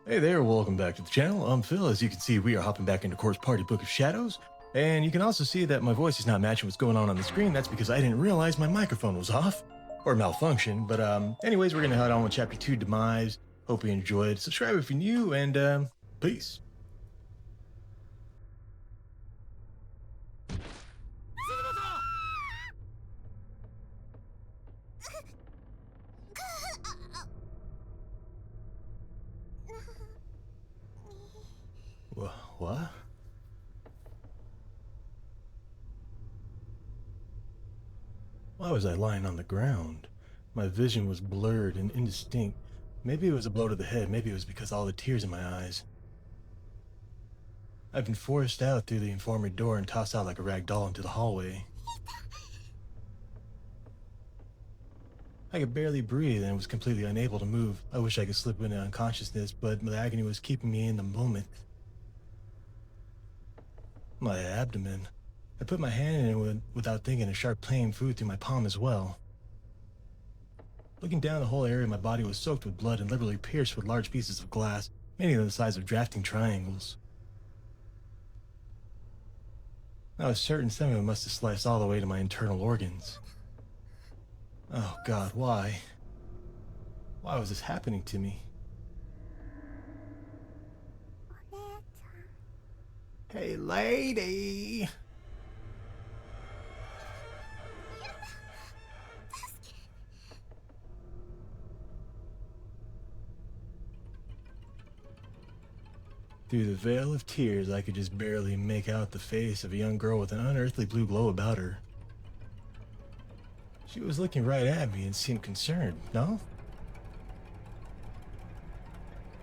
Hey there, welcome back to the channel. I'm Phil. As you can see, we are hopping back into Course Party Book of Shadows. And you can also see that my voice is not matching what's going on the screen. That's because I didn't realize my microphone was off or malfunction. But anyways, we're going to head on with Chapter 2, Demise. Hope you enjoyed. Subscribe if you're new, and peace. What? Why was I lying on the ground? My vision was blurred and indistinct. Maybe it was a blow to the head. Maybe it was because of all the tears in my eyes. I've been forced out through the infirmary door and tossed out like a rag doll into the hallway. I could barely breathe and was completely unable to move. I wish I could slip into unconsciousness, but the agony was keeping me in the moment. My abdomen. I put my hand in it without thinking, a sharp pain flew through my palm as well. Looking down, the whole area of my body was soaked with blood and liberally pierced with large pieces of glass, many of them the size of drafting triangles. I was certain some of them must have sliced all the way to my internal organs. Oh God, why? Why was this happening to me? Hey, lady! Through the veil of tears, I could just barely make out the face of a young girl with an unearthly blue glow about her. She was looking right at me and seemed concerned, no?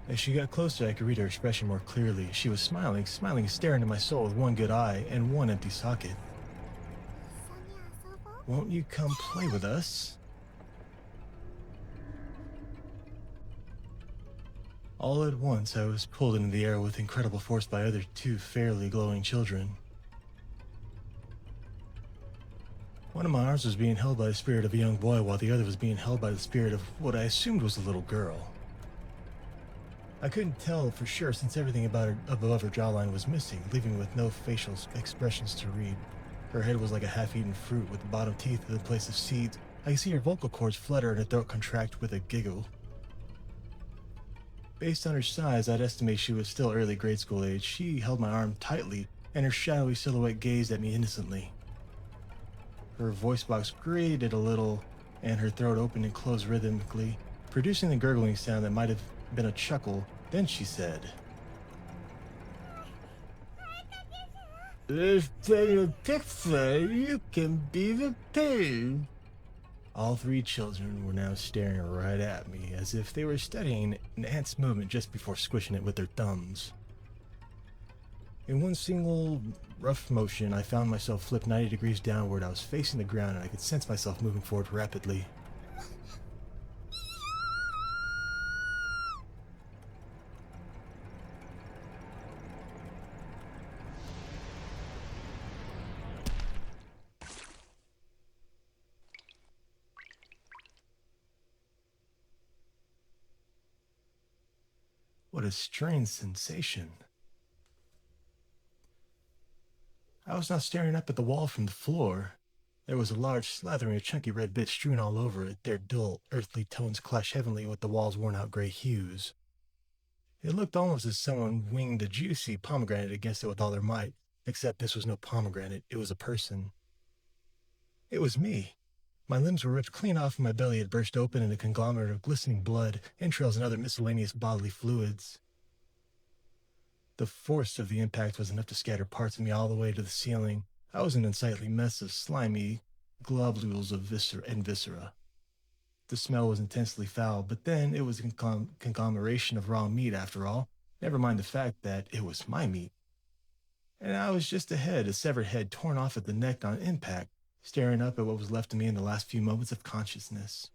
As she got closer, I could read her expression more clearly. She was smiling and staring at my soul with one good eye and one empty socket. Won't you come play with us? All at once, I was pulled into the air with incredible force by other two fairly glowing children. One of my arms was being held by the spirit of a young boy, while the other was being held by the spirit of what I assumed was a little girl. I couldn't tell for sure since everything about her above her jawline was missing, leaving with no facial expressions to read. Her head was like a half-eaten fruit with the bottom teeth in the place of seeds. I could see her vocal cords flutter and her throat contract with a giggle. Based on her size, I'd estimate she was still early grade school age. She held my arm tightly, and her shadowy silhouette gazed at me innocently. Her voice box grated a little, and her throat opened and closed rhythmically, producing the gurgling sound that might have been a chuckle. Then she said, "If you're a picture, you can be the pig." All three children were now staring right at me, as if they were studying an ant's movement just before squishing it with their thumbs. In one single rough motion, I found myself flipped 90 degrees downward. I was facing the ground, and I could sense myself moving forward rapidly. What a strange sensation. I was now staring up at the wall from the floor. There was a large slathering of chunky red bits strewn all over it. Their dull, earthly tones clashed heavily with the wall's worn-out gray hues. It looked almost as someone winged a juicy pomegranate against it with all their might, except this was no pomegranate, it was a person. It was me. My limbs were ripped clean off and my belly had burst open in a conglomerate of glistening blood, entrails, and other miscellaneous bodily fluids. The force of the impact was enough to scatter parts of me all the way to the ceiling. I was an unsightly mess of slimy globules of viscera. The smell was intensely foul, but then it was a conglomeration of raw meat after all. Never mind the fact that it was my meat. And I was just a severed head torn off at the neck on impact, staring up at what was left of me in the last few moments of consciousness.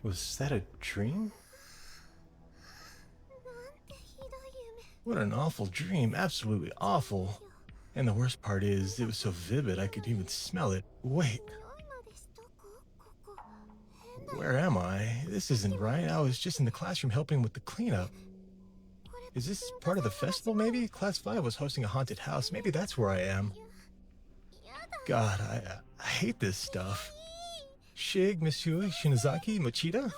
Was that a dream? What an awful dream. Absolutely awful. And the worst part is, it was so vivid I could even smell it. Wait, where am I? This isn't right. I was just in the classroom helping with the cleanup. Is this part of the festival, maybe? Class 5 was hosting a haunted house. Maybe that's where I am. God, I hate this stuff. Shig, Monsieur, Shinozaki, Machida?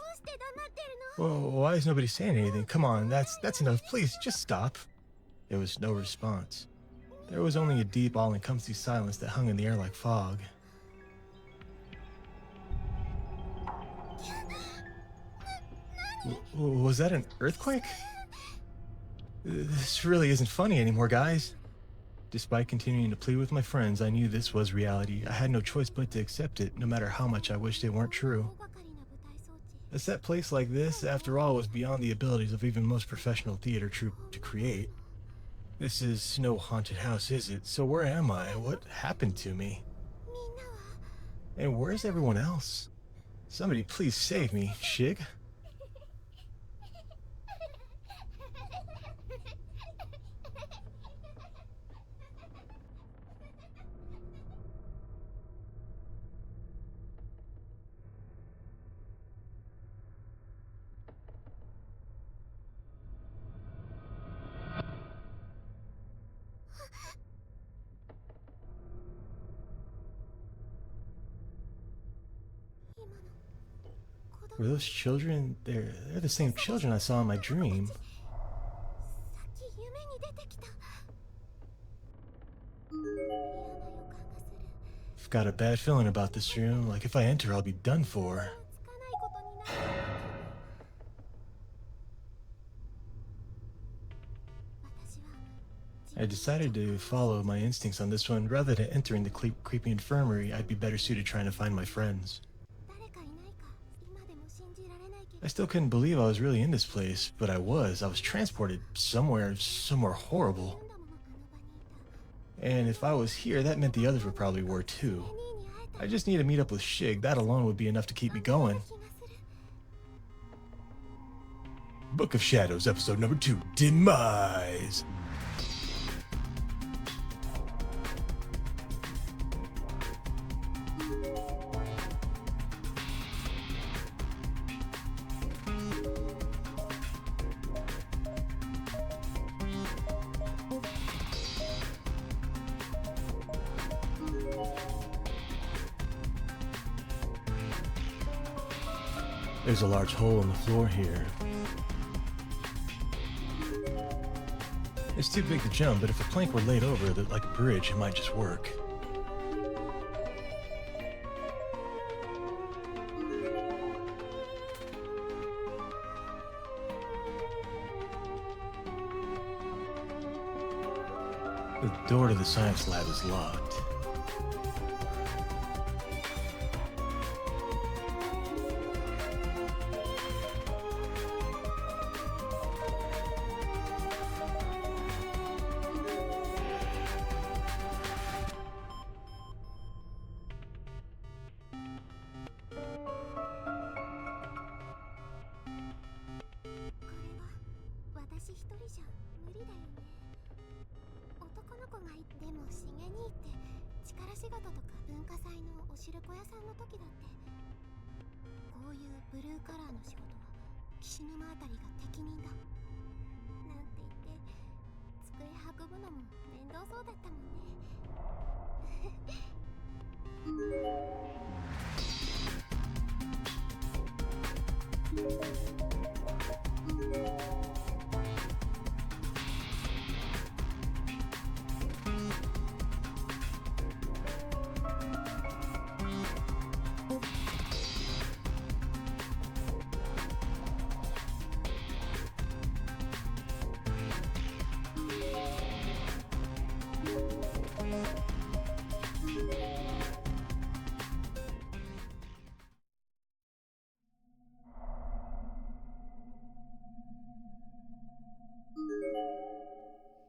Whoa, why is nobody saying anything? Come on, that's enough. Please, just stop. There was no response. There was only a deep, all-encompassing silence that hung in the air like fog. Was that an earthquake? This really isn't funny anymore, guys. Despite continuing to plead with my friends, I knew this was reality. I had no choice but to accept it, no matter how much I wished it weren't true. A set place like this, after all, was beyond the abilities of even most professional theater troupe to create. This is no haunted house, is it? So where am I? What happened to me? And where's everyone else? Somebody please save me, Shig. Were those children? They're the same children I saw in my dream. I've got a bad feeling about this room. Like if I enter, I'll be done for. I decided to follow my instincts on this one. Rather than entering the creepy infirmary, I'd be better suited trying to find my friends. I still couldn't believe I was really in this place, but I was. I was transported somewhere horrible. And if I was here, that meant the others were probably were too. I just need to meet up with Shig. That alone would be enough to keep me going. Book of Shadows, episode number 2, Demise. There's a large hole in the floor here. It's too big to jump, but if a plank were laid over it like a bridge, it might just work. The door to the science lab is locked.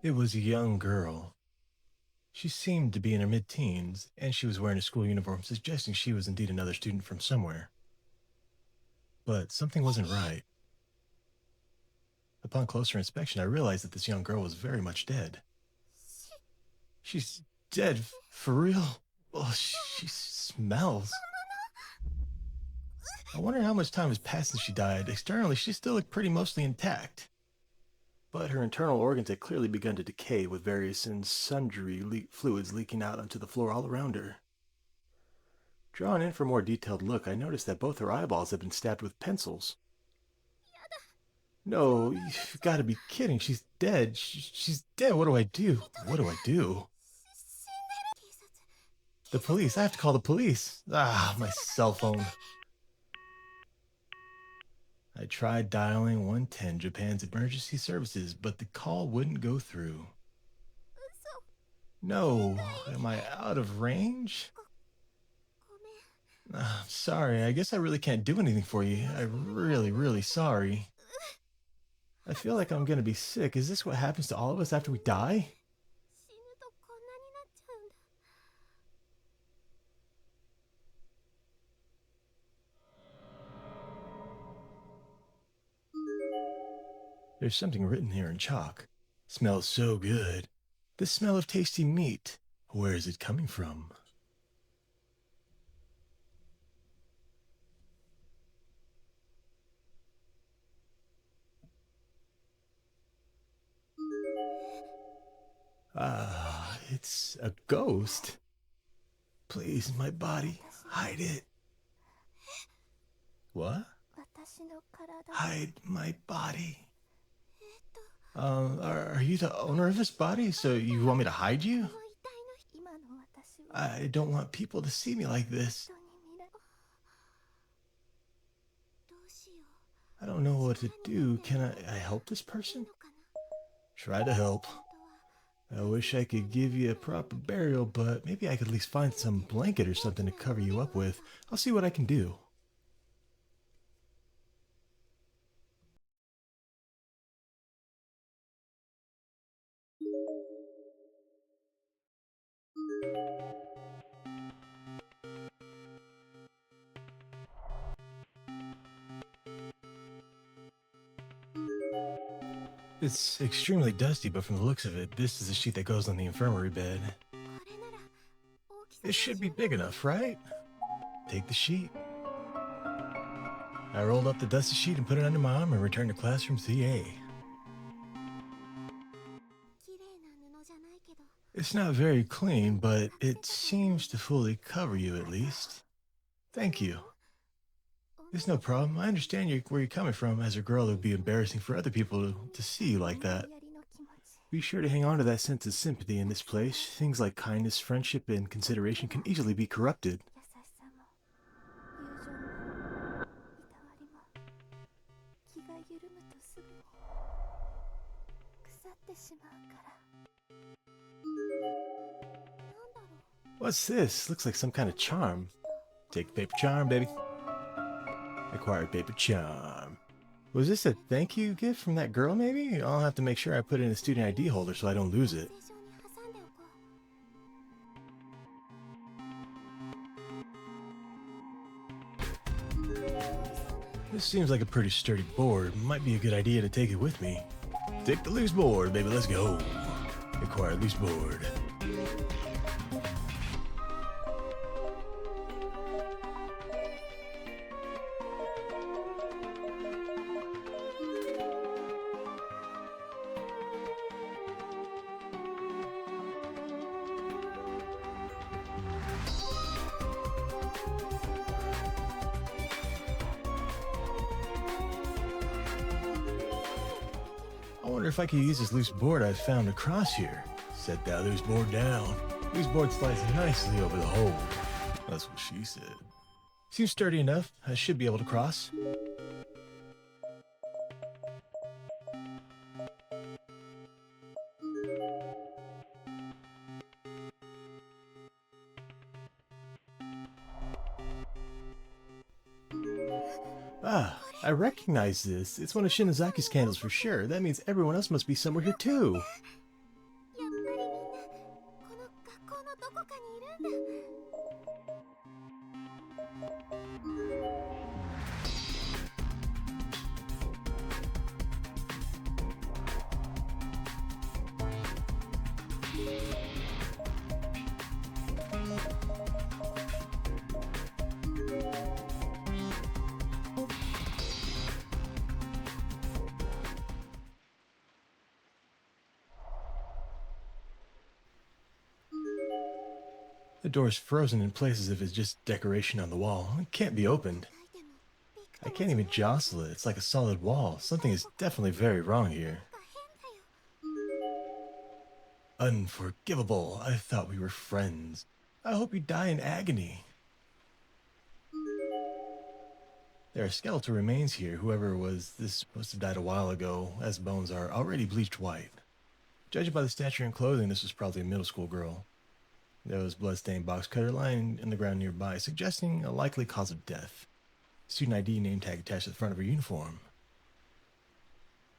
It was a young girl. She seemed to be in her mid-teens, and she was wearing a school uniform, suggesting she was indeed another student from somewhere. but something wasn't right. Upon closer inspection, I realized that this young girl was very much dead. She's dead, for real? Oh, she smells. I wonder how much time has passed since she died. Externally, she still looked pretty mostly intact, but her internal organs had clearly begun to decay, with various and sundry fluids leaking out onto the floor all around her. Drawn in for a more detailed look, I noticed that both her eyeballs had been stabbed with pencils. No, you've got to be kidding. She's dead. She's dead. What do I do? What do I do? The police. I have to call the police. Ah, my cell phone. I tried dialing 110 Japan's emergency services, but the call wouldn't go through. No, am I out of range? Sorry, I guess I really can't do anything for you. I'm really sorry. I feel like I'm gonna be sick. Is this what happens to all of us after we die? There's something written here in chalk. Smells so good. The smell of tasty meat. Where is it coming from? Ah, it's a ghost. Please, my body, hide it. What? Hide my body. Are you the owner of this body? So you want me to hide you? I don't want people to see me like this. I don't know what to do. Can I help this person? Try to help. I wish I could give you a proper burial, but maybe I could at least find some blanket or something to cover you up with. I'll see what I can do. It's extremely dusty, but from the looks of it, this is the sheet that goes on the infirmary bed. It should be big enough, right? Take the sheet. I rolled up the dusty sheet and put it under my arm and returned to classroom 3A. It's not very clean, but it seems to fully cover you at least. Thank you. It's no problem. I understand where you're coming from. As a girl, it would be embarrassing for other people to see you like that. Be sure to hang on to that sense of sympathy in this place. Things like kindness, friendship, and consideration can easily be corrupted. What's this? Looks like some kind of charm. Take the paper charm, baby. Acquired paper charm. Was this a thank you gift from that girl, maybe? I'll have to make sure I put it in the student ID holder so I don't lose it. This seems like a pretty sturdy board. Might be a good idea to take it with me. Take the loose board, baby, let's go. Acquire loose board. I wonder if I could use this loose board I've found across here. Set that loose board down. Loose board slides nicely over the hole. That's what she said. Seems sturdy enough. I should be able to cross. Ah, I recognize this. It's one of Shinazaki's candles for sure. That means everyone else must be somewhere here too. The door's frozen in place as if it's just decoration on the wall. It can't be opened. I can't even jostle it. It's like a solid wall. Something is definitely very wrong here. Unforgivable. I thought we were friends. I hope you die in agony. There are skeletal remains here. Whoever was this must have died a while ago, as bones are already bleached white. Judging by the stature and clothing, this was probably a middle school girl. There was blood-stained box cutter lying in the ground nearby, suggesting a likely cause of death. Student ID name tag attached to the front of her uniform.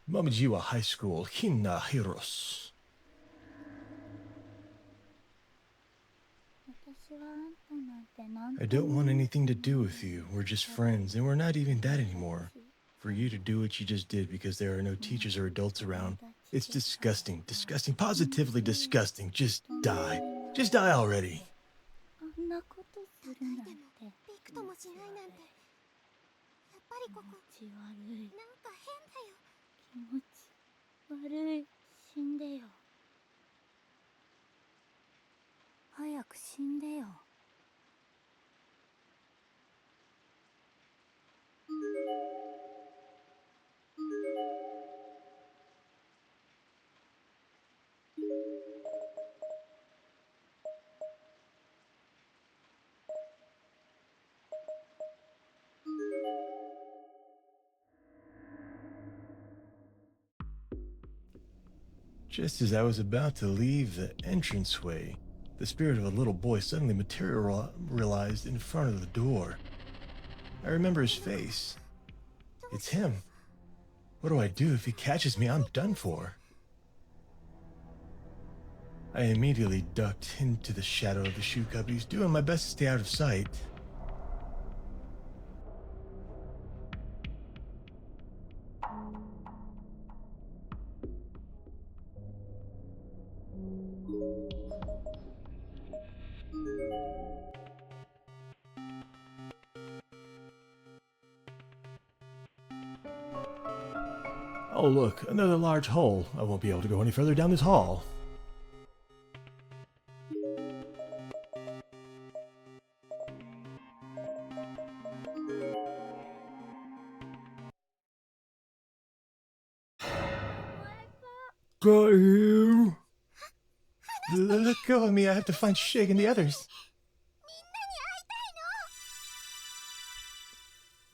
Momijiwa High School, Hina Hiros. I don't want anything to do with you. We're just friends, and we're not even that anymore. For you to do what you just did because there are no teachers or adults around, it's disgusting, disgusting, positively disgusting. Just die. Just die already. Just as I was about to leave the entranceway, the spirit of a little boy suddenly materialized in front of the door. I remember his face. It's him. What do I do if he catches me? I'm done for. I immediately ducked into the shadow of the shoe cupboards, doing my best to stay out of sight. Oh look, another large hole. I won't be able to go any further down this hall. Got you! Let go of me, I have to find Shig and the others.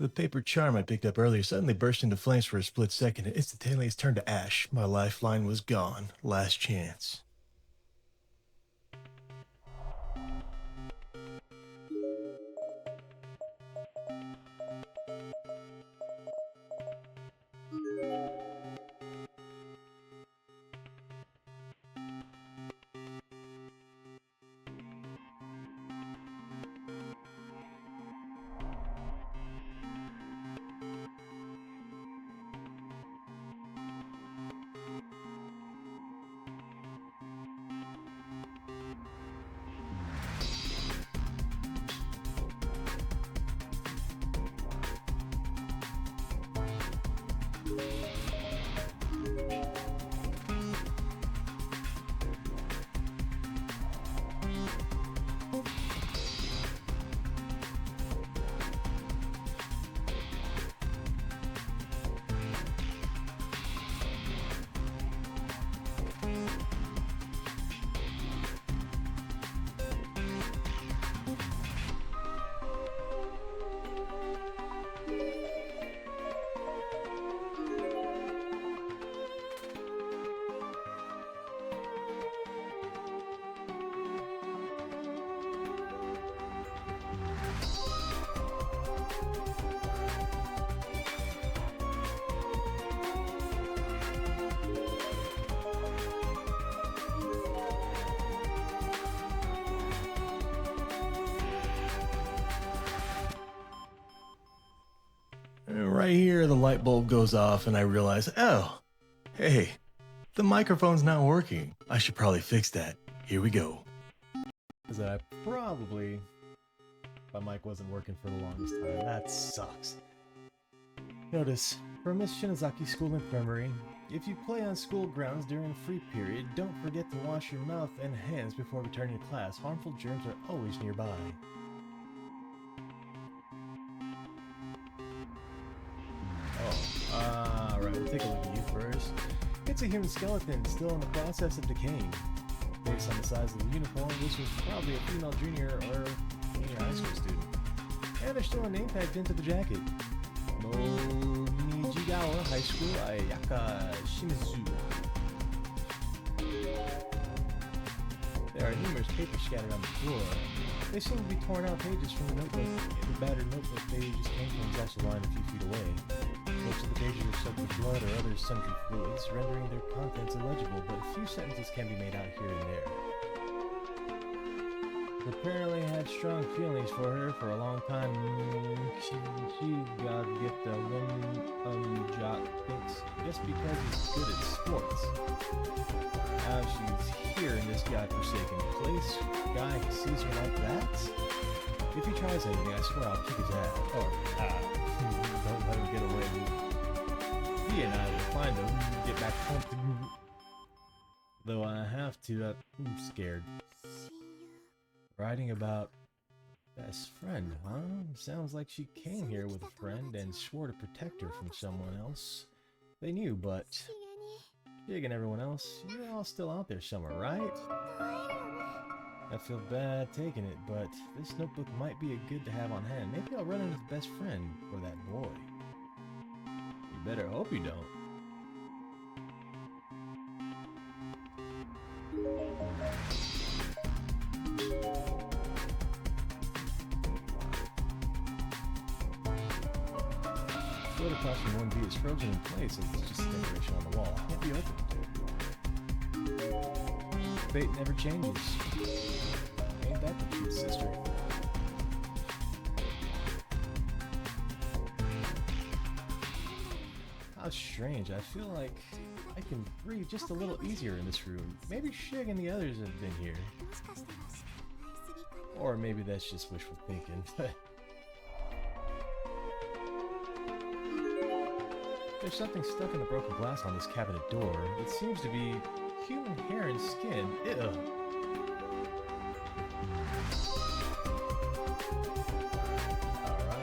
The paper charm I picked up earlier suddenly burst into flames for a split second, and instantaneously turned to ash. My lifeline was gone. Last chance. Right here, the light bulb goes off and I realize, oh, hey, the microphone's not working. I should probably fix that. Here we go. Because my mic wasn't working for the longest time. That sucks. Notice, from Miss Shinazaki's school infirmary, If you play on school grounds during free period, don't forget to wash your mouth and hands before returning to class. Harmful germs are always nearby. Alright, we'll take a look at you first. It's a human skeleton, still in the process of decaying. Based on the size of the uniform, this was probably a female junior or senior high school student. And there's still a name tag pinned to the jacket. Nijigawa High School, Ayaka Shimizu. There are numerous papers scattered on the floor. They seem to be torn out pages from the notebook. The battered notebook they just came from is also lying a few feet away. Most of the pages are soaked with blood or other sundry fluids, rendering their contents illegible, but a few sentences can be made out here and there. Apparently had strong feelings for her for a long time. She got get the one jock thinks just because he's good at sports. Now she's here in this godforsaken place. Guy sees her like that. If he tries anything, I swear I'll kick his ass. Or don't let him get away. He and I will find him and get back home. Though I have to. I'm scared. Writing about best friend, huh? Sounds like she came here with a friend and swore to protect her from someone else. They knew, but Shig and everyone else, you're all still out there somewhere, right? I feel bad taking it, but this notebook might be a good to have on hand. Maybe I'll run into the best friend or that boy. You better hope you don't. Float across from 1B is frozen in place as it's just a decoration on the wall. Can't be opened. Fate never changes. Ain't that the cute sister? How strange. I feel like I can breathe just a little easier in this room. Maybe Shig and the others have been here. Or maybe that's just wishful thinking. There's something stuck in the broken glass on this cabinet door. It seems to be human hair and skin. Ew. Alright,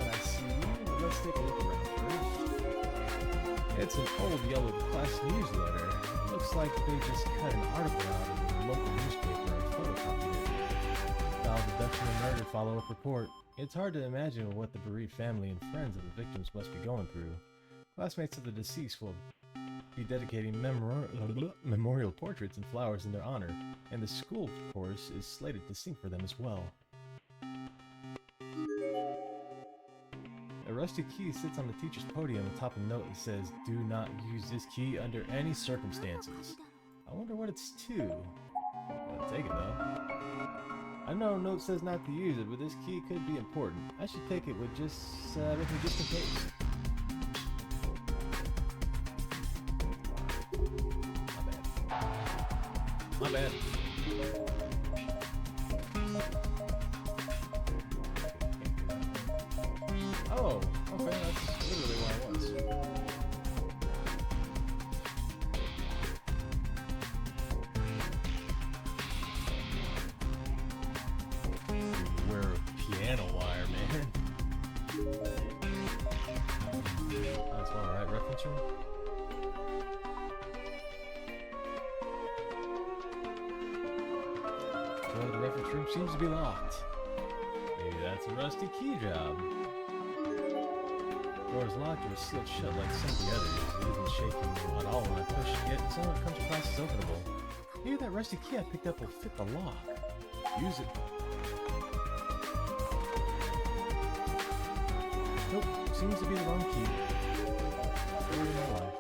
I see you. Let's take a look around first. It's an old yellow class newsletter. Looks like they just cut an article out of the local newspaper and photocopied it. Child abduction and murder follow-up report. It's hard to imagine what the bereaved family and friends of the victims must be going through. Classmates of the deceased will be dedicating memorial portraits and flowers in their honor, and the school, of course, is slated to sing for them as well. A rusty key sits on the teacher's podium atop a note that says, "Do not use this key under any circumstances." I wonder what it's to. I'll take it though. I know a note says not to use it, but this key could be important. I should take it with me just in case. My bad. Oh, okay, that's literally where I was. Wear a piano wire, man. That's alright, reference room. Well, the reference room seems to be locked. Maybe that's a rusty key job. The door is locked or sealed shut like some of the others. It isn't shaking at all when I push it, yet some of it comes across as openable. Maybe that rusty key I picked up will fit the lock. Use it. Nope, seems to be the wrong key. Story of my life.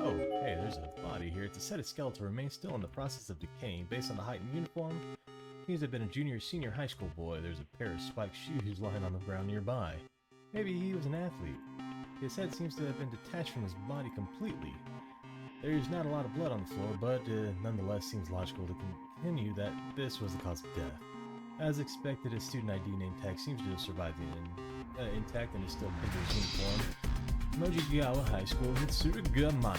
Oh, hey, there's a body here. It's a set of skeletal remains still in the process of decaying. Based on the height and uniform, he must have been a junior or senior high school boy. There's a pair of spiked shoes lying on the ground nearby. Maybe he was an athlete. His head seems to have been detached from his body completely. There's not a lot of blood on the floor, but nonetheless seems logical to continue that this was the cause of death. As expected, a student ID name tag seems to have survived intact and is still pinned to his uniform. Mojigawa High School, Mitsurugamano.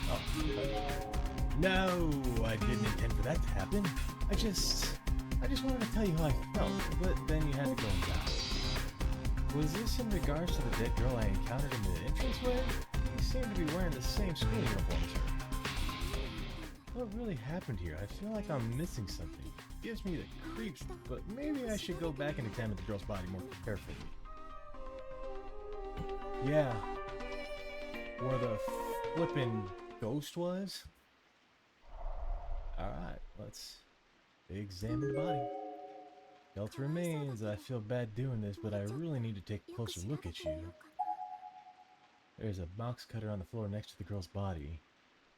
Oh. No, I didn't intend for that to happen. I just wanted to tell you how I felt, but then you had to go and die. Was this in regards to the dead girl I encountered in the entranceway? You seem to be wearing the same school uniform as her. What really happened here? I feel like I'm missing something. It gives me the creeps, but maybe I should go back and examine the girl's body more carefully. Yeah. Where the flippin' ghost was? Alright, let's examine the body. Health remains. I feel bad doing this, but I really need to take a closer look at you. There's a box cutter on the floor next to the girl's body.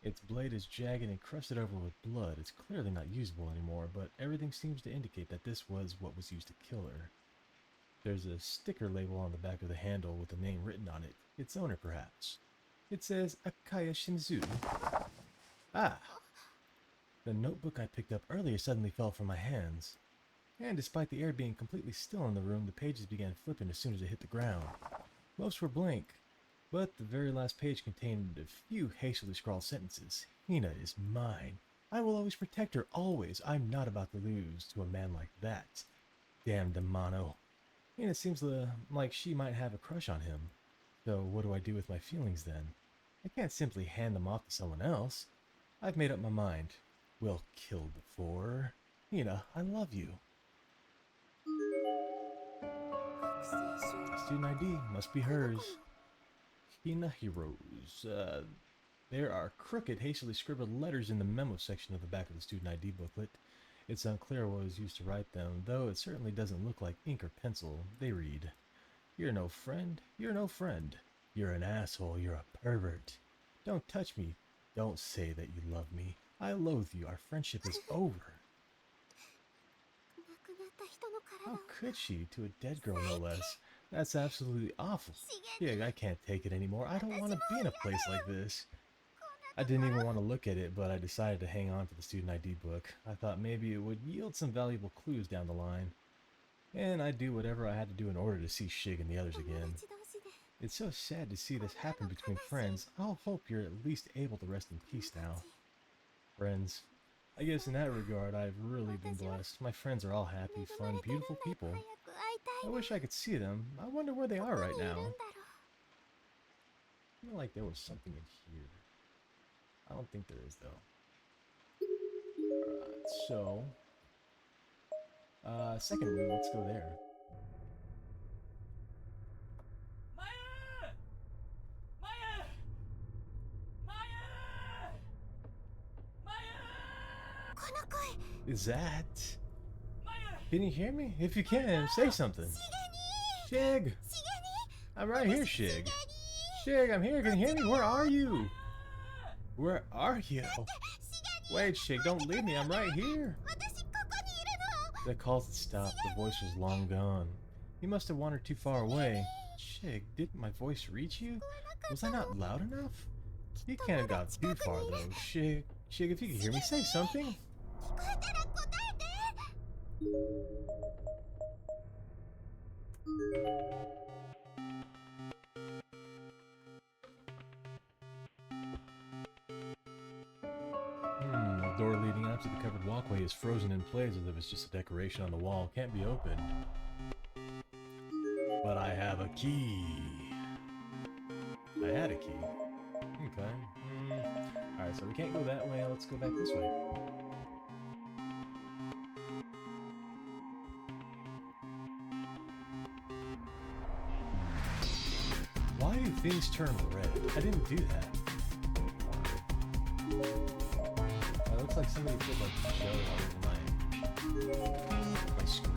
Its blade is jagged and crusted over with blood. It's clearly not usable anymore, but everything seems to indicate that this was what was used to kill her. There's a sticker label on the back of the handle with a name written on it. Its owner, perhaps. It says Akaya Shinzu. Ah! The notebook I picked up earlier suddenly fell from my hands. And despite the air being completely still in the room, the pages began flipping as soon as it hit the ground. Most were blank, but the very last page contained a few hastily scrawled sentences. Hina is mine. I will always protect her, always. I'm not about to lose to a man like that. Damn Demano. Hina seems like she might have a crush on him. So what do I do with my feelings then? I can't simply hand them off to someone else. I've made up my mind. We'll kill before. Hina, I love you. Student ID must be hers. Hina Heroes. There are crooked, hastily scribbled letters in the memo section of the back of the student ID booklet. It's unclear what was used to write them, though it certainly doesn't look like ink or pencil. They read, "You're no friend. You're no friend. You're an asshole. You're a pervert. Don't touch me. Don't say that you love me. I loathe you. Our friendship is over." How could she? To a dead girl, no less. That's absolutely awful. Yeah, I can't take it anymore. I don't want to be in a place like this. I didn't even want to look at it, but I decided to hang on to the student ID book. I thought maybe it would yield some valuable clues down the line. And I'd do whatever I had to do in order to see Shig and the others again. It's so sad to see this happen between friends. I'll hope you're at least able to rest in peace now. Friends. I guess in that regard, I've really been blessed. My friends are all happy, fun, beautiful people. I wish I could see them. I wonder where they are right now. I feel like there was something in here. I don't think there is, though. Alright, so... second room, let's go there. Is that? Can you hear me? If you can, say something. Shig! I'm right here, Shig. Shig, I'm here. Can you hear me? Where are you? Where are you? Wait, Shig, don't leave me. I'm right here. The calls had stopped. The voice was long gone. He must have wandered too far away. Shig, didn't my voice reach you? Was I not loud enough? You can't have got too far, though. Shig, if you can hear me, say something. The door leading out to the covered walkway is frozen in place as if it's just a decoration on the wall. Can't be opened. But I have a key. I had a key. Okay. Alright, so we can't go that way. Let's go back this way. Why do things turn red? I didn't do that. It looks like somebody put like jelly all over my screen.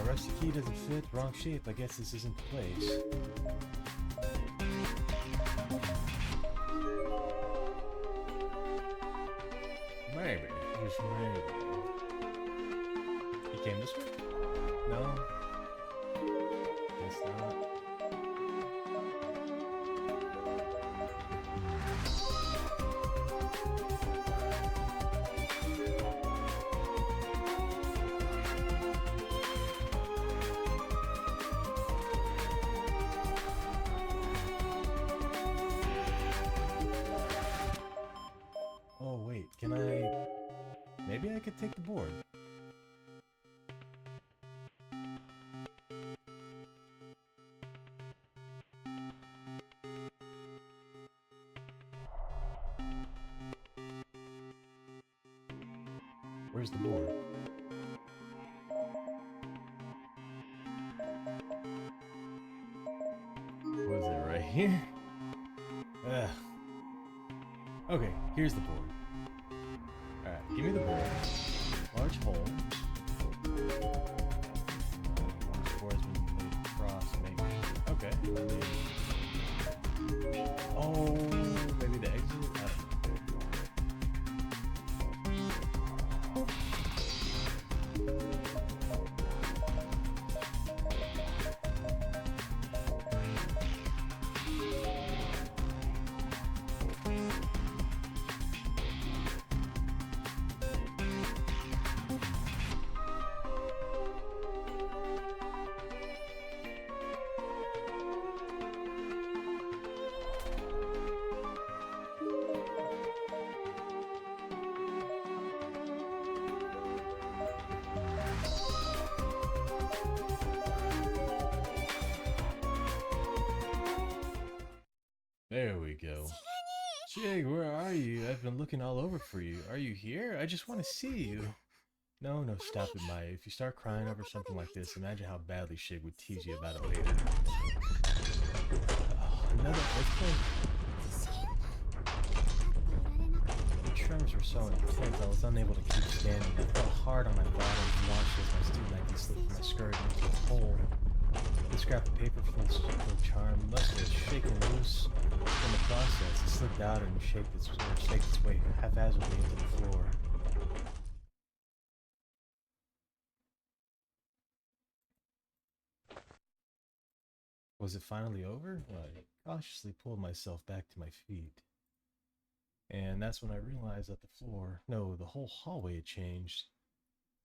Rusty key doesn't fit. Wrong shape. I guess this isn't the place. Maybe. Just maybe. this way? No? Guess not. Oh wait, can I... Maybe I could take the board. Where's the board? Was it right here? Ugh. Okay, here's the board. Alright, give me the board. Large hole. Large boards when they cross, maybe. Okay. Oh, maybe the exit? I don't know. There we go. Jig, where are you? I've been looking all over for you. Are you here? I just want to see you. No, stop it, Maya. If you start crying over something like this, imagine how badly Shig would tease you about it later. Oh, another earthquake. The tremors were so intense, I was unable to keep standing. I felt hard on my body and watched as my student ID slipped from my skirt into a hole. The scrap of paper from the Suzuki charm must have shaken loose in the process. It slipped out and shaked its way haphazardly into the floor. Was it finally over? I cautiously pulled myself back to my feet. And that's when I realized that the whole hallway had changed.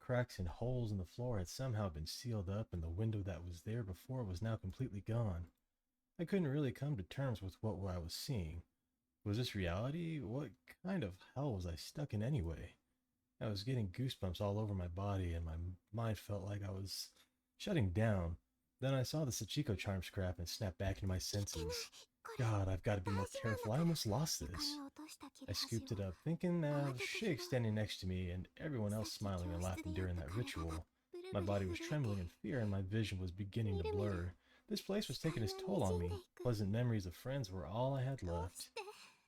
Cracks and holes in the floor had somehow been sealed up, and the window that was there before was now completely gone. I couldn't really come to terms with what I was seeing. Was this reality? What kind of hell was I stuck in anyway? I was getting goosebumps all over my body, and my mind felt like I was shutting down. Then I saw the Sachiko charm scrap and snapped back into my senses. God, I've got to be more careful. I almost lost this. I scooped it up, thinking of Shig standing next to me and everyone else smiling and laughing during that ritual. My body was trembling in fear and my vision was beginning to blur. This place was taking its toll on me. Pleasant memories of friends were all I had left.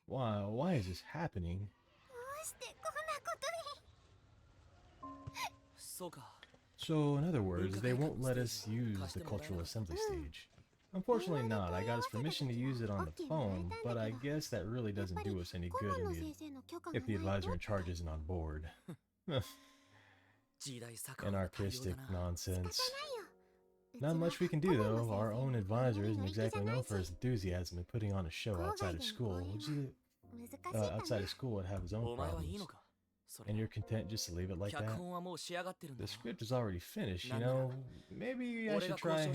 Why is this happening? So, in other words, they won't let us use the cultural assembly stage. Unfortunately not. I got his permission to use it on the phone, but I guess that really doesn't do us any good if the advisor in charge isn't on board. Anarchistic nonsense. Not much we can do though. Our own advisor isn't exactly known for his enthusiasm in putting on a show outside of school. Outside of school would have his own problems. And you're content just to leave it like that? The script is already finished, you know? Maybe I should try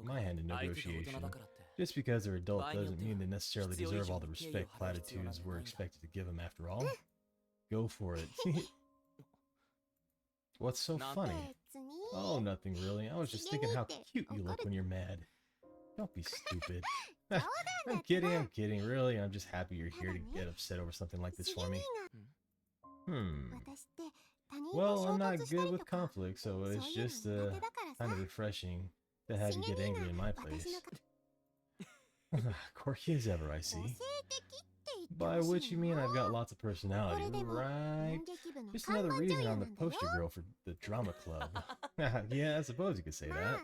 my hand in negotiation. Just because they're adult doesn't mean they necessarily deserve all the respect platitudes we're expected to give them after all. Go for it. What's so funny? Oh, nothing really. I was just thinking how cute you look when you're mad. Don't be stupid. I'm kidding. Really, I'm just happy you're here to get upset over something like this for me. Well, I'm not good with conflict, so it's just kind of refreshing to have you get angry in my place. Quirky as ever, I see. By which you mean I've got lots of personality, right? Just another reason I'm the poster girl for the drama club. Yeah, I suppose you could say that.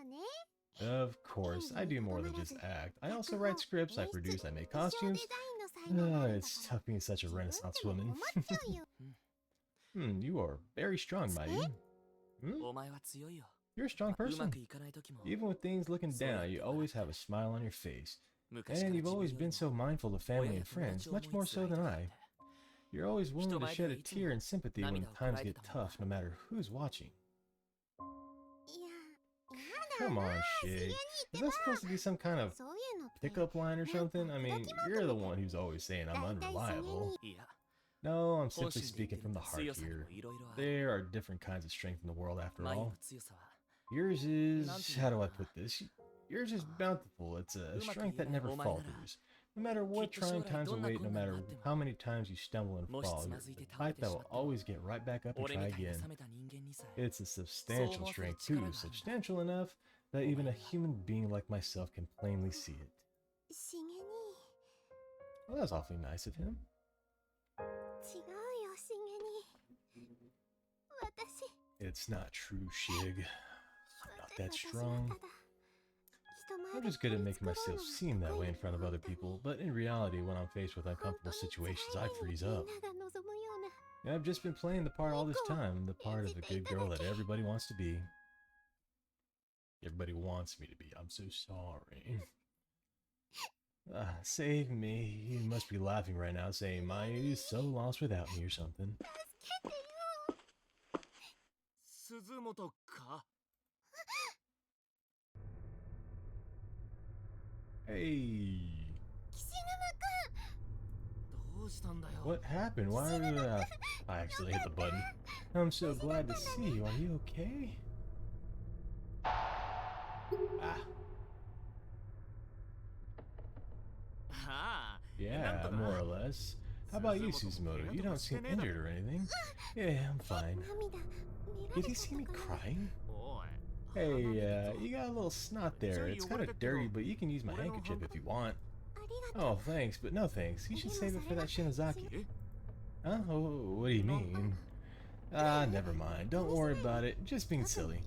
Of course, I do more than just act. I also write scripts, I produce, I make costumes. It's tough being such a Renaissance woman. You are very strong, Mayu. You're a strong person. Even with things looking down, you always have a smile on your face. And you've always been so mindful of family and friends, much more so than I. You're always willing to shed a tear in sympathy when times get tough, no matter who's watching. Come on, Shig. Is that supposed to be some kind of pickup line or something? I mean, you're the one who's always saying I'm unreliable. No, I'm simply speaking from the heart here. There are different kinds of strength in the world after all. Yours is, how do I put this? Yours is bountiful. It's a strength that never falters. No matter what trying times await, no matter how many times you stumble and fall, you're the type that will always get right back up and try again. It's a substantial strength too, substantial enough that even a human being like myself can plainly see it. Well, that's awfully nice of him. It's not true, Shig. I'm not that strong. I'm just good at making myself seem that way in front of other people, but in reality, when I'm faced with uncomfortable situations, I freeze up. And I've just been playing the part all this time, the part of the good girl that everybody wants to be. Everybody wants me to be. I'm so sorry. Save me. You must be laughing right now, saying, Maya, you're so lost without me or something. Hey. What happened? Why did I actually hit the button? I'm so glad to see you. Are you okay? Yeah, more or less. How about you, Suzumoto? You don't seem injured or anything. Yeah, I'm fine. Did he see me crying? Hey, you got a little snot there. It's kind of dirty, but you can use my handkerchief if you want. Oh, thanks, but no thanks. You should save it for that Shinozaki. Huh? Oh, what do you mean? Never mind. Don't worry about it. Just being silly.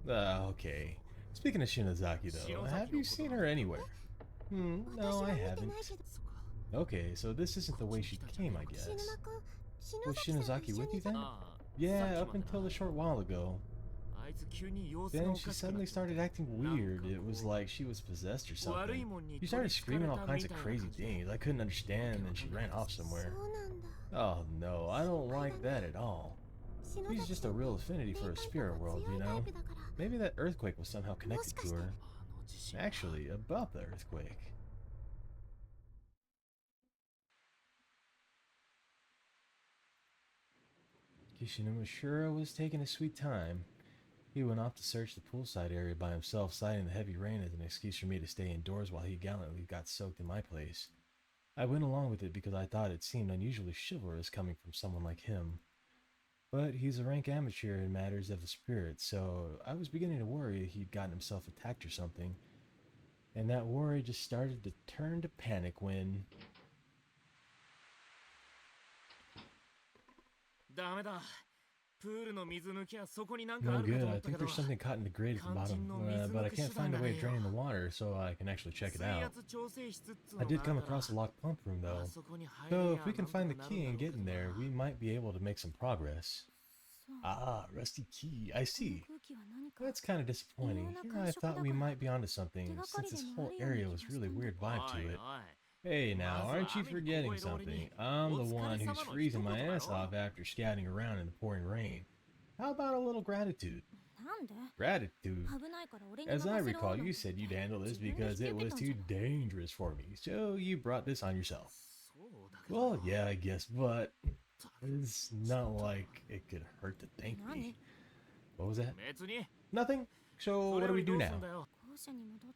Okay. Speaking of Shinozaki, though, have you seen her anywhere? No, I haven't. Okay, so this isn't the way she came, I guess. Was Shinozaki with you then? Yeah, up until a short while ago. Then she suddenly started acting weird. It was like she was possessed or something. She started screaming all kinds of crazy things I couldn't understand, and she ran off somewhere. Oh no, I don't like that at all. She's just a real affinity for a spirit world, you know? Maybe that earthquake was somehow connected to her. Actually, about the earthquake. Kishinuma sure was taking a sweet time. He went off to search the poolside area by himself, citing the heavy rain as an excuse for me to stay indoors while he gallantly got soaked in my place. I went along with it because I thought it seemed unusually chivalrous coming from someone like him. But he's a rank amateur in matters of the spirit, so I was beginning to worry he'd gotten himself attacked or something. And that worry just started to turn to panic when... No good, I think there's something caught in the grate at the bottom, but I can't find a way of draining the water so I can actually check it out. I did come across a locked pump room though, so if we can find the key and get in there, we might be able to make some progress. Ah, rusty key, I see. That's kind of disappointing. Here I thought we might be onto something, since this whole area was really weird vibe to it. Hey now, aren't you forgetting something? I'm the one who's freezing my ass off after scouting around in the pouring rain. How about a little gratitude? Gratitude? As I recall, you said you'd handle this because it was too dangerous for me, so you brought this on yourself. Well, yeah, I guess, but it's not like it could hurt to thank me. What was that? Nothing? So what do we do now?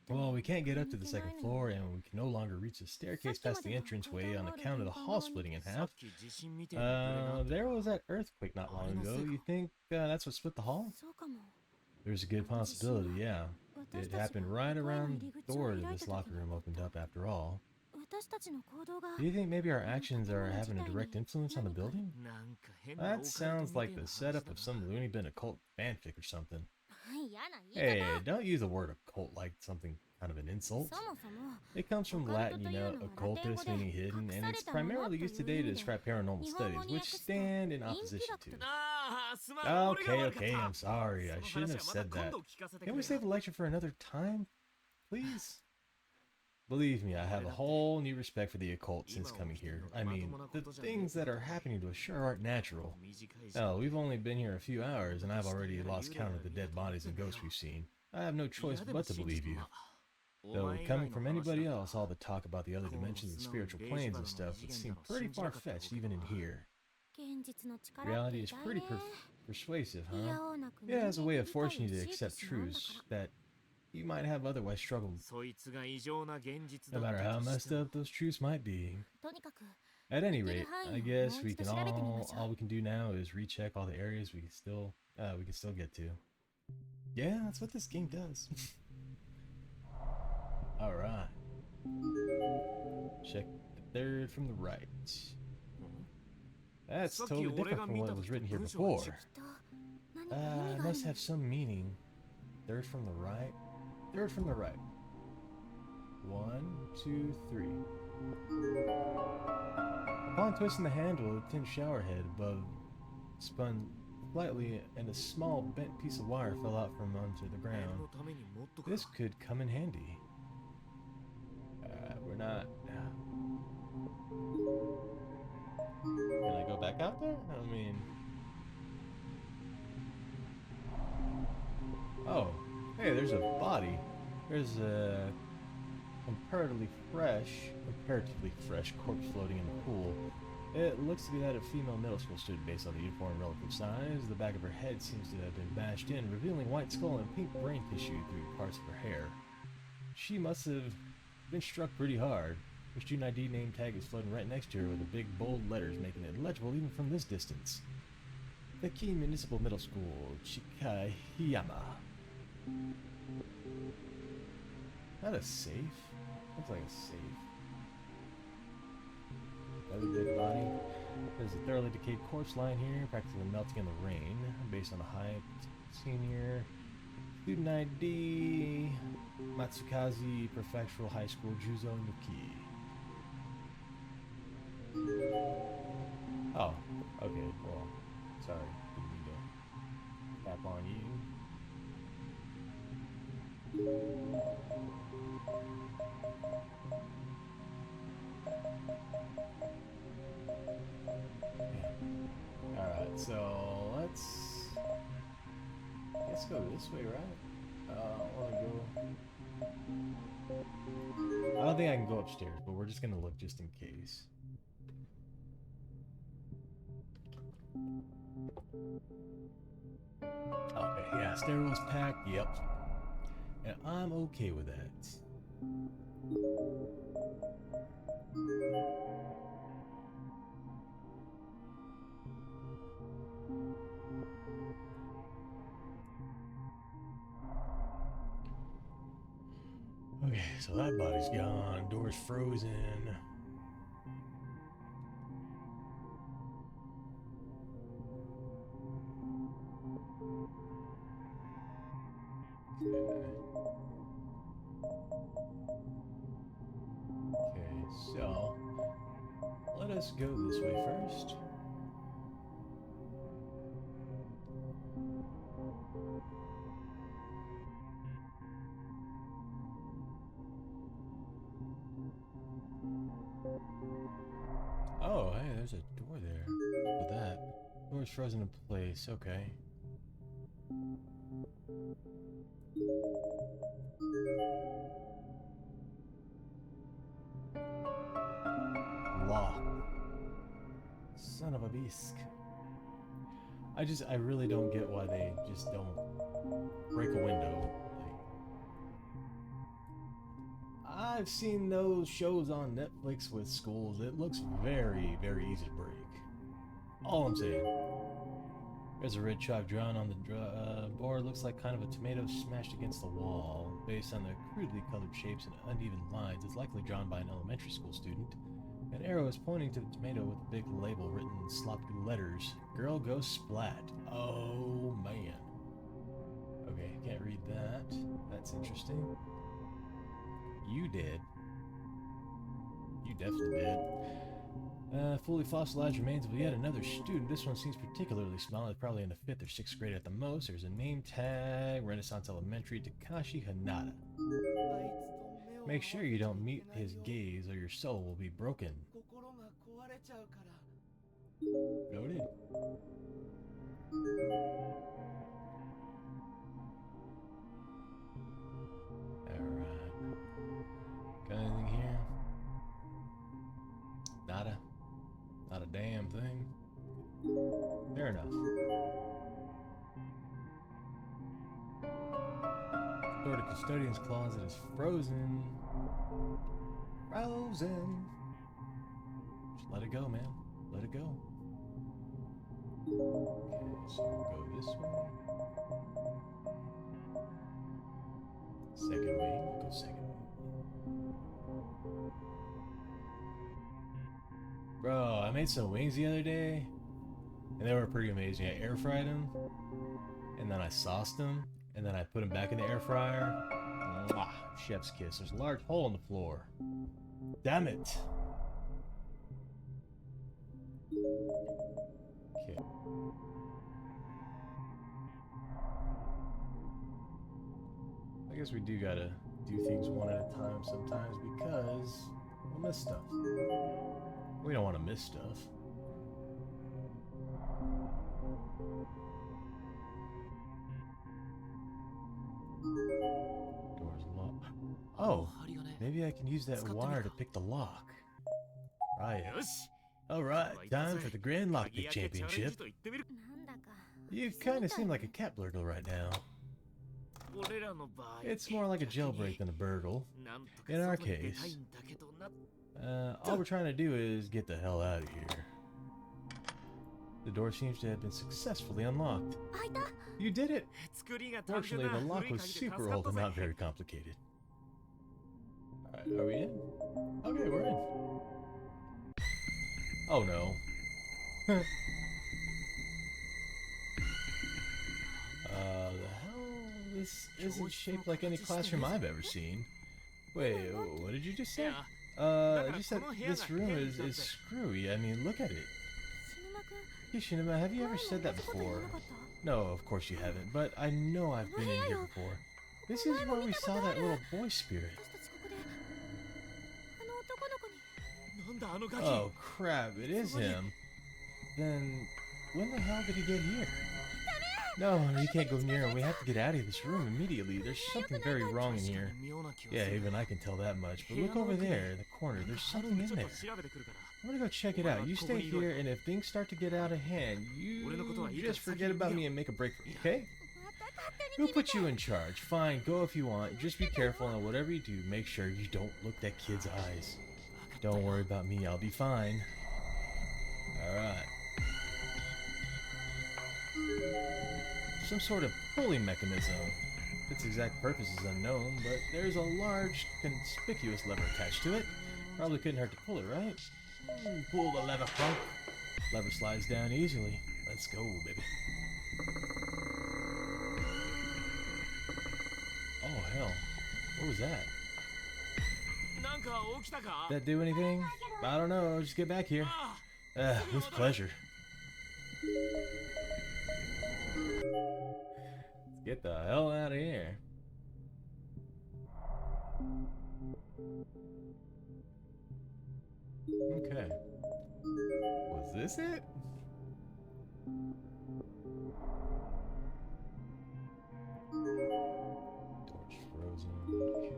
Well, we can't get up to the second floor, and we can no longer reach the staircase past the entranceway on account of the hall splitting in half. There was that earthquake not long ago. You think that's what split the hall? There's a good possibility, yeah. It happened right around the door to this locker room opened up after all. Do you think maybe our actions are having a direct influence on the building? That sounds like the setup of some loony bin occult fanfic or something. Hey, don't use the word occult like something kind of an insult. It comes from Latin, you know, occultus meaning hidden, and it's primarily used today to describe paranormal studies, which stand in opposition to. Okay, I'm sorry. I shouldn't have said that. Can we save the lecture for another time, please? Believe me, I have a whole new respect for the occult since coming here. I mean, the things that are happening to us sure aren't natural. Hell, we've only been here a few hours, and I've already lost count of the dead bodies and ghosts we've seen. I have no choice but to believe you. Though, coming from anybody else, all the talk about the other dimensions and spiritual planes and stuff would seem pretty far-fetched even in here. Reality is pretty persuasive, huh? It has a way of forcing you to accept truths that you might have otherwise struggled. No matter how messed up those truths might be. At any rate, I guess we can all we can do now is recheck all the areas we can still get to. Yeah, that's what this game does. Alright. Check the third from the right. That's totally different from what was written here before. It must have some meaning. Third from the right. Third from the right. 1, 2, 3. Upon twisting the handle, a tin shower head above spun slightly, and a small bent piece of wire fell out from onto the ground. This could come in handy. We're not... Can I go back out there? I mean... Oh, hey, there's a body. There's a comparatively fresh corpse floating in the pool. It looks to be that of a female middle school student based on the uniform relative size. The back of her head seems to have been bashed in, revealing white skull and pink brain tissue through parts of her hair. She must have been struck pretty hard. Her student ID name tag is floating right next to her with the big bold letters making it legible even from this distance. The Key Municipal Middle School, Chikahiyama. Not a safe? Looks like a safe. Another dead body. There's a thoroughly decayed corpse lying here, practically melting in the rain. Based on the height seen here. Student ID Matsukaze Prefectural High School Juzo Nuki. Oh, okay, well, sorry, didn't mean to tap on you. Yeah. Alright, so let's go this way, right? I wanna go... I don't think I can go upstairs, but we're just gonna look just in case. Okay, yeah, stairwell's packed, yep. And I'm okay with that. Okay, so that body's gone, door's frozen. Okay, so let us go this way first. Oh, hey, there's a door there. What's with that? Door's frozen in place, okay. Lock. Son of a bisque. I really don't get why they just don't break a window. Like, I've seen those shows on Netflix with schools. It looks very, very easy to break. All I'm saying. There's a red chalk drawn on the board. Looks like kind of a tomato smashed against the wall. Based on the crudely colored shapes and uneven lines, it's likely drawn by an elementary school student. An arrow is pointing to the tomato with a big label written in sloppy letters. Girl goes splat. Oh, man. Okay, can't read that. That's interesting. You did. You definitely did. Fully fossilized remains of yet another student. This one seems particularly small. It's probably in the 5th or 6th grade at the most. There's a name tag. Renaissance Elementary, Takashi Hanada. Make sure you don't meet his gaze or your soul will be broken. Noted. Alright. Got anything here? Nada. Not a damn thing. Fair enough. Door to custodian's closet is frozen. Frozen. Just let it go, man. Let it go. Okay, so we'll go this way. Second wing. We'll go second wing. Bro, I made some wings the other day, and they were pretty amazing. I air fried them, and then I sauced them, and then I put them back in the air fryer. Mwah, chef's kiss. There's a large hole in the floor. Damn it. Okay. I guess we do gotta do things one at a time sometimes because we'll miss stuff. We don't want to miss stuff. Door's locked. Oh, maybe I can use that wire to pick the lock. Right. Alright, time for the Grand Lockpick Championship. You kind of seem like a cat burglar right now. It's more like a jailbreak than a burgle. In our case, all we're trying to do is get the hell out of here. The door seems to have been successfully unlocked. You did it! Fortunately, the lock was super old and not very complicated. Alright, are we in? Okay, we're in. Oh no. The hell? This isn't shaped like any classroom I've ever seen. Wait, what did you just say? I just said this room is screwy. I mean, look at it. Kishinuma, have you ever said that before? No, of course you haven't, but I know I've been in here before. This is where we saw that little boy spirit. Oh crap, it is him. Then, when the hell did he get here? No, you can't go near him. We have to get out of this room immediately. There's something very wrong in here. Yeah, even I can tell that much. But look over there in the corner. There's something in there. I'm gonna go check it out. You stay here, and if things start to get out of hand, you just forget about me and make a break for it, okay? Who put you in charge? Fine, go if you want. Just be careful, and whatever you do, make sure you don't look that kid's eyes. Don't worry about me. I'll be fine. Alright. Some sort of pulling mechanism. Its exact purpose is unknown, but there's a large, conspicuous lever attached to it. Probably couldn't hurt to pull it, right? Pull the lever, punk. Lever slides down easily. Let's go, baby. Oh, hell. What was that? That do anything? I don't know. Just get back here. With pleasure. Let's get the hell out of here. Okay. Was this it? Door's frozen. Okay.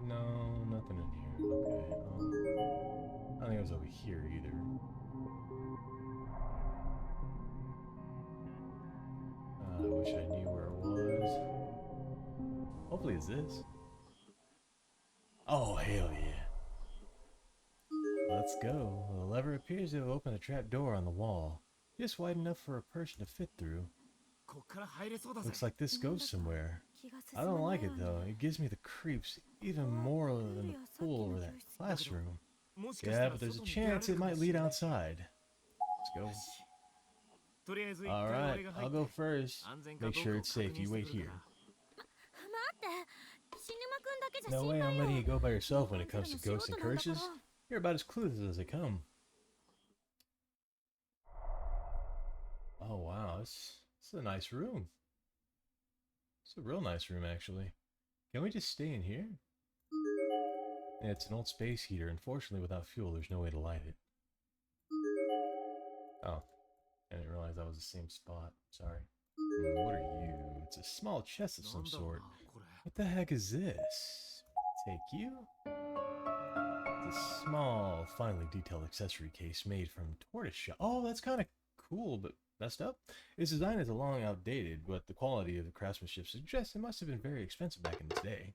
No, nothing in here. Okay. I don't think it was over here either. I wish I knew where it was. Hopefully it's this. Oh, hell yeah. Let's go. The lever appears to have opened a trap door on the wall. Just wide enough for a person to fit through. Looks like this goes somewhere. I don't like it though. It gives me the creeps even more than the pool or that classroom. Yeah, but there's a chance it might lead outside. Let's go. Alright, I'll go first. Make sure it's safe. You wait here. No way I'm letting you go by yourself when it comes to ghosts and curses. You're about as clueless as they come. Oh wow, this is a nice room. It's a real nice room actually. Can we just stay in here? Yeah, it's an old space heater. Unfortunately, without fuel, there's no way to light it. Oh, I didn't realize that was the same spot. Sorry. What are you? It's a small chest of some sort. What the heck is this? Take you? It's a small, finely detailed accessory case made from tortoiseshell. Oh, that's kind of cool, but messed up. Its design is long outdated, but the quality of the craftsmanship suggests it must have been very expensive back in its day.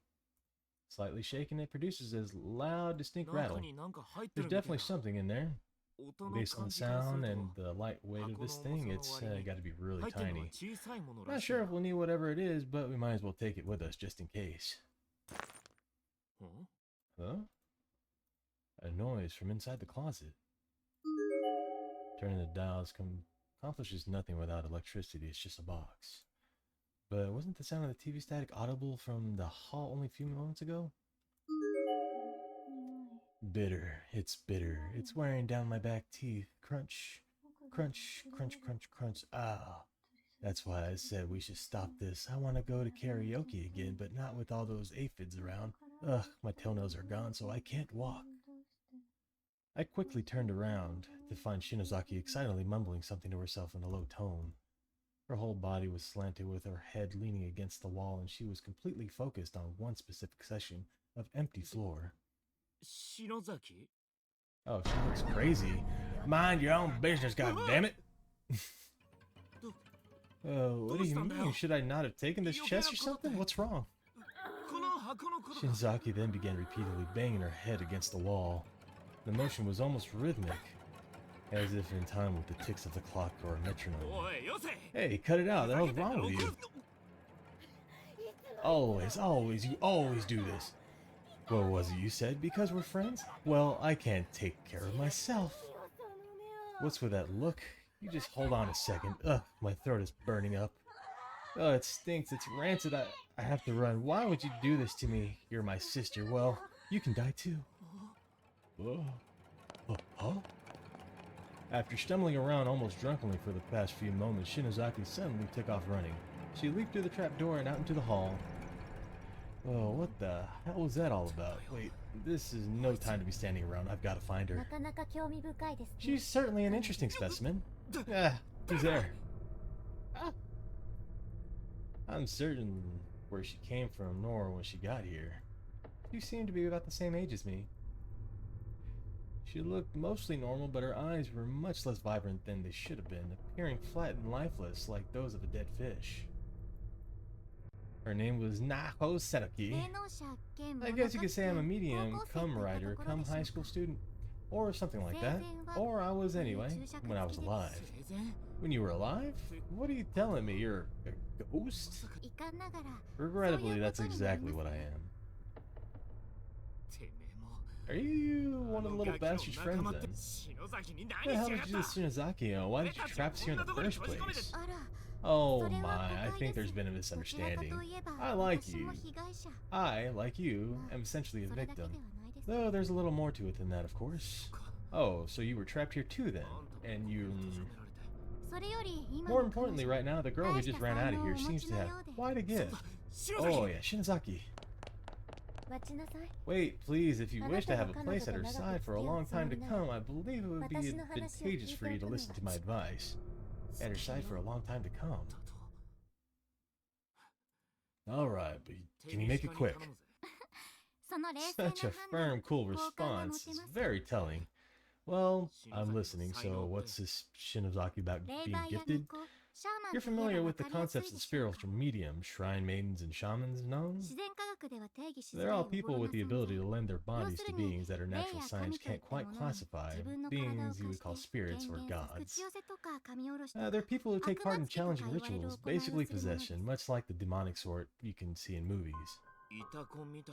Slightly shaken, it produces a loud, distinct rattle. There's definitely something in there. Based on the sound and the light weight of this thing, it's got to be really tiny. Not sure if we'll need whatever it is, but we might as well take it with us just in case. Huh? A noise from inside the closet. Turning the dials accomplishes nothing without electricity. It's just a box. But wasn't the sound of the TV static audible from the hall only a few moments ago? Bitter. It's bitter. It's wearing down my back teeth. Crunch. Crunch. Crunch. Crunch. Crunch. Ah. That's why I said we should stop this. I want to go to karaoke again, but not with all those aphids around. Ugh, my toenails are gone, so I can't walk. I quickly turned around to find Shinozaki excitedly mumbling something to herself in a low tone. Her whole body was slanted with her head leaning against the wall, and she was completely focused on one specific section of empty floor. Shinozaki? Oh, she looks crazy. Mind your own business, goddammit! Oh, what do you mean? Should I not have taken this chest or something? What's wrong? Shinozaki then began repeatedly banging her head against the wall. The motion was almost rhythmic, as if in time with the ticks of the clock or a metronome. Hey, cut it out. The hell's wrong with you? Always, you always do this. What was it you said? Because we're friends? Well, I can't take care of myself. What's with that look? You just hold on a second. Ugh, my throat is burning up. Oh, it stinks. It's rancid. I have to run. Why would you do this to me? You're my sister. Well, you can die too. Huh? After stumbling around almost drunkenly for the past few moments, Shinozaki suddenly took off running. She leaped through the trapdoor and out into the hall. Oh, what the hell was that all about? Wait, this is no time to be standing around. I've got to find her. She's certainly an interesting specimen. Who's there? I'm certain where she came from nor when she got here. You seem to be about the same age as me. She looked mostly normal, but her eyes were much less vibrant than they should have been, appearing flat and lifeless like those of a dead fish. Her name was Naho Senuki. I guess you could say I'm a medium, cum writer, cum high school student, or something like that. Or I was anyway, when I was alive. When you were alive? What are you telling me? You're a ghost? Regrettably, that's exactly what I am. Are you one of the little bastard's friends then? What the hell did you do to Shinozaki? Why did you trap us here in the first place? Oh my, I think there's been a misunderstanding. I, like you, am essentially a victim. Though there's a little more to it than that, of course. Oh, so you were trapped here too then? And you... More importantly right now, the girl who just ran out of here seems to have quite a gift. Oh yeah, Shinozaki. Wait, please, if you wish to have a place at her side for a long time to come, I believe it would be advantageous for you to listen to my advice. At her side for a long time to come. Alright, but can you make it quick? Such a firm, cool response. It's very telling. Well, I'm listening, so what's this Shinozaki about being gifted? You're familiar with the concepts of spiritual mediums, shrine maidens, and shamans known? They're all people with the ability to lend their bodies to beings that our natural science can't quite classify, beings you would call spirits or gods. They're people who take part in challenging rituals, basically possession, much like the demonic sort you can see in movies.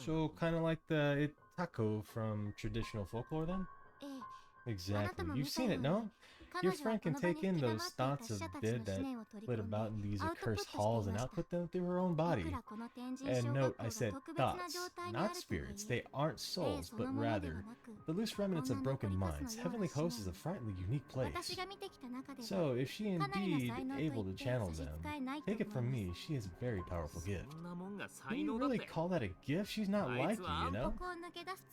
So, kind of like the Itako from traditional folklore then? Exactly. You've seen it, no? Your friend can take in those thoughts of dead that flit about in these accursed halls and output them through her own body. And note, I said thoughts, not spirits. They aren't souls, but rather the loose remnants of broken minds. Heavenly Host is a frighteningly unique place. So, if she indeed able to channel them, take it from me, she has a very powerful gift. Can you really call that a gift? She's not like you know?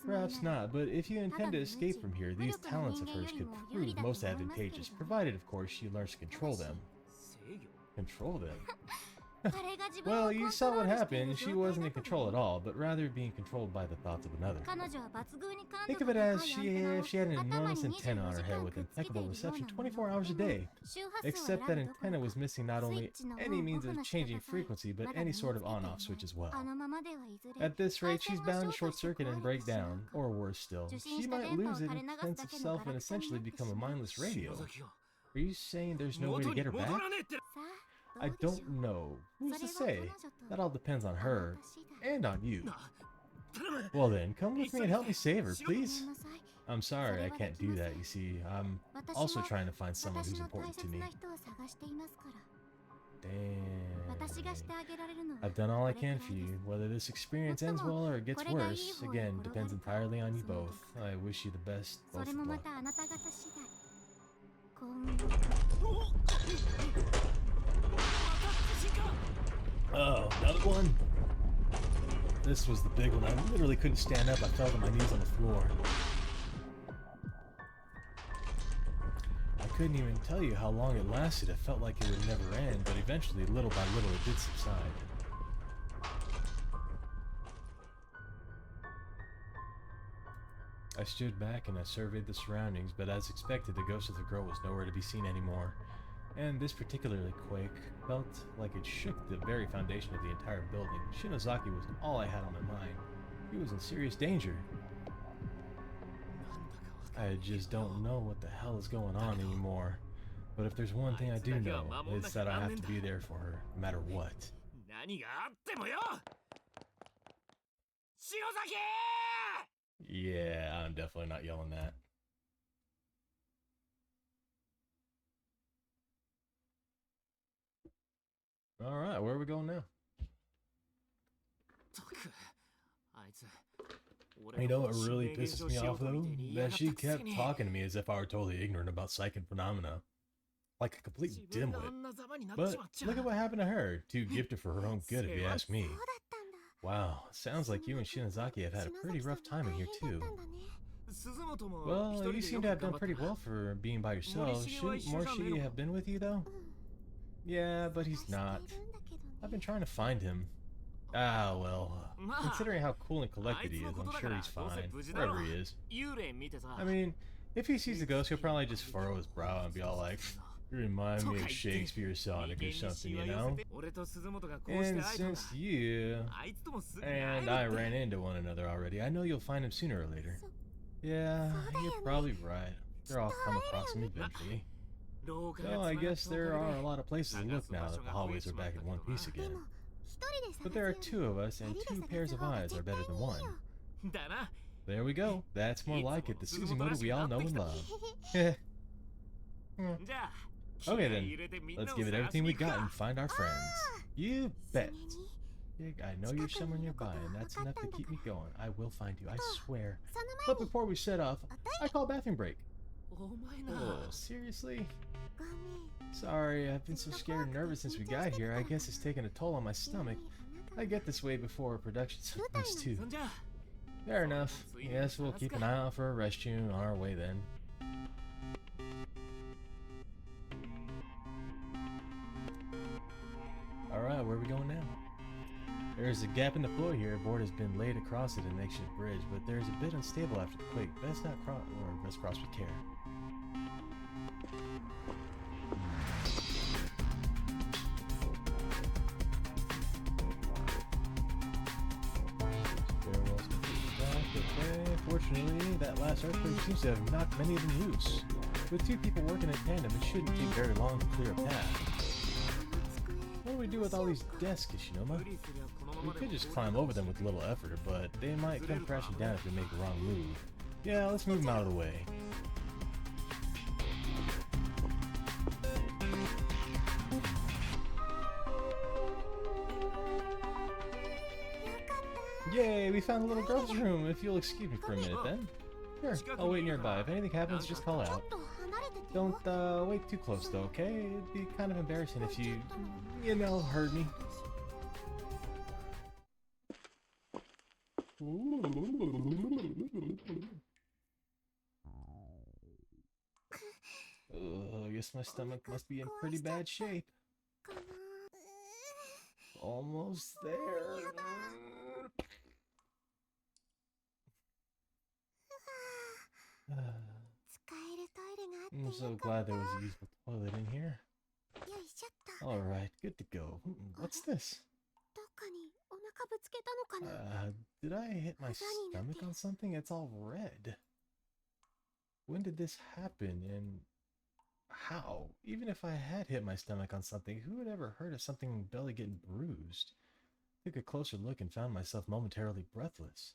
Perhaps not, but if you intend to escape from here, these talents of hers could prove most advantageous, provided, of course, she learns to control them. Control them? Well, you saw what happened. She wasn't in control at all, but rather being controlled by the thoughts of another. Think of it as if she had an enormous antenna on her head with impeccable reception 24 hours a day. Except that antenna was missing not only any means of changing frequency, but any sort of on-off switch as well. At this rate, she's bound to short-circuit and break down, or worse still, she might lose its sense of self and essentially become a mindless radio. Are you saying there's no way to get her back? I don't know. Who's to say? That all depends on her, and on you. Well then, come with me and help me save her, please. I'm sorry, I can't do that, you see. I'm also trying to find someone who's important to me. Damn. I've done all I can for you. Whether this experience ends well or it gets worse, again, depends entirely on you both. I wish you the best, both of luck. Oh, another one? This was the big one. I literally couldn't stand up. I fell to my knees on the floor. I couldn't even tell you how long it lasted. It felt like it would never end, but eventually, little by little, it did subside. I stood back and I surveyed the surroundings, but as expected, the ghost of the girl was nowhere to be seen anymore. And this particularly quake felt like it shook the very foundation of the entire building. Shinozaki was all I had on my mind. He was in serious danger. I just don't know what the hell is going on anymore. But if there's one thing I do know, it's that I have to be there for her, no matter what. Yeah, I'm definitely not yelling that. Alright, where are we going now? You know what really pisses me off though? That she kept talking to me as if I were totally ignorant about psychic phenomena. Like a complete dimwit. But look at what happened to her. Too gifted for her own good if you ask me. Wow, sounds like you and Shinozaki have had a pretty rough time in here too. Well, you seem to have done pretty well for being by yourself. Shouldn't Morshi have been with you though? Yeah, but he's not. I've been trying to find him. Ah, well, considering how cool and collected he is, I'm sure he's fine, wherever he is. I mean, if he sees the ghost, he'll probably just furrow his brow and be all like, you remind me of Shakespeare Sonic or something, you know? And since you and I ran into one another already, I know you'll find him sooner or later. Yeah, you're probably right. They'll all come across him eventually. So I guess there are a lot of places to look now that the hallways are back in one piece again. But there are two of us, and two pairs of eyes are better than one. There we go. That's more like it. The Suzimoto we all know and love. Okay then, let's give it everything we got and find our friends. You bet. I know you're somewhere nearby, and that's enough to keep me going. I will find you, I swear. But before we set off, I call bathroom break. Oh, seriously? Sorry, I've been so scared and nervous since we got here. I guess it's taken a toll on my stomach. I get this way before production sometimes too. Fair enough. Yes, we'll keep an eye out for a restroom on our way then. Alright, where are we going now? There's a gap in the floor here. A board has been laid across it, an makeshift bridge, but there's a bit unstable after the quake. Best not cross, or best cross with care. Unfortunately, that last earthquake seems to have knocked many of them loose. With two people working in tandem, it shouldn't take very long to clear a path. What do we do with all these desks, Ishinoma? We could just climb over them with little effort, but they might come crashing down if we make a wrong move. Yeah, let's move them out of the way. Yay, we found the little girl's room. If you'll excuse me for a minute then. Sure, I'll wait nearby. If anything happens, just call out. Don't wait too close though, okay? It'd be kind of embarrassing if you know, heard me. I guess my stomach must be in pretty bad shape. Almost there. I'm so glad there was a useful toilet in here. Alright, good to go. What's this? Did I hit my stomach on something? It's all red. When did this happen and how? Even if I had hit my stomach on something, who would ever heard of something belly getting bruised? Took a closer look and found myself momentarily breathless.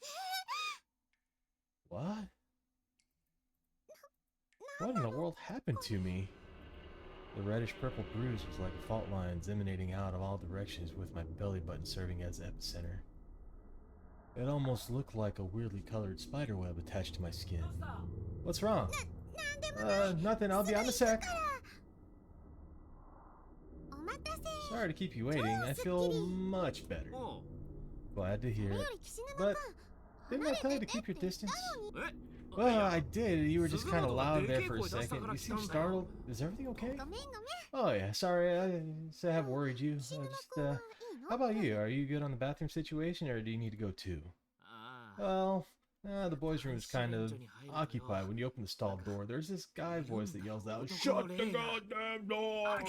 What? What in the world happened to me? The reddish-purple bruise was like fault lines emanating out of all directions, with my belly button serving as epicenter. It almost looked like a weirdly colored spiderweb attached to my skin. What's wrong? Nothing. I'll be on a sec. Sorry to keep you waiting. I feel much better. Glad to hear it. But didn't I tell you to keep your distance? Well, I did. You were just kind of loud there for a second. You seem startled. Is everything okay? Oh yeah, sorry. I have worried you. How about you? Are you good on the bathroom situation, or do you need to go too? Well, the boys' room is kind of occupied. When you open the stall door, there's this guy voice that yells out, "Shut the goddamn door!"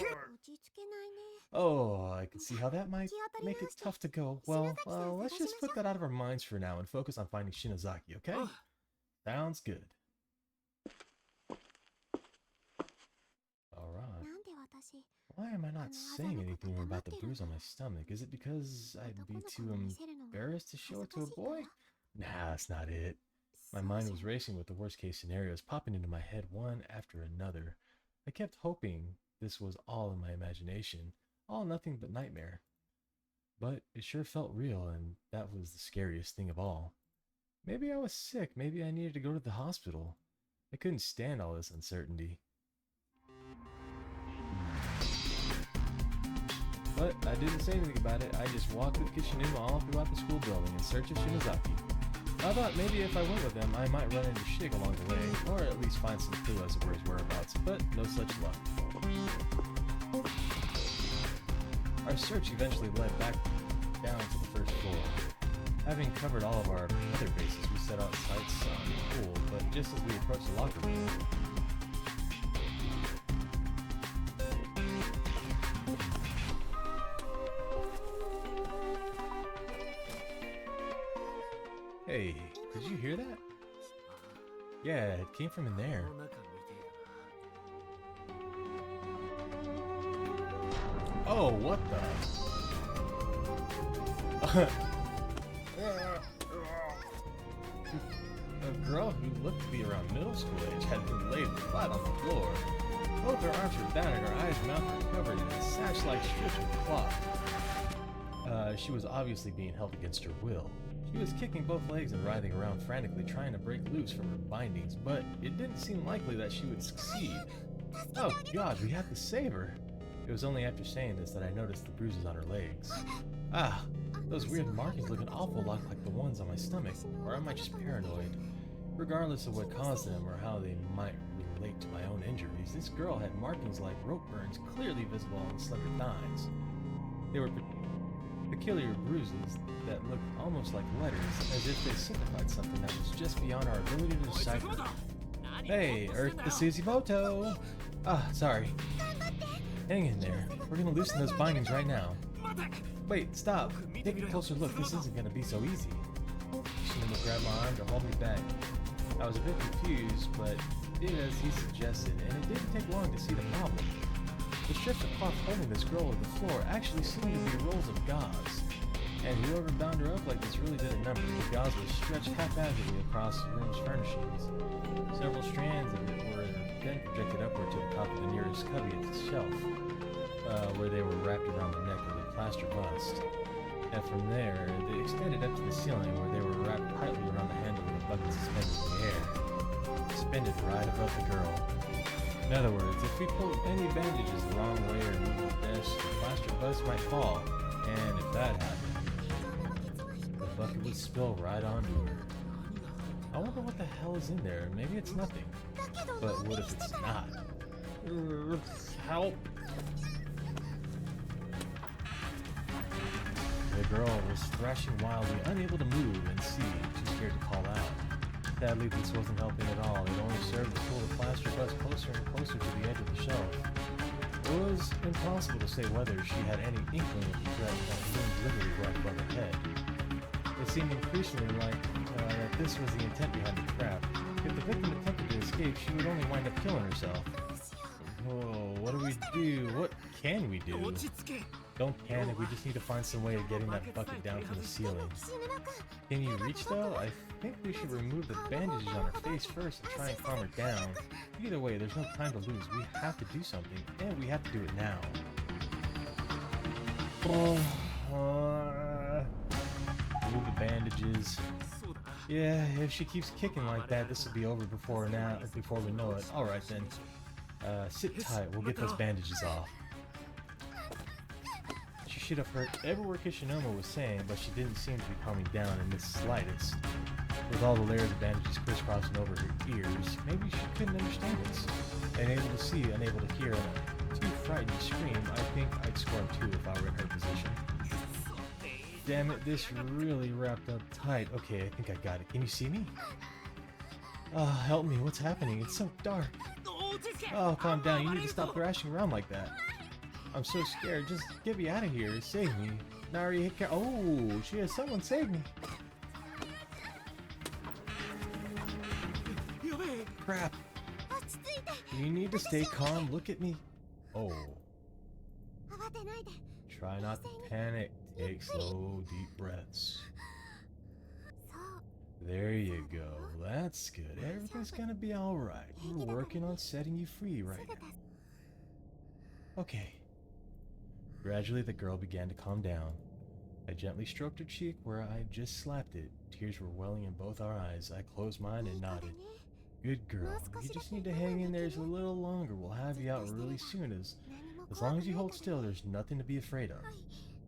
Oh, I can see how that might make it tough to go. Well, let's just put that out of our minds for now and focus on finding Shinozaki, okay? Sounds good. Alright. Why am I not saying anything about the bruise on my stomach? Is it because I'd be too embarrassed to show it to a boy? Nah, that's not it. My mind was racing with the worst case scenarios popping into my head one after another. I kept hoping this was all in my imagination, all nothing but nightmare. But it sure felt real, and that was the scariest thing of all. Maybe I was sick, maybe I needed to go to the hospital. I couldn't stand all this uncertainty. But I didn't say anything about it. I just walked with Kishinuma all throughout the school building in search of Shinozaki. I thought maybe if I went with them, I might run into Shig along the way, or at least find some clue as to where his whereabouts, but no such luck. Our search eventually led back down to the first floor. Having covered all of our other bases, we set out sights on the pool, but just as we approached the locker room, hey, did you hear that? Yeah, it came from in there. Oh, what the? A girl who looked to be around middle school age had been laid flat on the floor. Both her arms were down and her eyes and mouth were covered in sash-like strips of cloth. She was obviously being held against her will. She was kicking both legs and writhing around frantically, trying to break loose from her bindings, but it didn't seem likely that she would succeed. Oh god, we had to save her! It was only after saying this that I noticed the bruises on her legs. Ah, those weird markings look an awful lot like the ones on my stomach, or am I just paranoid? Regardless of what caused them or how they might relate to my own injuries, this girl had markings like rope burns clearly visible on the slender thighs. They were peculiar bruises that looked almost like letters, as if they signified something that was just beyond our ability to decipher. Hey, Earth the Susimoto! Ah, sorry. Hang in there. We're gonna loosen those bindings right now. Wait, stop. Take a closer look. This isn't gonna be so easy. She would grab my arm to hold me back. I was a bit confused, but did as he suggested, and it didn't take long to see the problem. The strips of cloth holding this girl to the floor actually seemed to be rolls of gauze, and whoever bound her up like this really did a number. The gauze was stretched haphazardly across the room's furnishings. Several strands of it were then projected upward to the top of the nearest cubby at the shelf, where they were wrapped around the neck of the plaster bust. And from there, they extended up to the ceiling, where they were wrapped tightly around the handle of the bucket suspended in the air, suspended right above the girl. In other words, if we pulled any bandages the wrong way or moved the desk, the plaster bust might fall, and if that happened, the bucket would spill right onto her. I wonder what the hell is in there. Maybe it's nothing. But what if it's not? Help! The girl was thrashing wildly, unable to move and see, too scared to call out. Sadly, this wasn't helping at all. It only served to pull the plaster bust closer and closer to the edge of the shelf. It was impossible to say whether she had any inkling of the threat that loomed literally right above her head. It seemed increasingly like that this was the intent behind the trap. If the victim attempted to escape, she would only wind up killing herself. Whoa, what do we do? What can we do? Don't panic, we just need to find some way of getting that bucket down from the ceiling. Can you reach though? I think we should remove the bandages on her face first and try and calm her down. Either way, there's no time to lose. We have to do something, and we have to do it now. Remove the bandages. Yeah, if she keeps kicking like that, this will be over before we know it. Alright then. Sit tight, we'll get those bandages off. She should have heard every word Kishinoma was saying, but she didn't seem to be calming down in the slightest. With all the layers of bandages crisscrossing over her ears, maybe she couldn't understand this. Unable to see, unable to hear, and too frightened to scream, I think I'd squirm too if I were in her position. Damn it, this really wrapped up tight. Okay, I think I got it. Can you see me? Oh, help me, what's happening? It's so dark. Oh, calm down, you need to stop thrashing around like that. I'm so scared, just get me out of here, save me. Nari, oh, she has someone save me. Crap. You need to stay calm, look at me. Oh. Try not to panic, take slow, deep breaths. There you go, that's good. Everything's gonna be alright. We're working on setting you free right now. Okay. Gradually, the girl began to calm down. I gently stroked her cheek where I had just slapped it. Tears were welling in both our eyes. I closed mine and nodded. Good girl. You just need to hang in there just a little longer. We'll have you out really soon. As long as you hold still, there's nothing to be afraid of.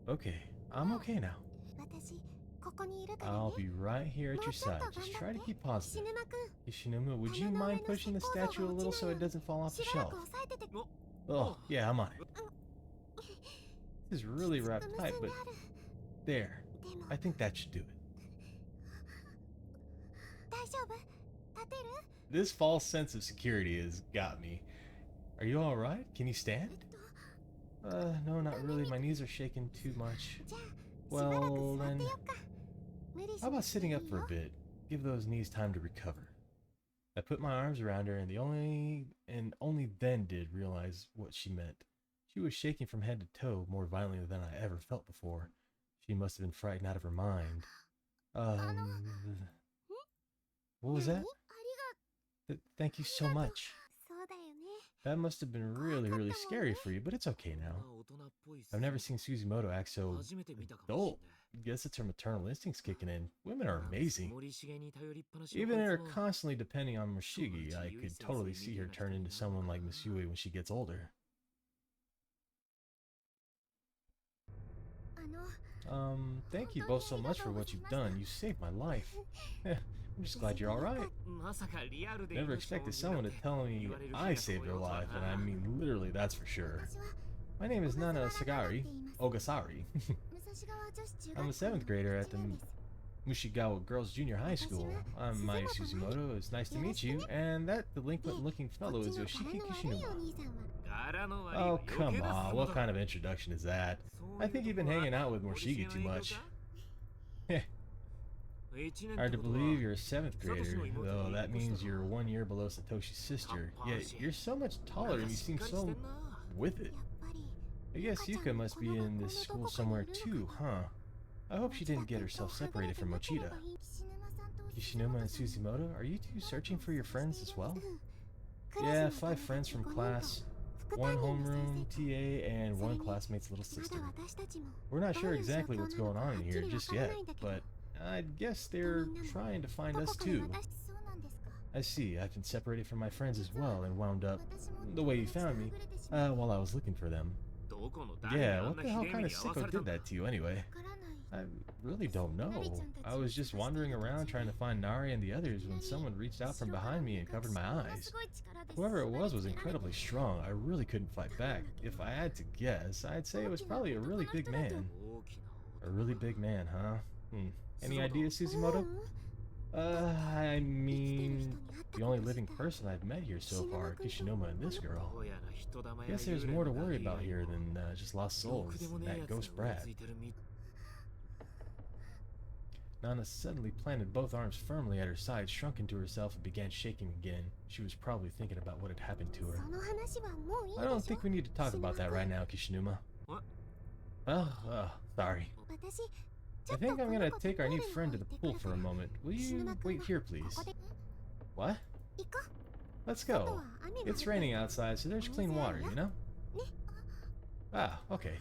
Okay, I'm okay now. I'll be right here at your side. Just try to keep positive. Kishinuma, would you mind pushing the statue a little so it doesn't fall off the shelf? Oh, yeah, I'm on it. This is really wrapped tight, but there. I think that should do it. This false sense of security has got me. Are you alright? Can you stand? No, not really. My knees are shaking too much. Well, then... How about sitting up for a bit? Give those knees time to recover. I put my arms around her and only then did realize what she meant. She was shaking from head to toe more violently than I ever felt before. She must have been frightened out of her mind. What was that? Thank you so much. That must have been really scary for you, but it's okay now. I've never seen Suzimoto act so adult. Guess it's her maternal instincts kicking in. Women are amazing. Even in her constantly depending on Moshigi, I could totally see her turn into someone like Misui when she gets older. Thank you both so much for what you've done. You saved my life. I'm just glad you're alright. Never expected someone to tell me I saved their life, and I mean literally, that's for sure. My name is Nana Ogasari. I'm a 7th grader at the Mushigawa Girls Junior High School. I'm Mai Suzimoto. It's nice to meet you. And that delinquent-looking fellow is Yoshiki Kishinuma. Oh, come on. What kind of introduction is that? I think you've been hanging out with Morshigi too much. Hard to believe you're a 7th grader, though that means you're 1 year below Satoshi's sister. Yet you're so much taller and you seem so with it. I guess Yuka must be in this school somewhere too, huh? I hope she didn't get herself separated from Mochida. Kishinuma and Suzimoto, are you two searching for your friends as well? Yeah, 5 friends from class, 1 homeroom TA, and 1 classmate's little sister. We're not sure exactly what's going on in here just yet, but I guess they're trying to find us too. I see, I've been separated from my friends as well and wound up the way you found me, while I was looking for them. Yeah, what the hell kind of sicko did that to you anyway? I really don't know. I was just wandering around trying to find Nari and the others when someone reached out from behind me and covered my eyes. Whoever it was incredibly strong. I really couldn't fight back. If I had to guess, I'd say it was probably a really big man. A really big man, huh? Any ideas, Suzimoto? I mean, the only living person I've met here so far, Kishinuma and this girl. Guess there's more to worry about here than just lost souls, that ghost brat. Nana suddenly planted both arms firmly at her side, shrunk into herself, and began shaking again. She was probably thinking about what had happened to her. I don't think we need to talk about that right now, Kishinuma. What? Oh, sorry. I think I'm gonna take our new friend to the pool for a moment. Will you wait here, please? What? Let's go. It's raining outside, so there's clean water, you know? Ah, okay.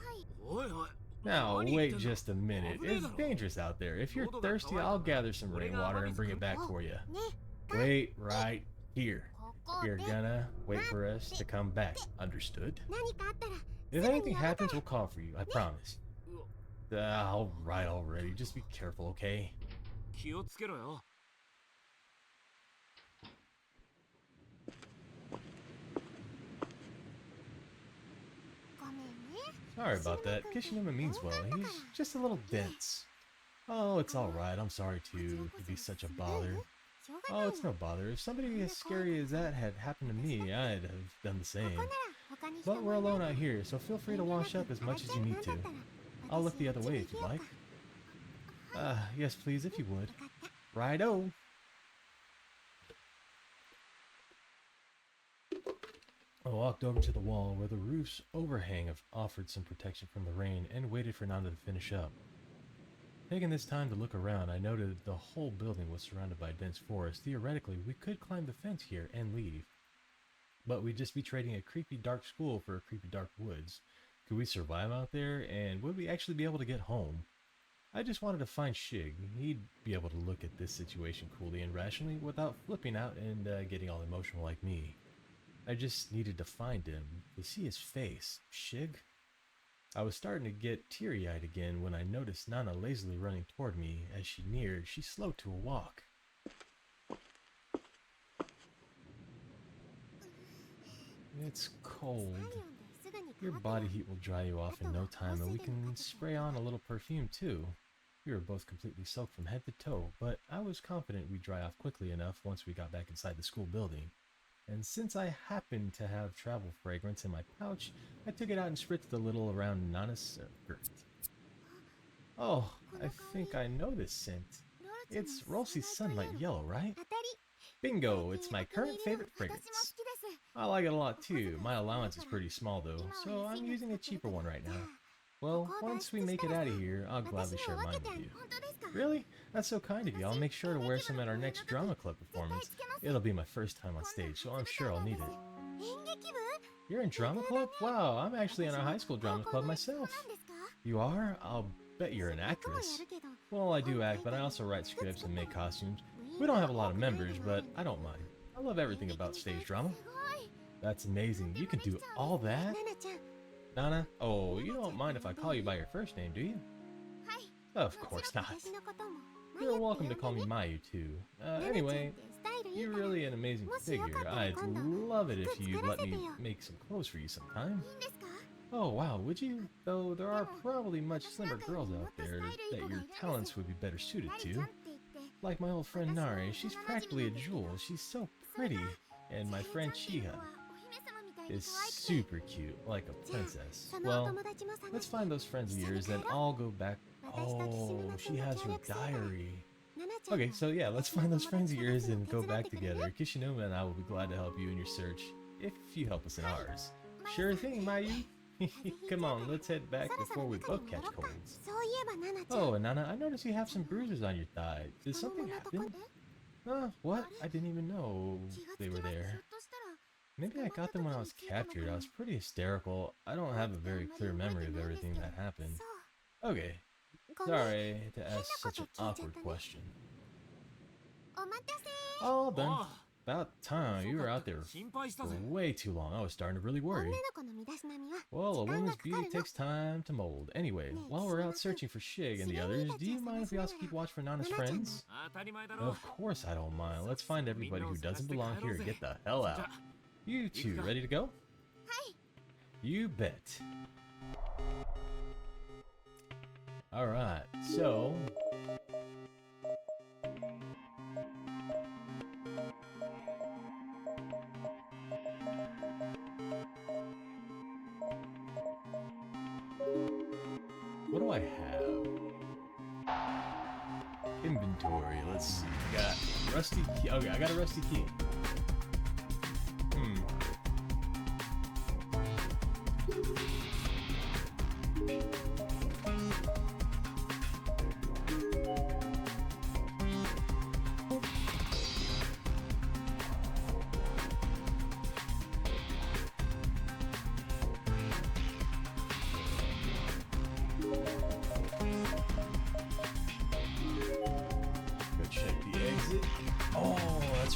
Now, wait just a minute. It's dangerous out there. If you're thirsty, I'll gather some rainwater and bring it back for you. Wait right here. You're gonna wait for us to come back. Understood? If anything happens, we'll call for you. I promise. Alright already. Just be careful, okay? Sorry about that. Kishinuma means well. He's just a little dense. Oh, it's alright. I'm sorry to be such a bother. Oh, it's no bother. If somebody as scary as that had happened to me, I'd have done the same. But we're alone out here, so feel free to wash up as much as you need to. I'll look the other way if you'd like. Yes please, if you would. Righto! I walked over to the wall where the roof's overhang offered some protection from the rain and waited for Nana to finish up. Taking this time to look around, I noted the whole building was surrounded by dense forest. Theoretically, we could climb the fence here and leave. But we'd just be trading a creepy dark school for a creepy dark woods. Could we survive out there, and would we actually be able to get home? I just wanted to find Shig. He'd be able to look at this situation coolly and rationally without flipping out and getting all emotional like me. I just needed to find him, to see his face. Shig? I was starting to get teary-eyed again when I noticed Nana lazily running toward me. As she neared, she slowed to a walk. It's cold. Your body heat will dry you off in no time, and we can spray on a little perfume too. We were both completely soaked from head to toe, but I was confident we'd dry off quickly enough once we got back inside the school building. And since I happened to have travel fragrance in my pouch, I took it out and spritzed a little around Nana's skirt. Oh, I think I know this scent. It's Rosie's Sunlight Yellow, right? Bingo, it's my current favorite fragrance. I like it a lot too. My allowance is pretty small though, so I'm using a cheaper one right now. Well, once we make it out of here, I'll gladly share mine with you. Really? That's so kind of you. I'll make sure to wear some at our next drama club performance. It'll be my first time on stage, so I'm sure I'll need it. You're in drama club? Wow, I'm actually in our high school drama club myself. You are? I'll bet you're an actress. Well, I do act, but I also write scripts and make costumes. We don't have a lot of members, but I don't mind. I love everything about stage drama. That's amazing. You can do all that? Nana? Oh, you don't mind if I call you by your first name, do you? Of course not. You're welcome to call me Mayu, too. Anyway, you're really an amazing figure. I'd love it if you'd let me make some clothes for you sometime. Oh, wow, would you? Though there are probably much slimmer girls out there that your talents would be better suited to. Like my old friend Nari, she's practically a jewel. She's so pretty. And my friend Chiha is super cute, like a princess. Well, let's find those friends of yours, then I'll go back. Oh, she has her diary. Okay, so yeah, let's find those friends of yours and go back together. Kishinoma and I will be glad to help you in your search if you help us in ours. Sure thing, Mayu. Come on, let's head back before we both catch colds. Oh, and Nana, I noticed you have some bruises on your thigh. Did something happen? What? I didn't even know they were there. Maybe I got them when I was captured. I was pretty hysterical. I don't have a very clear memory of everything that happened. Okay, sorry to ask such an awkward question. All done. About time. You were out there for way too long. I was starting to really worry. Well, a woman's beauty takes time to mold. Anyway, while we're out searching for Shig and the others, do you mind if we also keep watch for Nana's friends? Of course I don't mind. Let's find everybody who doesn't belong here and get the hell out. You two, ready to go? You bet. Alright, so... what do I have? Inventory, let's see. Got rusty key. Okay, I got a rusty key.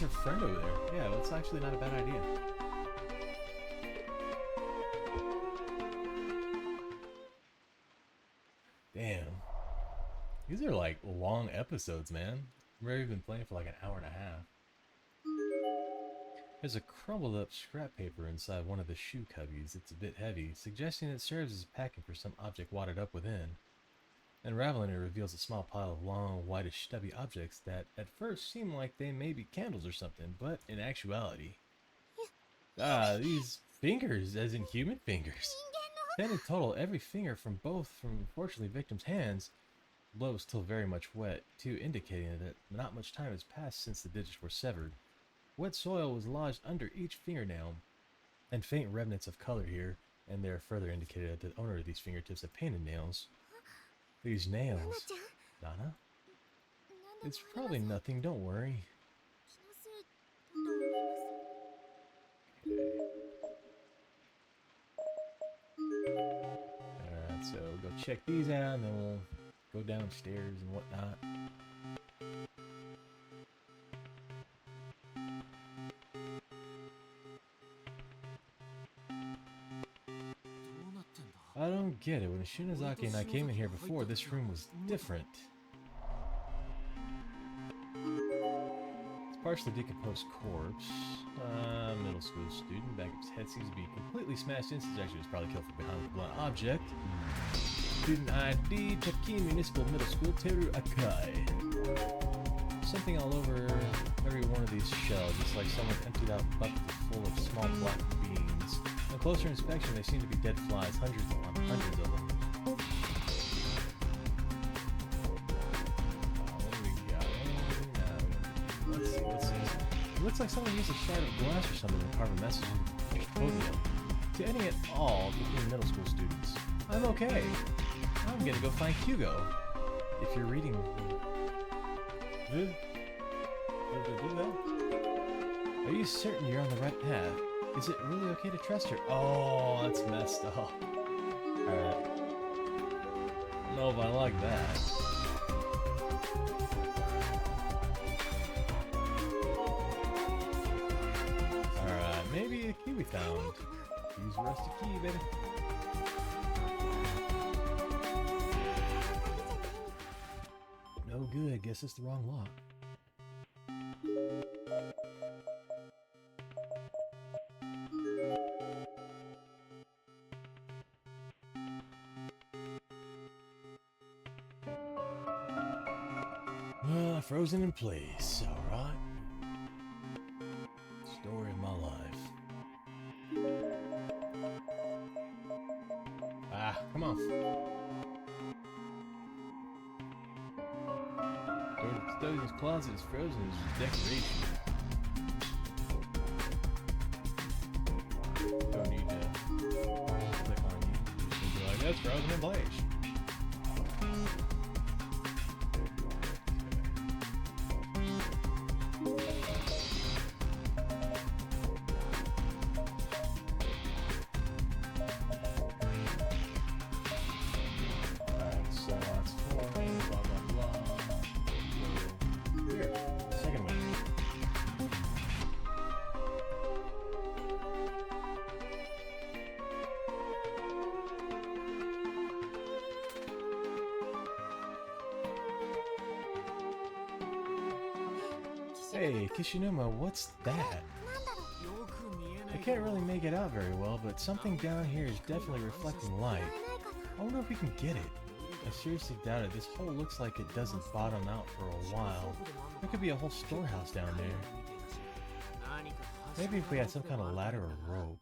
Her friend over there. Yeah, that's actually not a bad idea. Damn. These are like long episodes, man. We've been playing for like an hour and a half. There's a crumbled up scrap paper inside one of the shoe cubbies. It's a bit heavy, suggesting it serves as packing for some object wadded up within. Unraveling it reveals a small pile of long, whitish, stubby objects that at first seem like they may be candles or something, but in actuality... these fingers, as in human fingers. 10 in total, every finger from unfortunately, victims' hands. The blood was still very much wet, too, indicating that not much time has passed since the digits were severed. Wet soil was lodged under each fingernail, and faint remnants of color here and there further indicated that the owner of these fingertips had painted nails. These nails. Nana? It's probably nothing, don't worry. Alright, so go check these out and then we'll go downstairs and whatnot. I don't get it. When Shinozaki and I came in here before, this room was different. It's partially decomposed corpse. Middle school student. Back of his head seems to be completely smashed in. Actually, was probably killed from behind with a blunt object. Student ID, Taki Municipal Middle School, Teru Akai. Something all over every one of these shells. It's like someone emptied out buckets full of small black beans. On closer inspection, they seem to be dead flies, hundreds upon hundreds of them. What do we got? Let's see, what's this? It looks like someone used a shard of glass or something to carve a message in the podium. To any and all between middle school students. I'm okay. I'm gonna go find Hugo. If you're reading... Are you certain you're on the right path? Is it really okay to trust her? Oh, that's messed up. Alright. I don't know if I like that. Alright, maybe a key we found. Use rusty key, baby. No good, guess it's the wrong lock. Frozen in place, alright. Story of my life. Ah, come on. those in his closet is frozen as decoration. Don't need to click on you. You just need to be like, that's frozen in place. Hey, Kishinuma, what's that? I can't really make it out very well, but something down here is definitely reflecting light. I wonder if we can get it. I seriously doubt it. This hole looks like it doesn't bottom out for a while. There could be a whole storehouse down there. Maybe if we had some kind of ladder or rope.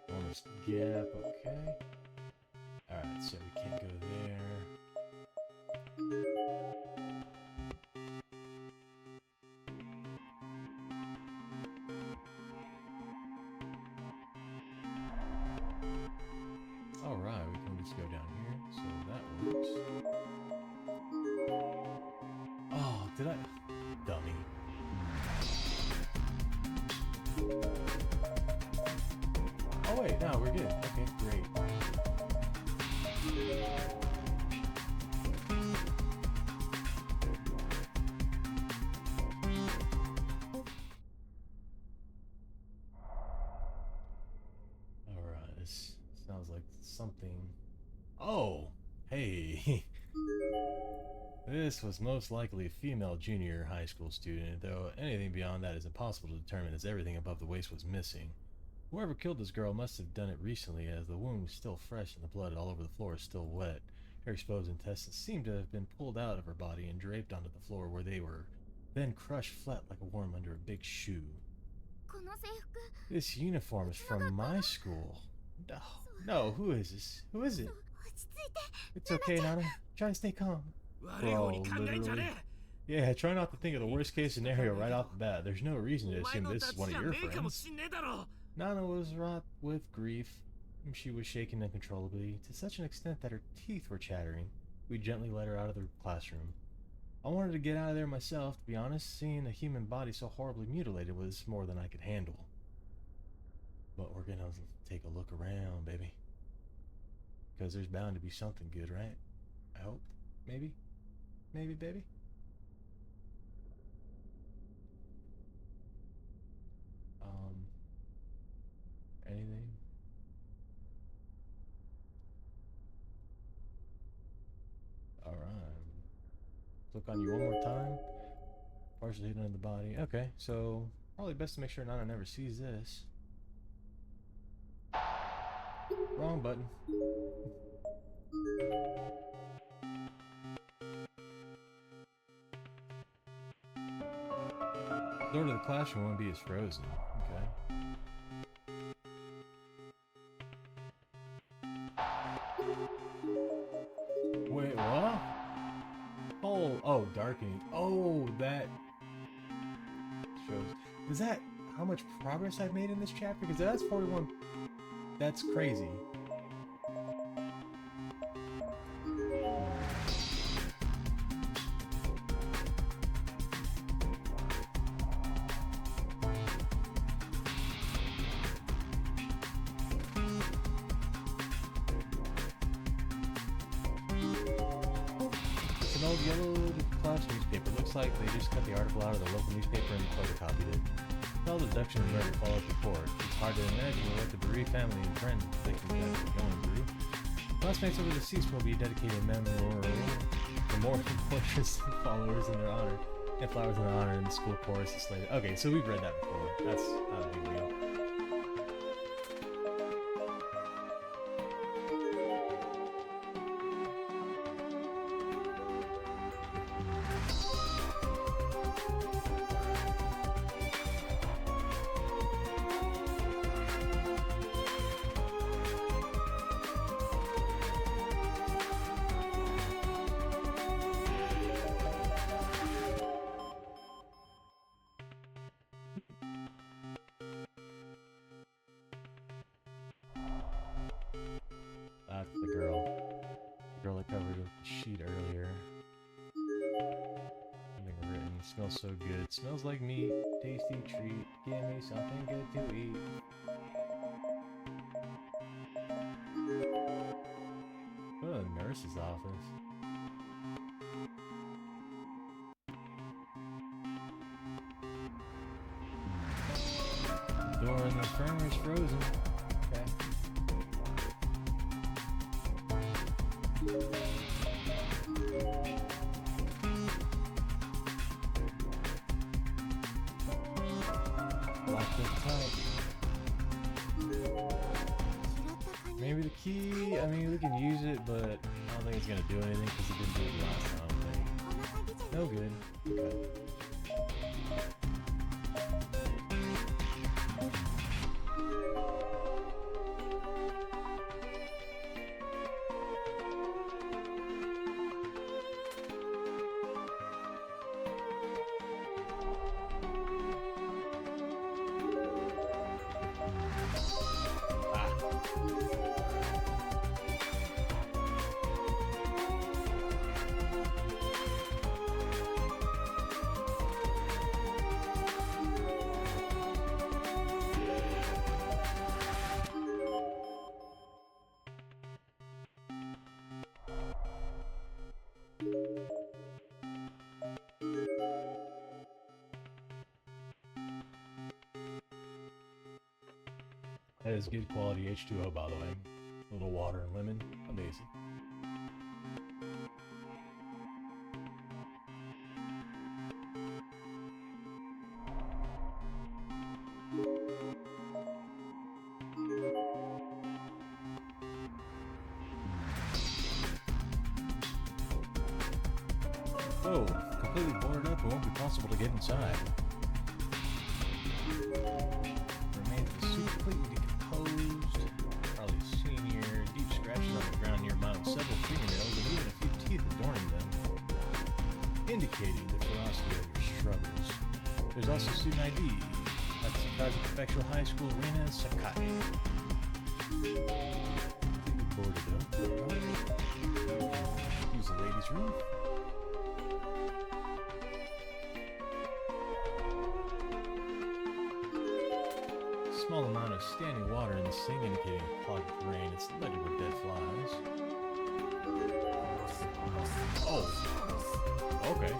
Bonus gap, okay. Alright, so we can't go there. Alright, we can just go down here, so that works. Oh, did I? Dummy. Oh wait, no, we're good. Okay, great. Alright, this sounds like something. Oh, hey. This was most likely a female junior high school student, though anything beyond that is impossible to determine as everything above the waist was missing. Whoever killed this girl must have done it recently, as the wound was still fresh and the blood all over the floor is still wet. Her exposed intestines seemed to have been pulled out of her body and draped onto the floor, where they were then crushed flat like a worm under a big shoe. This uniform is from my school. No, who is this? Who is it? It's okay, Nana. Try to stay calm. Bro, literally. Yeah, try not to think of the worst case scenario right off the bat. There's no reason to assume this is one of your friends. Nana was wrought with grief. She was shaking uncontrollably, to such an extent that her teeth were chattering. We gently led her out of the classroom. I wanted to get out of there myself, to be honest. Seeing a human body so horribly mutilated was more than I could handle. But we're gonna take a look around, baby. Because there's bound to be something good, right? I hope. Maybe? Maybe, baby? Anything? Alright. Click on you one more time. Partially hidden in the body. Okay, so probably best to make sure Nana never sees this. Wrong button. Door to the classroom won't be as frozen. Okay. Wait, what? Oh, darkening. Oh, that shows. Is that how much progress I've made in this chapter? Because that's 41. That's crazy. An old yellowed class newspaper. Looks like they just cut the article out of the local newspaper and photocopied it. All the deduction and murder followed before. It's hard to imagine what the bereaved family and friends think of going through. Classmates of the deceased will be dedicated a memorial portraits and followers in their honor, and flowers in their honor, and the school chorus is slated. Okay, so we've read that before. That's not a big deal. not the girl. The girl that covered with the sheet earlier. Something written. Smells so good. Smells like meat. Tasty treat. Give me something good to eat. Oh, the nurse's office. Door in the infirmary's frozen. Okay. Locked up tight. Maybe the key, I mean we can use it, but I don't think it's gonna do anything because it didn't do it last time, I think. No good. Okay. That is good quality H2O, by the way. A little water and lemon. Amazing. Whoa, completely boarded up. It won't be possible to get inside. Remains of the suit completely decomposed. Probably senior. Deep scratches on the ground nearby with several fingernails and even a few teeth adorning them, indicating the ferocity of your struggles. There's also student ID. That's Sakazi Prefectural High School Arena, Sakai. Completely boarded up. Use the ladies' room. Small amount of standing water in the sink indicating a clogged drain. It's littered with dead flies. Oh. Okay.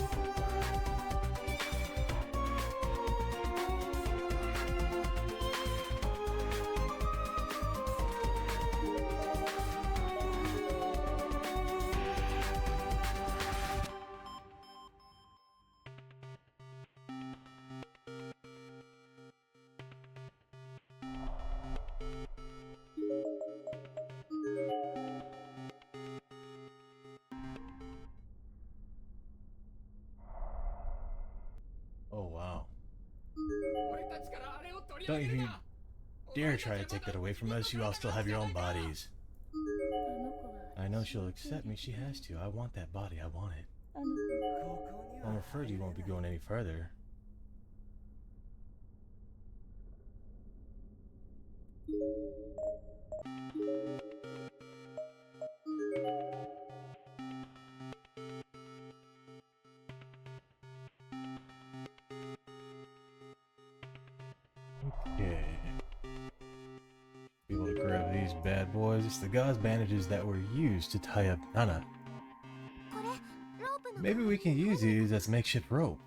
Oh wow. Don't you dare try to take that away from us, you all still have your own bodies. I know she'll accept me, she has to. I want that body, I want it. I'm afraid you won't be going any further. Okay. Be able to grab these bad boys. It's the gauze bandages that were used to tie up Nana. Maybe we can use these as makeshift rope.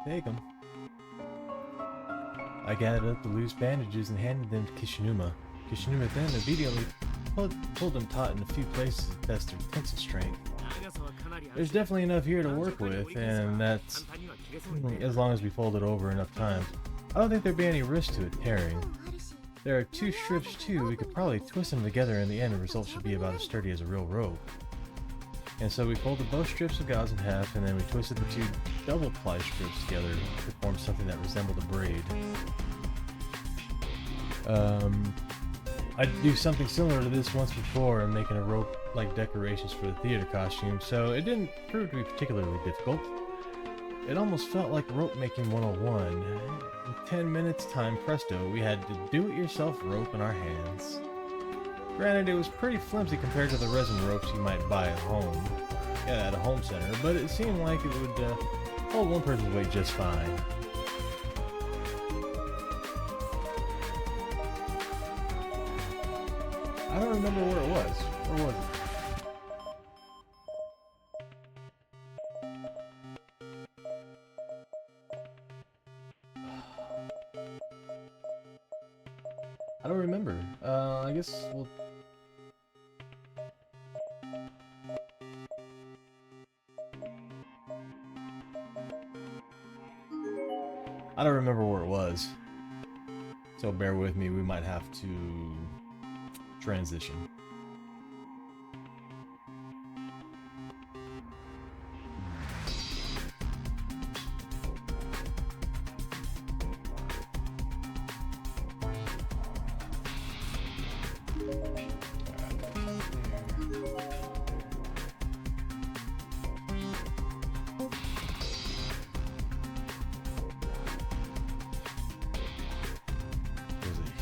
Take them. I gathered up the loose bandages and handed them to Kishinuma. Kishinuma then immediately pulled them taut in a few places to test their tensile strength. There's definitely enough here to work with, and that's as long as we fold it over enough times. I don't think there'd be any risk to it tearing. There are two strips too, we could probably twist them together and in the end the result should be about as sturdy as a real rope. And so we folded both strips of gauze in half and then we twisted the two double ply strips together to form something that resembled a braid. I'd do something similar to this once before in making a rope like decorations for the theater costume, so it didn't prove to be particularly difficult. It almost felt like rope making 101. In 10 minutes time, presto, we had to do-it-yourself rope in our hands. Granted, it was pretty flimsy compared to the resin ropes you might buy at home, at a home center, but it seemed like it would hold one person's weight just fine. I don't remember where it was. Where was it? I don't remember. I guess we'll... I don't remember where it was. So bear with me, we might have to transition.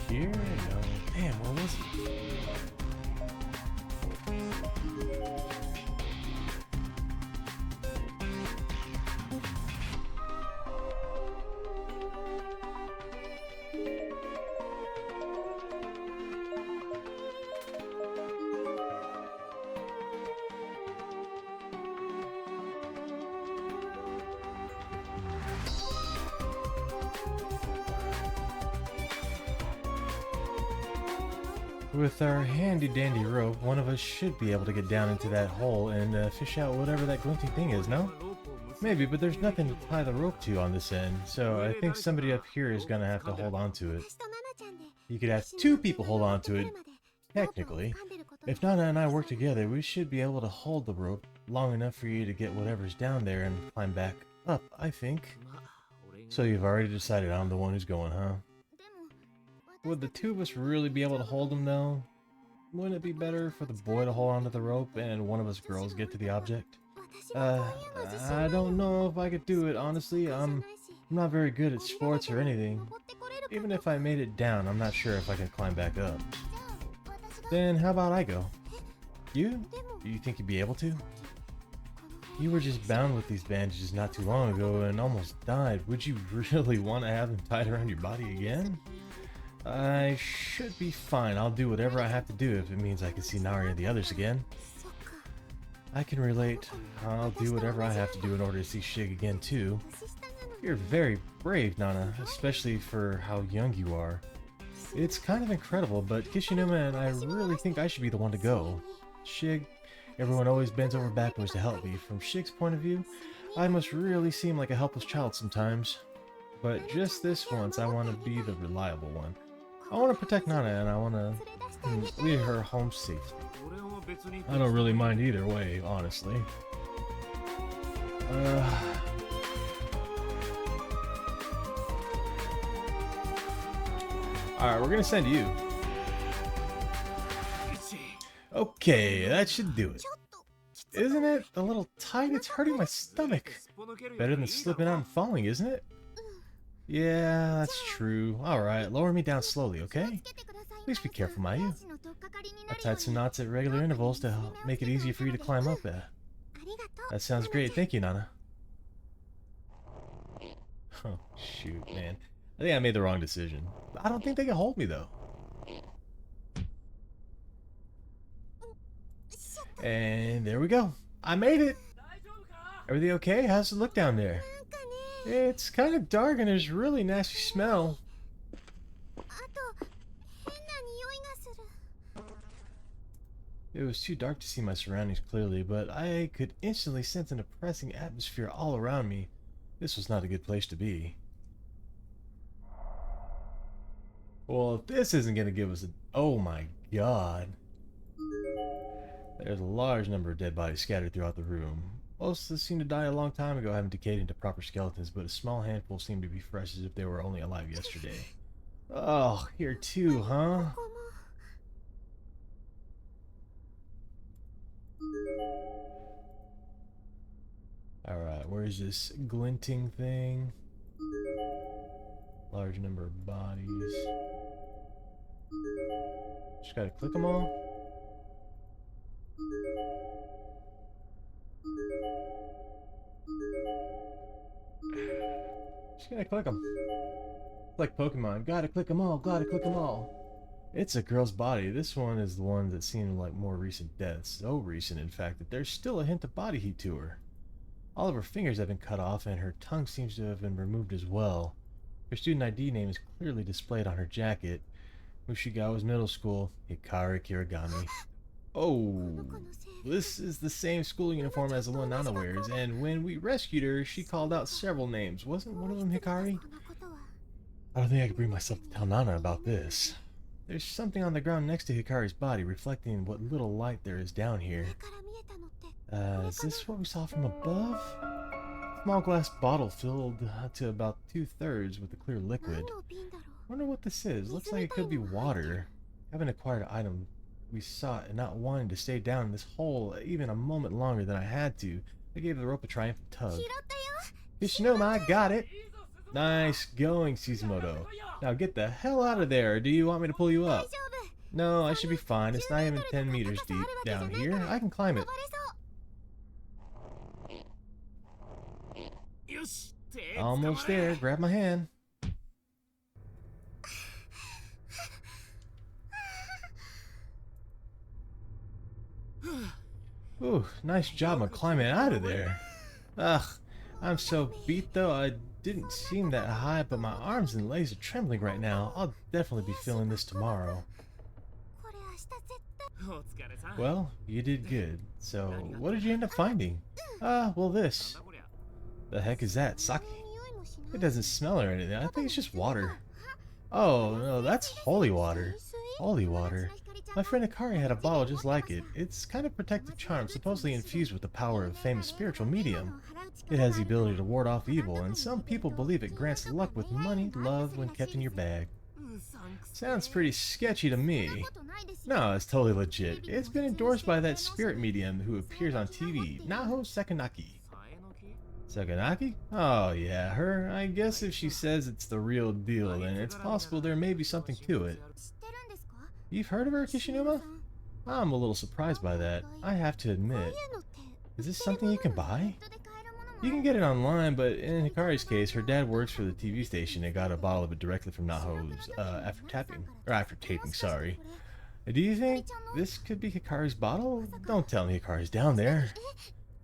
Here? No. Damn, where was it? With our handy-dandy rope, one of us should be able to get down into that hole and fish out whatever that glinting thing is, no? Maybe, but there's nothing to tie the rope to on this end, so I think somebody up here is gonna have to hold on to it. You could have two people hold on to it, technically. If Nana and I work together, we should be able to hold the rope long enough for you to get whatever's down there and climb back up, I think. So you've already decided I'm the one who's going, huh? Would the two of us really be able to hold him, though? Wouldn't it be better for the boy to hold onto the rope and one of us girls get to the object? I don't know if I could do it, honestly. I'm not very good at sports or anything. Even if I made it down, I'm not sure if I can climb back up. Then how about I go? You? Do you think you'd be able to? You were just bound with these bandages not too long ago and almost died. Would you really want to have them tied around your body again? I should be fine. I'll do whatever I have to do if it means I can see Nari and the others again. I can relate. I'll do whatever I have to do in order to see Shig again too. You're very brave, Nana, especially for how young you are. It's kind of incredible, but Kishinuma and I really think I should be the one to go. Shig, everyone always bends over backwards to help me. From Shig's point of view, I must really seem like a helpless child sometimes. But just this once, I want to be the reliable one. I want to protect Nana and I want to lead her home safely. I don't really mind either way, honestly. Alright, we're gonna send you. Okay, that should do it. Isn't it a little tight? It's hurting my stomach. Better than slipping out and falling, isn't it? Yeah, that's true. Alright, lower me down slowly, okay? Please be careful, Mayu. I tied some knots at regular intervals to help make it easier for you to climb up at. That sounds great. Thank you, Nana. Oh, shoot, man. I think I made the wrong decision. I don't think they can hold me, though. And there we go. I made it! Everything okay? How's it look down there? It's kind of dark and there's really nasty smell. It was too dark to see my surroundings clearly, but I could instantly sense an oppressing atmosphere all around me. This was not a good place to be. Well, if this isn't going to give us a... Oh my god. There's a large number of dead bodies scattered throughout the room. Most of them seem to die a long time ago, having decayed into proper skeletons, but a small handful seem to be fresh as if they were only alive yesterday. Oh, here too, huh? Alright, where's this glinting thing? Large number of bodies. Just gotta click them all? can't click them. Like Pokemon. Gotta click them all. Gotta click them all. It's a girl's body. This one is the one that seemed like more recent deaths. So recent, in fact, that there's still a hint of body heat to her. All of her fingers have been cut off, and her tongue seems to have been removed as well. Her student ID name is clearly displayed on her jacket. Mushigawa's middle school, Hikari Kirigami. Oh, this is the same school uniform as the one Nana wears, and when we rescued her, she called out several names. Wasn't one of them Hikari? I don't think I can bring myself to tell Nana about this. There's something on the ground next to Hikari's body, reflecting what little light there is down here. Is this what we saw from above? Small glass bottle filled to about 2/3 with a clear liquid. Wonder what this is. Looks like it could be water. Haven't acquired an item we sought, and not wanting to stay down in this hole even a moment longer than I had to, I gave the rope a triumphant tug. Kishinoma, I got it! Nice going, Suzumoto. Now get the hell out of there, or do you want me to pull you up? No, I should be fine. It's not even 10 meters deep down here. I can climb it. Almost there. Grab my hand. Ooh, nice job on climbing out of there. Ugh, I'm so beat though. I didn't seem that high, but my arms and legs are trembling right now. I'll definitely be feeling this tomorrow. Well, you did good. So, what did you end up finding? Well this. The heck is that? Sake? It doesn't smell or anything. I think it's just water. Oh, no, that's holy water. Holy water. My friend Hikari had a bottle just like it. It's kind of protective charm, supposedly infused with the power of a famous spiritual medium. It has the ability to ward off evil, and some people believe it grants luck with money, love, when kept in your bag. Sounds pretty sketchy to me. No, it's totally legit. It's been endorsed by that spirit medium who appears on TV, Naho Sakanaki. Sakanaki? Oh yeah, her. I guess if she says it's the real deal, then it's possible there may be something to it. You've heard of her, Kishinuma? I'm a little surprised by that, I have to admit. Is this something you can buy? You can get it online, but in Hikari's case, her dad works for the TV station and got a bottle of it directly from Naho's after taping, sorry. Do you think this could be Hikari's bottle? Don't tell me Hikari's down there.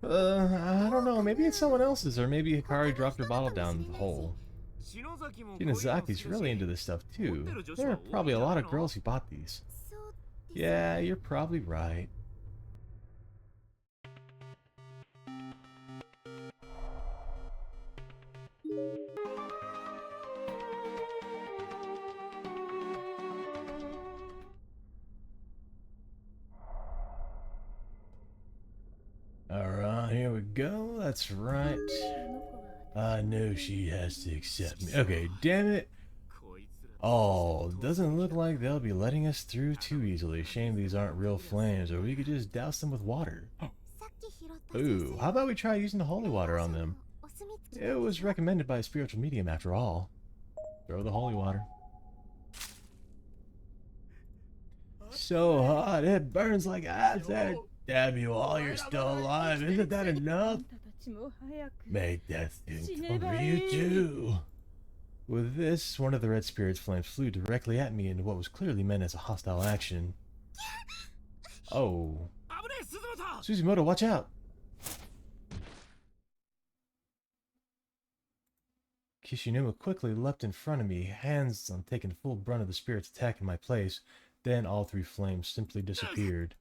I don't know, maybe it's someone else's, or maybe Hikari dropped her bottle down the hole. Shinazaki's really into this stuff too. There are probably a lot of girls who bought these. Yeah, you're probably right. Alright, here we go. That's right. I know she has to accept me. Okay, damn it. Oh, doesn't look like they'll be letting us through too easily. Shame these aren't real flames, or we could just douse them with water. Ooh, how about we try using the holy water on them? It was recommended by a spiritual medium after all. Throw the holy water. So hot, it burns like acid. Damn you all, you're still alive. Isn't that enough? Make death think for you too. With this, one of the red spirit's flames flew directly at me into what was clearly meant as a hostile action. Oh. Suzumoto, watch out! Kishinuma quickly leapt in front of me, hands on taking full brunt of the spirit's attack in my place. Then all three flames simply disappeared.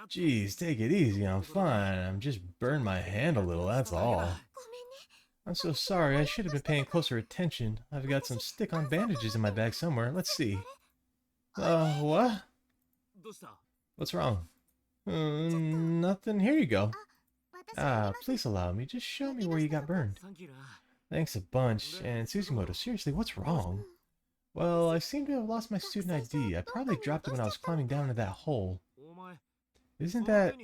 Jeez, take it easy, I'm fine. I'm just burned my hand a little, that's all. I'm so sorry, I should have been paying closer attention. I've got some stick-on bandages in my bag somewhere, let's see. What? What's wrong? Nothing, here you go. Please allow me, just show me where you got burned. Thanks a bunch, and Suzumoto, seriously, what's wrong? Well, I seem to have lost my student ID. I probably dropped it when I was climbing down into that hole. Isn't that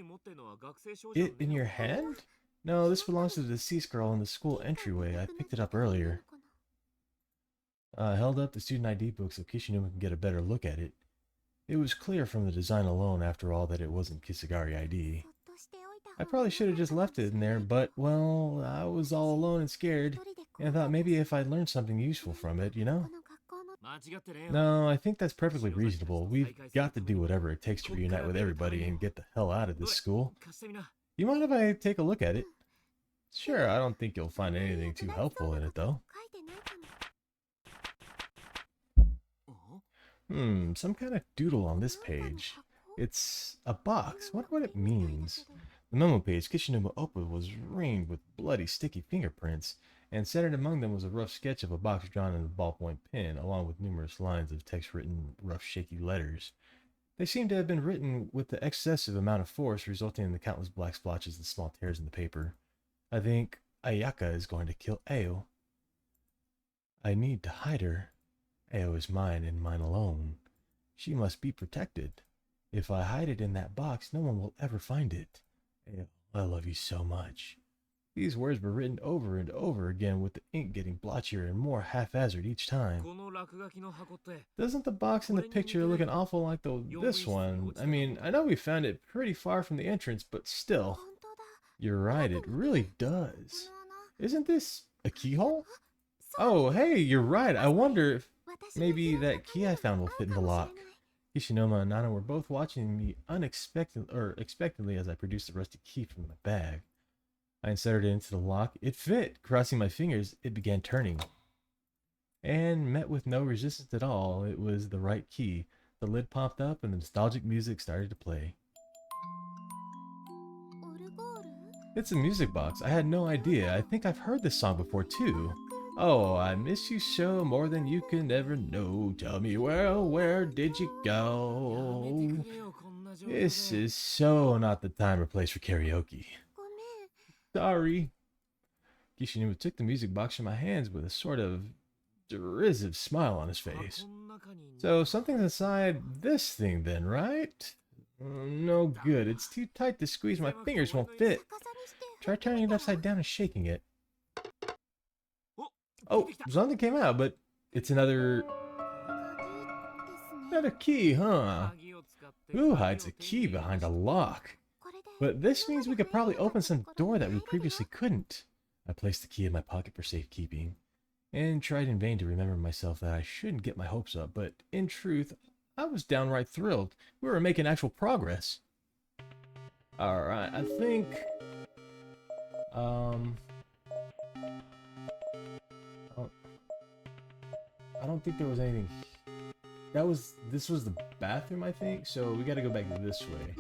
it in your hand? No, this belongs to the deceased girl in the school entryway. I picked it up earlier. I held up the student ID book so Kishinuma can get a better look at it. It was clear from the design alone, after all, that it wasn't Kisagari ID. I probably should have just left it in there, but, well, I was all alone and scared, and I thought maybe if I'd learned something useful from it, you know? No, I think that's perfectly reasonable. We've got to do whatever it takes to reunite with everybody and get the hell out of this school. You mind if I take a look at it? Sure, I don't think you'll find anything too helpful in it, though. Some kind of doodle on this page. It's a box. Wonder what it means. The memo page Kishinuma opened was ringed with bloody, sticky fingerprints, and centered among them was a rough sketch of a box drawn in a ballpoint pen, along with numerous lines of text written rough, shaky letters. They seemed to have been written with the excessive amount of force, resulting in the countless black splotches and small tears in the paper. I think Ayaka is going to kill Ao. I need to hide her. Ao is mine and mine alone. She must be protected. If I hide it in that box, no one will ever find it. Ao, I love you so much. These words were written over and over again, with the ink getting blotchier and more haphazard each time. Doesn't the box in the picture look an awful like this one? I mean, I know we found it pretty far from the entrance, but still. You're right, it really does. Isn't this a keyhole? Oh, hey, you're right. I wonder if maybe that key I found will fit in the lock. Kishinuma and Nana were both watching me expectantly as I produced the rusty key from my bag. I inserted it into the lock. It fit. Crossing my fingers, it began turning. And met with no resistance at all. It was the right key. The lid popped up and the nostalgic music started to play. It's a music box. I had no idea. I think I've heard this song before too. Oh, I miss you so, more than you can ever know. Tell me, well, where did you go? This is so not the time or place for karaoke. Sorry. Kishinuma took the music box from my hands with a sort of derisive smile on his face. So something's inside this thing then, right? No good. It's too tight to squeeze. My fingers won't fit. Try turning it upside down and shaking it. Oh, something came out, but it's another key, huh? Who hides a key behind a lock? But this means we could probably open some door that we previously couldn't. I placed the key in my pocket for safekeeping, and tried in vain to remember myself that I shouldn't get my hopes up, but in truth, I was downright thrilled. We were making actual progress. Alright, I think... I don't think there was anything... This was the bathroom, I think, so we gotta go back this way.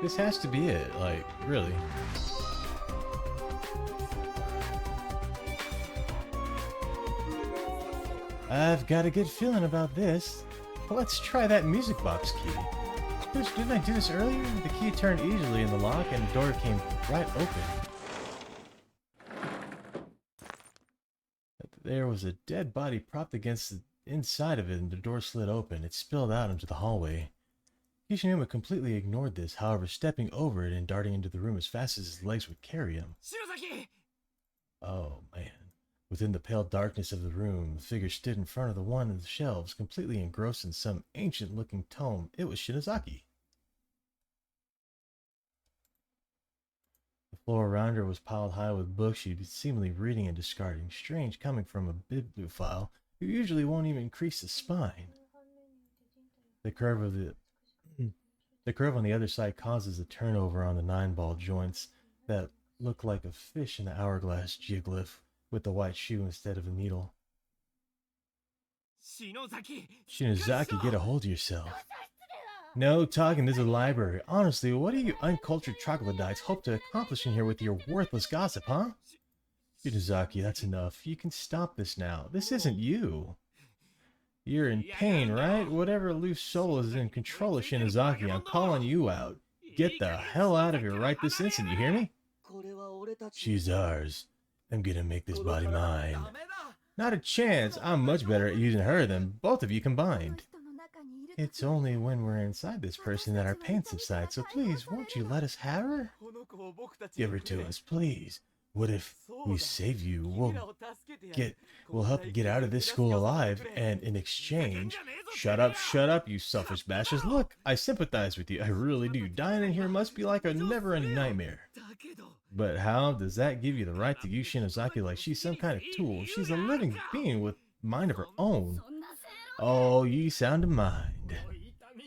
This has to be it, like, really. I've got a good feeling about this. Let's try that music box key. Didn't I do this earlier? The key turned easily in the lock and the door came right open. There was a dead body propped against the inside of it and the door slid open. It spilled out into the hallway. Kishinuma completely ignored this, however, stepping over it and darting into the room as fast as his legs would carry him. Oh, man. Within the pale darkness of the room, the figure stood in front of the one of the shelves, completely engrossed in some ancient-looking tome. It was Shinozaki. The floor around her was piled high with books she'd been seemingly reading and discarding, strange coming from a bibliophile who usually won't even crease the spine. The curve on the other side causes a turnover on the 9-ball joints that look like a fish in the hourglass geoglyph with the white shoe instead of a needle. Shinozaki, get a hold of yourself. No talking, this is a library. Honestly, what do you uncultured troglodytes hope to accomplish in here with your worthless gossip, huh? Shinozaki, that's enough. You can stop this now. This isn't you. You're in pain, right? Whatever loose soul is in control of Shinozaki, I'm calling you out. Get the hell out of here right this instant, you hear me? She's ours. I'm gonna make this body mine. Not a chance. I'm much better at using her than both of you combined. It's only when we're inside this person that our pain subsides, so please, won't you let us have her? Give her to us, please. What if we save you? We'll help you get out of this school alive, and in exchange, shut up, you selfish bastards. Look, I sympathize with you, I really do. Dying in here must be like a never-ending nightmare. But how does that give you the right to use Shinozaki like she's some kind of tool? She's a living being with mind of her own. Oh, ye sound of mind.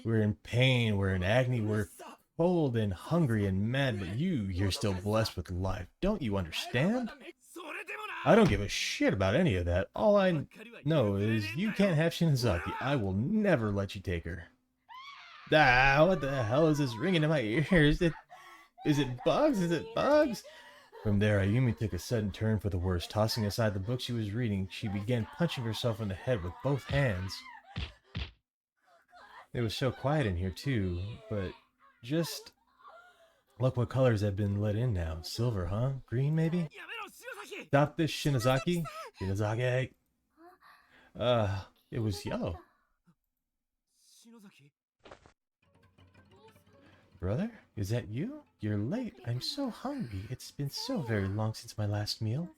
We're in pain, we're in agony, we're cold and hungry and mad, but you're still blessed with life. Don't you understand? I don't give a shit about any of that. All I know is you can't have Shinozaki. I will never let you take her. Ah, what the hell is this ringing in my ears? Is it bugs? Is it bugs? From there, Ayumi took a sudden turn for the worse. Tossing aside the book she was reading, she began punching herself in the head with both hands. It was so quiet in here too, but just look what colors have been let in now. Silver, huh? Green, maybe? Stop this, Shinozaki. Shinozaki. It was yellow. Brother, is that you? You're late. I'm so hungry. It's been so very long since my last meal.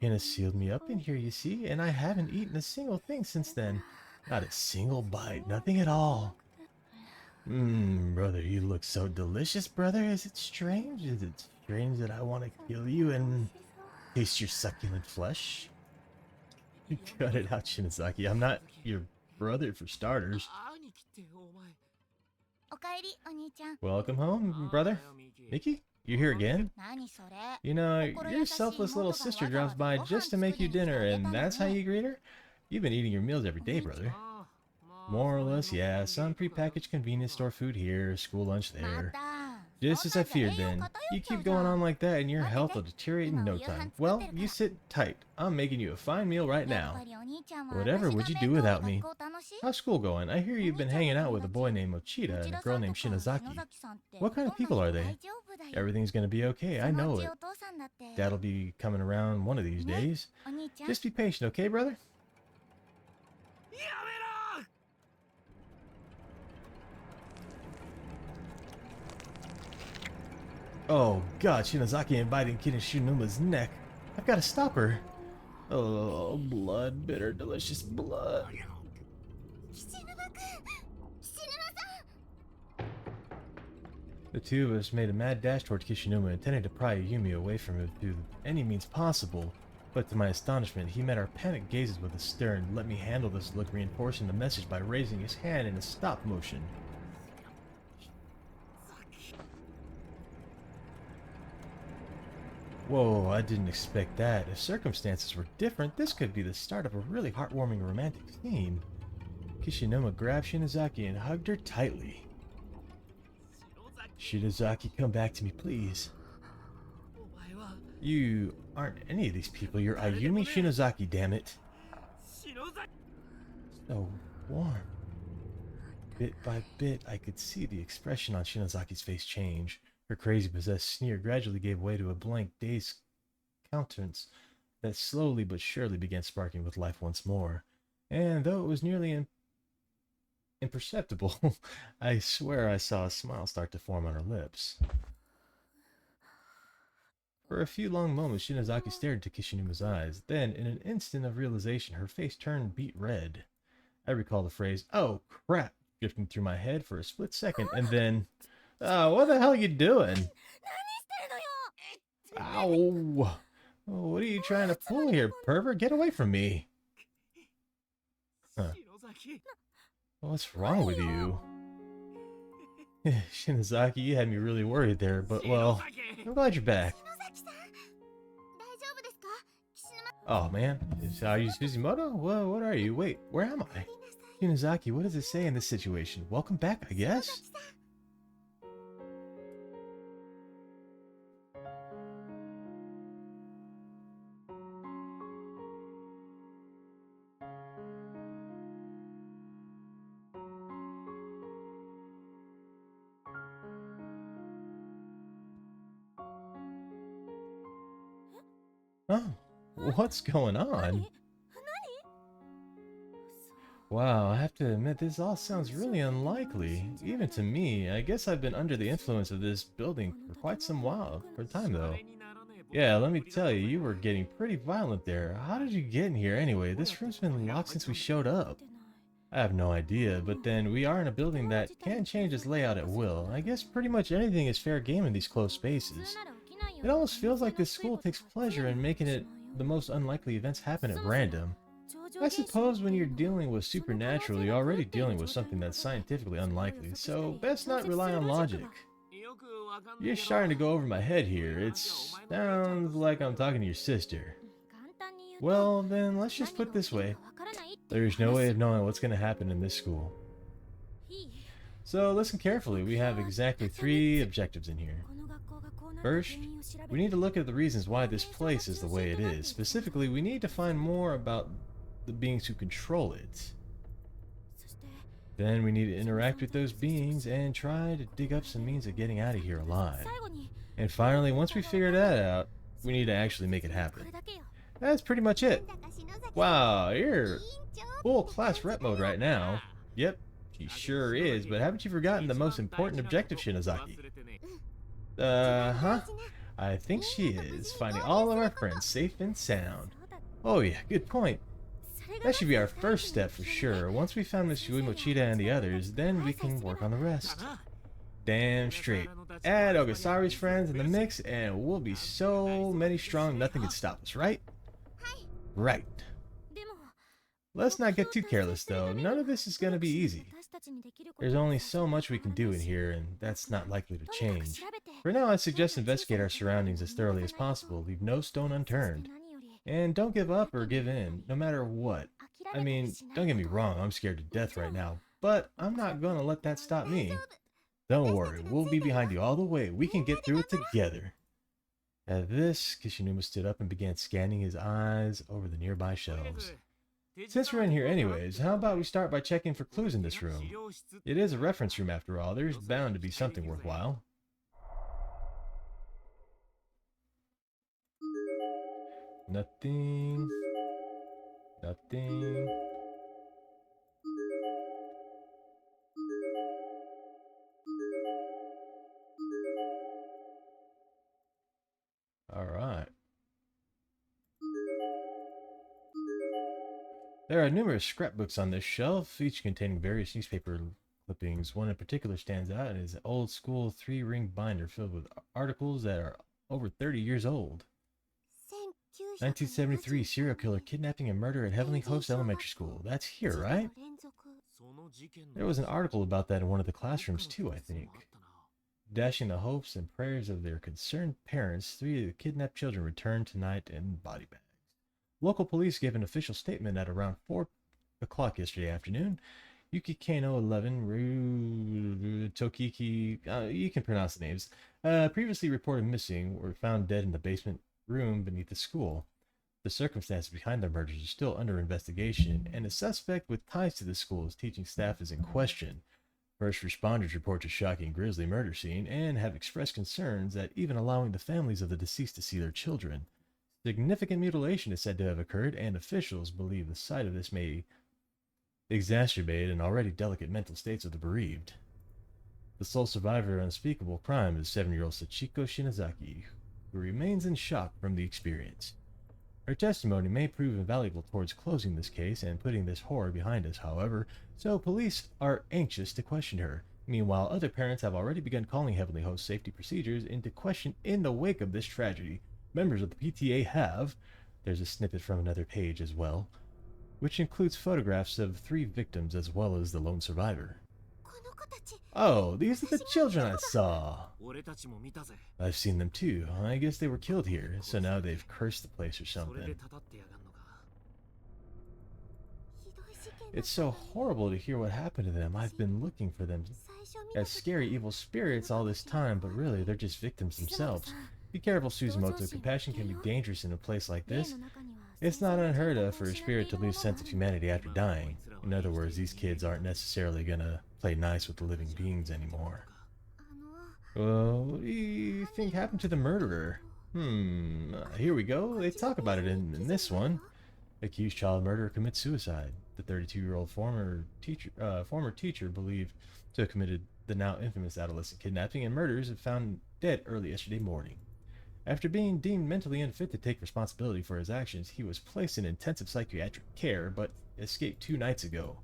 Hina sealed me up in here, you see, and I haven't eaten a single thing since then. Not a single bite, nothing at all. Brother, you look so delicious, brother. Is it strange? Is it strange that I want to kill you and taste your succulent flesh? You cut it out, Shinozaki. I'm not your brother for starters. Welcome home, brother. Miki, you here again? You know, your selfless little sister drops by just to make you dinner, and that's how you greet her? You've been eating your meals every day, brother. More or less, yeah. Some prepackaged convenience store food here, school lunch there. Just as I feared then. You keep going on like that and your health will deteriorate in no time. Well, you sit tight. I'm making you a fine meal right now. Whatever would you do without me? How's school going? I hear you've been hanging out with a boy named Mochida and a girl named Shinozaki. What kind of people are they? Everything's gonna be okay, I know it. Dad'll be coming around one of these days. Just be patient, okay, brother? Oh god, Shinozaki and biting Kid Shinuma's neck. I've got to stop her. Oh, blood, bitter, delicious blood. The two of us made a mad dash toward Kishinuma, intending to pry Ayumi away from him through any means possible. But to my astonishment, he met our panicked gazes with a stern, let me handle this look, reinforcing the message by raising his hand in a stop motion. Whoa, I didn't expect that. If circumstances were different, this could be the start of a really heartwarming romantic scene. Kishinuma grabbed Shinozaki and hugged her tightly. Shinozaki, come back to me, please. You aren't any of these people. You're Ayumi Shinozaki, damn it. So warm. Bit by bit, I could see the expression on Shinozaki's face change. Her crazy possessed sneer gradually gave way to a blank, dazed countenance that slowly but surely began sparking with life once more. And though it was nearly imperceptible, I swear I saw a smile start to form on her lips. For a few long moments, Shinozaki stared into Kishinuma's eyes. Then, in an instant of realization, her face turned beet red. I recall the phrase, "Oh, crap," drifting through my head for a split second, and then, "Oh, what the hell are you doing?" Ow! What are you trying to pull here, pervert? Get away from me! Huh. What's wrong with you? Shinozaki, you had me really worried there, but well, I'm glad you're back. Oh man, are you Suzimoto? Whoa, what are you? Wait, where am I? Shinozaki, what does it say in this situation? Welcome back, I guess? Oh, what's going on? Wow, I have to admit this all sounds really unlikely. Even to me, I guess I've been under the influence of this building for quite some time though. Yeah, let me tell you, you were getting pretty violent there. How did you get in here anyway? This room's been locked since we showed up. I have no idea, but then we are in a building that can change its layout at will. I guess pretty much anything is fair game in these closed spaces. It almost feels like this school takes pleasure in making it the most unlikely events happen at random. I suppose when you're dealing with supernatural, you're already dealing with something that's scientifically unlikely, so best not rely on logic. You're starting to go over my head here. It sounds like I'm talking to your sister. Well, then let's just put it this way. There's no way of knowing what's going to happen in this school. So listen carefully. We have exactly 3 objectives in here. First, we need to look at the reasons why this place is the way it is. Specifically, we need to find more about the beings who control it. Then we need to interact with those beings and try to dig up some means of getting out of here alive. And finally, once we figure that out, we need to actually make it happen. That's pretty much it. Wow, you're full class rep mode right now. Yep, she sure is, but haven't you forgotten the most important objective, Shinozaki? Huh? I think she is, finding all of our friends safe and sound. Oh yeah, good point. That should be our first step for sure. Once we found Miss Yui Mochida and the others, then we can work on the rest. Damn straight. Add Ogasari's friends in the mix and we'll be so many strong nothing can stop us, right? Right. Let's not get too careless though. None of this is going to be easy. There's only so much we can do in here and that's not likely to change. For now, I suggest investigate our surroundings as thoroughly as possible. Leave no stone unturned. And don't give up or give in, no matter what. I mean, don't get me wrong, I'm scared to death right now, but I'm not gonna let that stop me. Don't worry, we'll be behind you all the way. We can get through it together. At this, Kishinuma stood up and began scanning his eyes over the nearby shelves. Since we're in here anyways, how about we start by checking for clues in this room? It is a reference room after all, there's bound to be something worthwhile. Nothing. Nothing. All right. There are numerous scrapbooks on this shelf, each containing various newspaper clippings. One in particular stands out and is an old school 3-ring binder filled with articles that are over 30 years old. 1973 serial killer kidnapping and murder at Heavenly Host Elementary School. That's here, right? There was an article about that in one of the classrooms too, I think. Dashing the hopes and prayers of their concerned parents, 3 of the kidnapped children returned tonight in body bags. Local police gave an official statement at around 4 o'clock yesterday afternoon. Yuki Kano 11, Tokiki, you can pronounce the names, previously reported missing, were found dead in the basement room beneath the school. The circumstances behind the murders are still under investigation, and a suspect with ties to the school's teaching staff is in question. First responders report a shocking grisly murder scene and have expressed concerns that even allowing the families of the deceased to see their children. Significant mutilation is said to have occurred, and officials believe the sight of this may exacerbate an already delicate mental states of the bereaved. The sole survivor of unspeakable crime is 7-year-old Sachiko Shinozaki, who remains in shock from the experience. Her testimony may prove invaluable towards closing this case and putting this horror behind us, however, so police are anxious to question her. Meanwhile, other parents have already begun calling Heavenly Host safety procedures into question in the wake of this tragedy. Members of the PTA have, there's a snippet from another page as well, which includes photographs of 3 victims as well as the lone survivor. Oh, these are the children I saw. I've seen them too. I guess they were killed here, so now they've cursed the place or something. It's so horrible to hear what happened to them. I've been looking for them as scary evil spirits all this time, but really they're just victims themselves. Be careful, Suzumoto. Compassion can be dangerous in a place like this. It's not unheard of for a spirit to lose sense of humanity after dying. In other words, these kids aren't necessarily gonna play nice with the living beings anymore. Well, what do you think happened to the murderer? Here we go. They talk about it in this one. Accused child murderer commits suicide. The 32-year-old former teacher believed to have committed the now infamous adolescent kidnapping and murders and found dead early yesterday morning. After being deemed mentally unfit to take responsibility for his actions, he was placed in intensive psychiatric care but escaped 2 nights ago.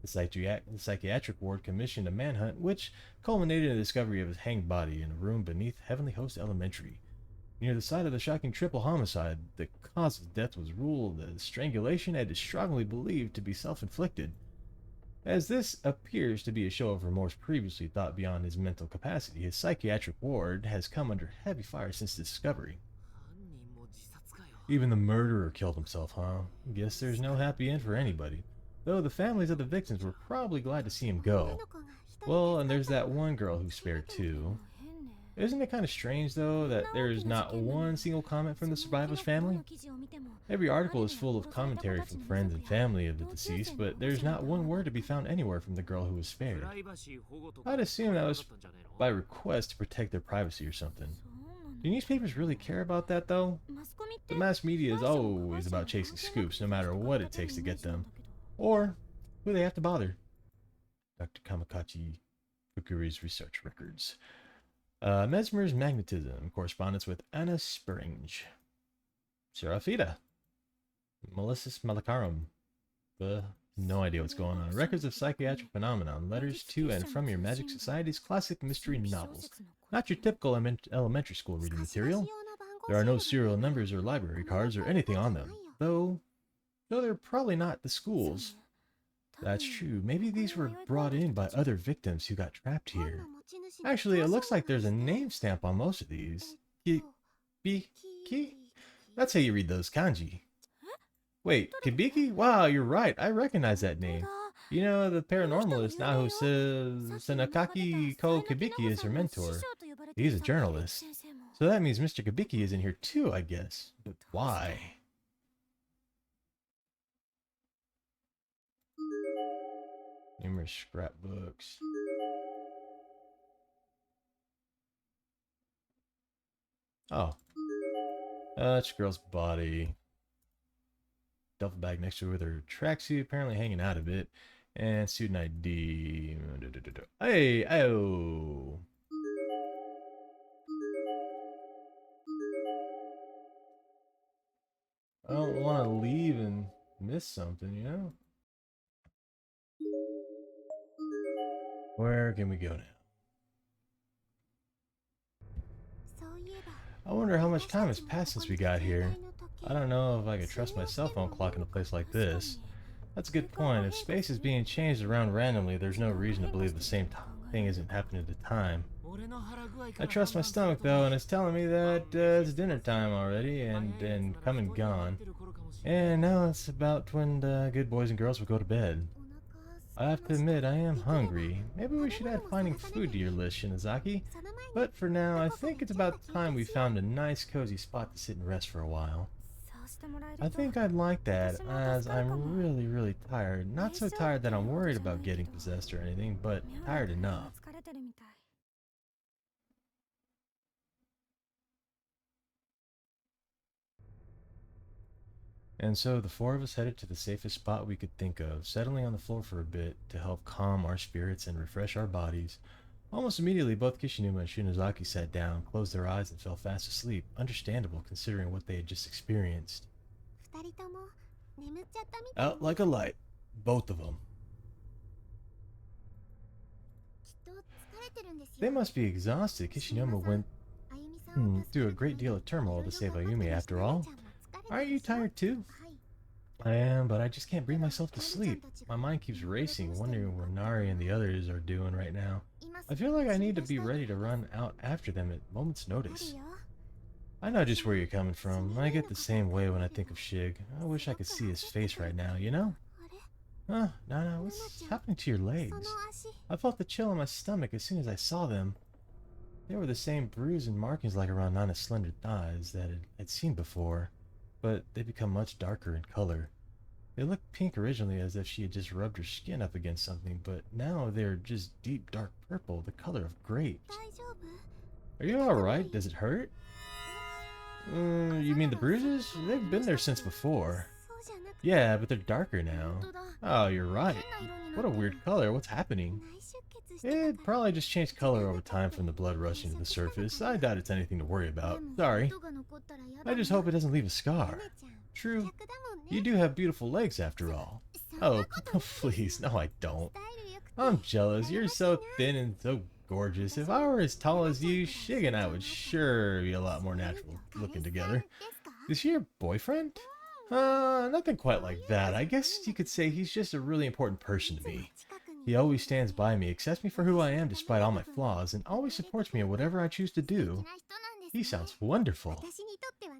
The psychiatric ward commissioned a manhunt which culminated in the discovery of his hanged body in a room beneath Heavenly Host Elementary. Near the site of the shocking triple homicide, the cause of death was ruled as strangulation and is strongly believed to be self-inflicted. As this appears to be a show of remorse previously thought beyond his mental capacity, his psychiatric ward has come under heavy fire since discovery. Even the murderer killed himself, huh? Guess there's no happy end for anybody. Though the families of the victims were probably glad to see him go. Well, and there's that one girl who spared too. Isn't it kind of strange, though, that there's not one single comment from the survivor's family? Every article is full of commentary from friends and family of the deceased, but there's not one word to be found anywhere from the girl who was spared. I'd assume that was by request to protect their privacy or something. Do newspapers really care about that, though? The mass media is always about chasing scoops, no matter what it takes to get them. Or who they have to bother. Dr. Kamikachi Fukuri's research records. Mesmer's magnetism. Correspondence with Anna Springe. Seraphita. Melissus Malakarum. No idea what's going on. Records of psychiatric phenomenon. Letters to and from your Magic Society's classic mystery novels. Not your typical elementary school reading material. There are no serial numbers or library cards or anything on them. Though they're probably not the school's. That's true. Maybe these were brought in by other victims who got trapped here. Actually, it looks like there's a name stamp on most of these. Kibiki? That's how you read those kanji. Wait, Kibiki? Wow, you're right. I recognize that name. You know, the paranormalist Naho Senakaki Ko Kibiki is her mentor. He's a journalist. So that means Mr. Kibiki is in here too, I guess. But why? Numerous scrapbooks. Oh. That's a girl's body. Duffel bag next to her with her tracksuit apparently hanging out a bit. And student ID. Hey, oh. I don't want to leave and miss something, you know? Where can we go now? I wonder how much time has passed since we got here. I don't know if I could trust my cell phone clock in a place like this. That's a good point. If space is being changed around randomly, there's no reason to believe the same thing isn't happening at the time. I trust my stomach though, and it's telling me that it's dinner time already and come and gone. And now it's about when the good boys and girls will go to bed. I have to admit, I am hungry. Maybe we should add finding food to your list, Shinozaki. But for now, I think it's about time we found a nice cozy spot to sit and rest for a while. I think I'd like that, as I'm really tired. Not so tired that I'm worried about getting possessed or anything, but tired enough. And so the four of us headed to the safest spot we could think of, settling on the floor for a bit to help calm our spirits and refresh our bodies. Almost immediately, both Kishinuma and Shinozaki sat down, closed their eyes, and fell fast asleep, understandable considering what they had just experienced. Out like a light, both of them. They must be exhausted. Kishinuma went through a great deal of turmoil to save Ayumi after all. Aren't you tired too? I am, but I just can't bring myself to sleep. My mind keeps racing, wondering what Nari and the others are doing right now. I feel like I need to be ready to run out after them at moment's notice. I know just where you're coming from. I get the same way when I think of Shig. I wish I could see his face right now, you know? Huh, Nana, what's happening to your legs? I felt the chill in my stomach as soon as I saw them. They were the same bruise and markings like around Nana's slender thighs that I'd seen before, but they become much darker in color. They looked pink originally, as if she had just rubbed her skin up against something, but now they're just deep dark purple, the color of grapes. Are you alright? Does it hurt? You mean the bruises? They've been there since before. Yeah, but they're darker now. Oh, you're right. What a weird color. What's happening? It probably just changed color over time from the blood rushing to the surface. I doubt it's anything to worry about. Sorry. I just hope it doesn't leave a scar. True. You do have beautiful legs after all. Oh, please. No, I don't. I'm jealous. You're so thin and so gorgeous. If I were as tall as you, Shig and I would sure be a lot more natural looking together. Is she your boyfriend? Nothing quite like that. I guess you could say he's just a really important person to me. He always stands by me, accepts me for who I am despite all my flaws, and always supports me in whatever I choose to do. He sounds wonderful.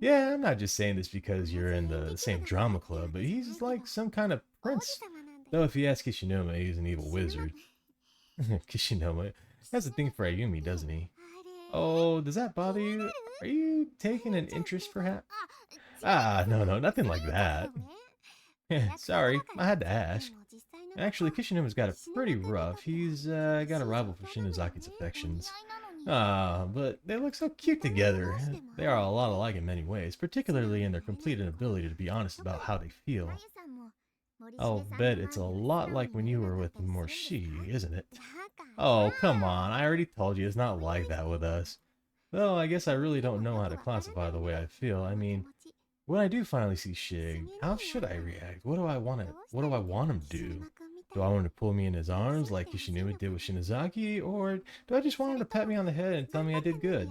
Yeah, I'm not just saying this because you're in the same drama club, but he's like some kind of prince. Though if you ask Kishinuma, he's an evil wizard. Kishinuma has a thing for Ayumi, doesn't he? Oh, does that bother you? Are you taking an interest, perhaps? Ah, no, nothing like that. Sorry, I had to ask. Actually, Kishinuma's got it pretty rough. He's got a rival for Shinazaki's affections. But they look so cute together. They are a lot alike in many ways, particularly in their complete inability to be honest about how they feel. I'll bet it's a lot like when you were with Morshi, isn't it? Oh, come on, I already told you it's not like that with us. Though I guess I really don't know how to classify the way I feel. I mean, when I do finally see Shig, how should I react? What do I want him to do? Do I want him to pull me in his arms like Kishinuma did with Shinazaki, or do I just want him to pat me on the head and tell me I did good?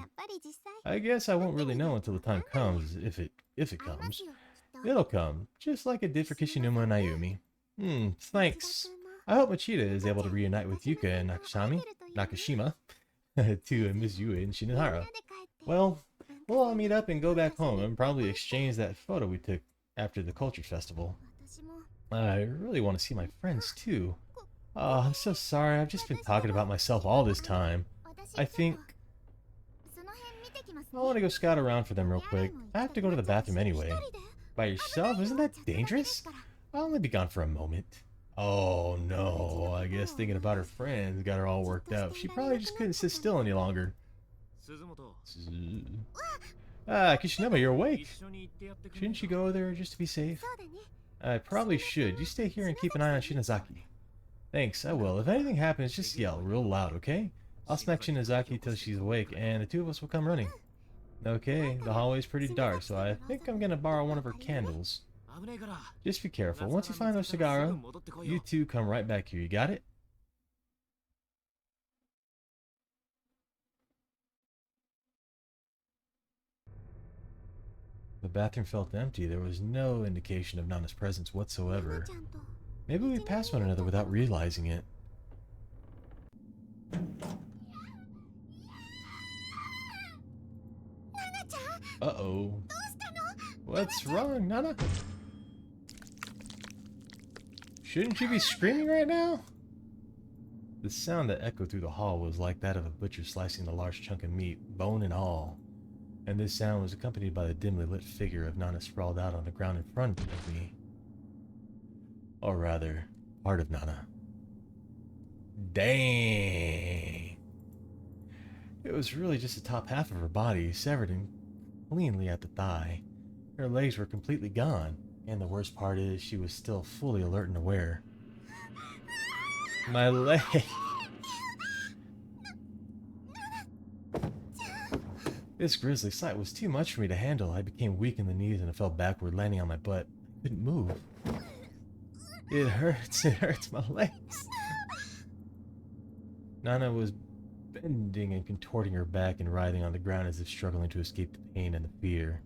I guess I won't really know until the time comes, if it comes. It'll come, just like it did for Kishinuma and Ayumi. Thanks. I hope Machida is able to reunite with Yuka and Nakashima, to Miss Yue and Shinohara. Well, we'll all meet up and go back home and probably exchange that photo we took after the culture festival. I really want to see my friends too. Oh, I'm so sorry, I've just been talking about myself all this time. I think I want to go scout around for them real quick. I have to go to the bathroom anyway. By yourself? Isn't that dangerous? I'll only be gone for a moment. Oh no, I guess thinking about her friends got her all worked up. She probably just couldn't sit still any longer. Kishinuma, you're awake. Shouldn't you go there just to be safe? I probably should. You stay here and keep an eye on Shinazaki. Thanks, I will. If anything happens, just yell real loud, okay? I'll smack Shinazaki till she's awake, and the two of us will come running. Okay, the hallway's pretty dark, so I think I'm gonna borrow one of her candles. Just be careful. Once you find Oshigara, you two come right back here. You got it? The bathroom felt empty. There was no indication of Nana's presence whatsoever. Maybe we passed one another without realizing it. Uh-oh. What's wrong, Nana? Shouldn't you be screaming right now? The sound that echoed through the hall was like that of a butcher slicing a large chunk of meat, bone and all. And this sound was accompanied by the dimly lit figure of Nana sprawled out on the ground in front of me. Or rather, part of Nana. Dang! It was really just the top half of her body, severed and cleanly at the thigh. Her legs were completely gone, and the worst part is she was still fully alert and aware. My leg! This grisly sight was too much for me to handle. I became weak in the knees and I fell backward, landing on my butt. I couldn't move. It hurts my legs. Nana was bending and contorting her back and writhing on the ground as if struggling to escape the pain and the fear.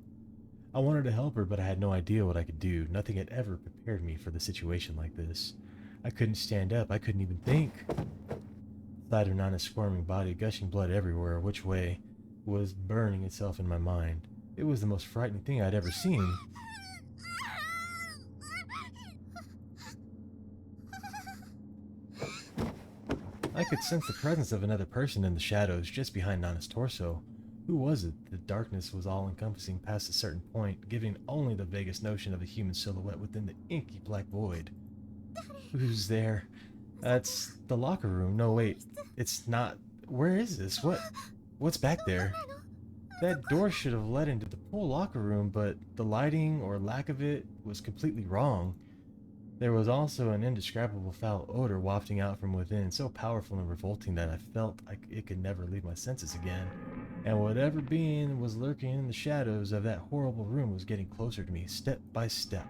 I wanted to help her, but I had no idea what I could do. Nothing had ever prepared me for the situation like this. I couldn't stand up. I couldn't even think. The sight of Nana's squirming body, gushing blood everywhere, which way, was burning itself in my mind. It was the most frightening thing I'd ever seen. I could sense the presence of another person in the shadows just behind Nana's torso. Who was it? The darkness was all-encompassing past a certain point, giving only the vaguest notion of a human silhouette within the inky black void. Who's there? That's the locker room. No, wait. It's not. Where is this? What's back there? That door should have led into the pool locker room, but the lighting, or lack of it, was completely wrong. There was also an indescribable foul odor wafting out from within, so powerful and revolting that I felt it could never leave my senses again. And whatever being was lurking in the shadows of that horrible room was getting closer to me, step by step.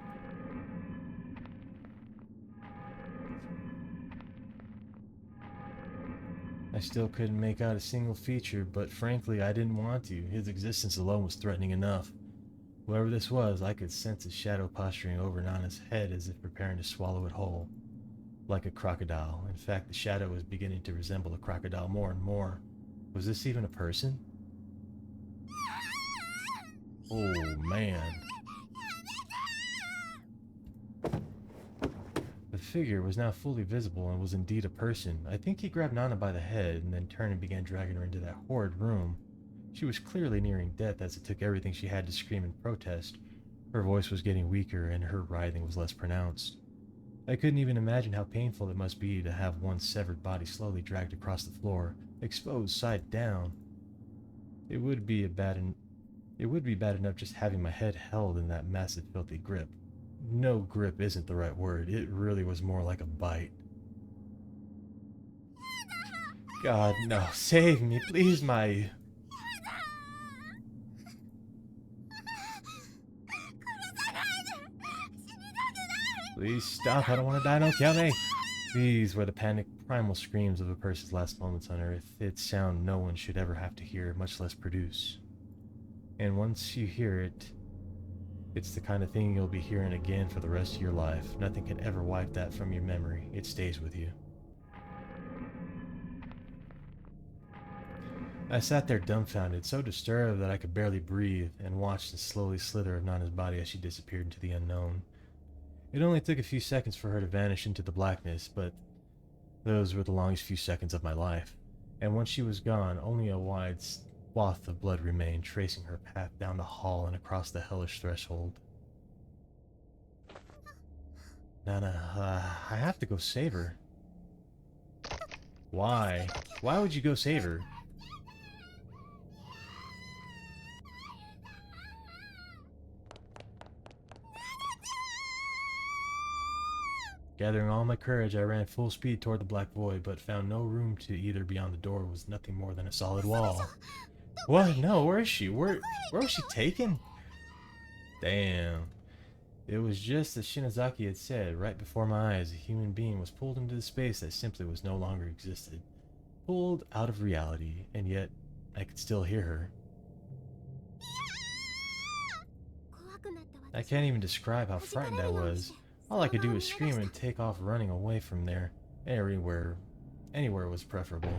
I still couldn't make out a single feature, but frankly, I didn't want to. His existence alone was threatening enough. Whoever this was, I could sense his shadow posturing over Nana's head as if preparing to swallow it whole. Like a crocodile. In fact, the shadow was beginning to resemble a crocodile more and more. Was this even a person? Oh, man. The figure was now fully visible and was indeed a person. I think he grabbed Nana by the head and then turned and began dragging her into that horrid room. She was clearly nearing death as it took everything she had to scream in protest. Her voice was getting weaker and her writhing was less pronounced. I couldn't even imagine how painful it must be to have one's severed body slowly dragged across the floor, exposed side down. It would be bad enough just having my head held in that massive filthy grip. No, grip isn't the right word. It really was more like a bite. God, no. Save me, please, my... Please stop, I don't want to die, don't kill me! These were the panicked primal screams of a person's last moments on Earth. It's sound no one should ever have to hear, much less produce. And once you hear it, it's the kind of thing you'll be hearing again for the rest of your life. Nothing can ever wipe that from your memory. It stays with you. I sat there dumbfounded, so disturbed that I could barely breathe, and watched the slowly slither of Nana's body as she disappeared into the unknown. It only took a few seconds for her to vanish into the blackness, but those were the longest few seconds of my life. And once she was gone, only a wide swath of blood remained, tracing her path down the hall and across the hellish threshold. Nana, I have to go save her. Why? Why would you go save her? Gathering all my courage, I ran full speed toward the black void, but found no room to either. Beyond the door was nothing more than a solid wall. What? No, where is she? Where was she taken? Damn. It was just as Shinozaki had said. Right before my eyes, a human being was pulled into the space that simply was no longer existed. Pulled out of reality, and yet I could still hear her. I can't even describe how frightened I was. All I could do was scream and take off running away from there. Anywhere was preferable.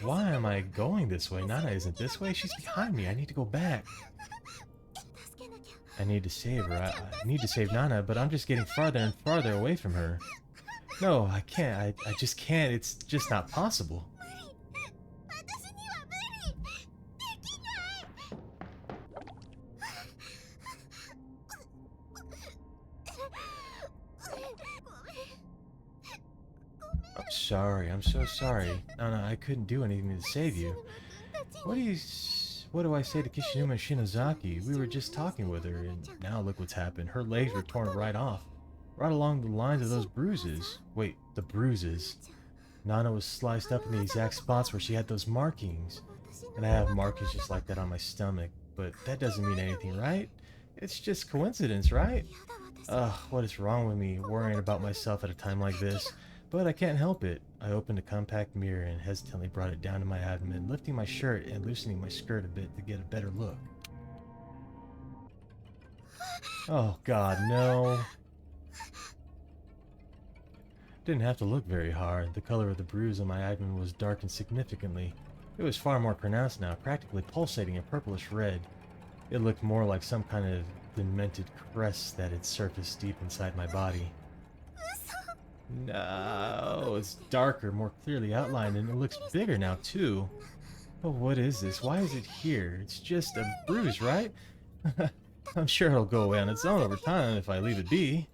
Why am I going this way? Nana isn't this way. She's behind me. I need to go back. I need to save her. I need to save Nana, but I'm just getting farther and farther away from her. No, I can't. I just can't. It's just not possible. I'm sorry. I'm so sorry. Nana, I couldn't do anything to save you. What do I say to Kishinuma Shinozaki? We were just talking with her, and now look what's happened. Her legs were torn right off. Right along the lines of those bruises. Wait, the bruises. Nana was sliced up in the exact spots where she had those markings. And I have markings just like that on my stomach. But that doesn't mean anything, right? It's just coincidence, right? Ugh, what is wrong with me, worrying about myself at a time like this? But I can't help it. I opened a compact mirror and hesitantly brought it down to my abdomen, lifting my shirt and loosening my skirt a bit to get a better look. Oh god, no. Didn't have to look very hard. The color of the bruise on my abdomen was darkened significantly. It was far more pronounced now, practically pulsating a purplish red. It looked more like some kind of demented crest that had surfaced deep inside my body. No, it's darker, more clearly outlined, and it looks bigger now, too. But what is this? Why is it here? It's just a bruise, right? I'm sure it'll go away on its own over time if I leave it be.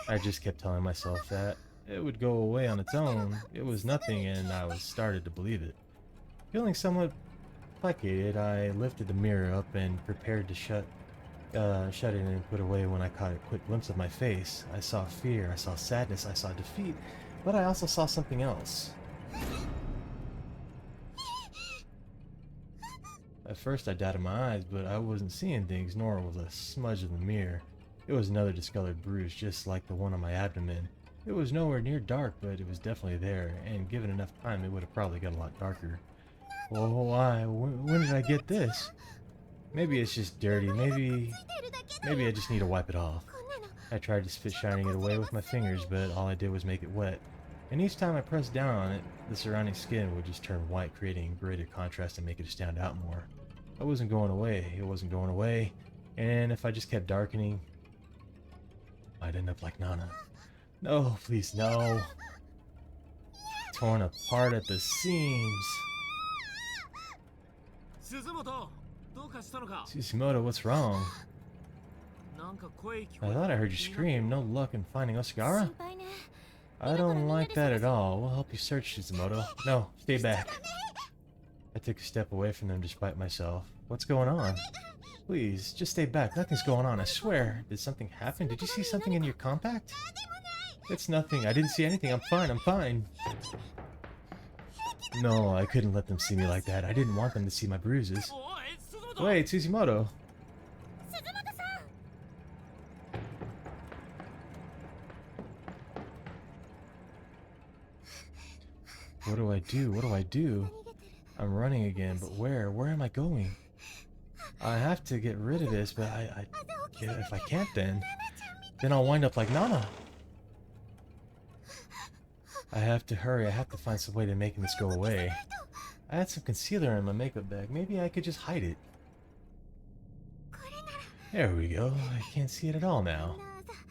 I just kept telling myself that. It would go away on its own. It was nothing, and I was started to believe it. Feeling somewhat placated, I lifted the mirror up and prepared to shut shut it and put away when I caught a quick glimpse of my face. I saw fear, I saw sadness, I saw defeat, but I also saw something else. At first I doubted my eyes, but I wasn't seeing things, nor was a smudge in the mirror. It was another discolored bruise, just like the one on my abdomen. It was nowhere near dark, but it was definitely there, and given enough time it would have probably got a lot darker. Well, why? When did I get this? Maybe it's just dirty, maybe I just need to wipe it off. I tried to spit shining it away with my fingers, but all I did was make it wet. And each time I pressed down on it, the surrounding skin would just turn white, creating greater contrast and make it stand out more. It wasn't going away, and if I just kept darkening, I'd end up like Nana. No, please, no. Torn apart at the seams. 鈴本どうかしたのか Tsushimoto, what's wrong? なんか声聞こ I え thought I heard you scream. No luck in finding Osagara? I don't like that at all. We'll help you search, Shizumoto. No, stay back. I took a step away from them despite myself. What's going on? Please, just stay back. Nothing's going on, I swear. Did something happen? Did you see something in your compact? It's nothing. I didn't see anything. I'm fine. I'm fine. No, I couldn't let them see me like that. I didn't want them to see my bruises. おい鈴本 Wait, Tsushimoto. What do I do? What do I do? I'm running again, but where? Where am I going? I have to get rid of this, but yeah, if I can't then I'll wind up like Nana. I have to hurry. I have to find some way to making this go away. I had some concealer in my makeup bag. Maybe I could just hide it. There we go. I can't see it at all now.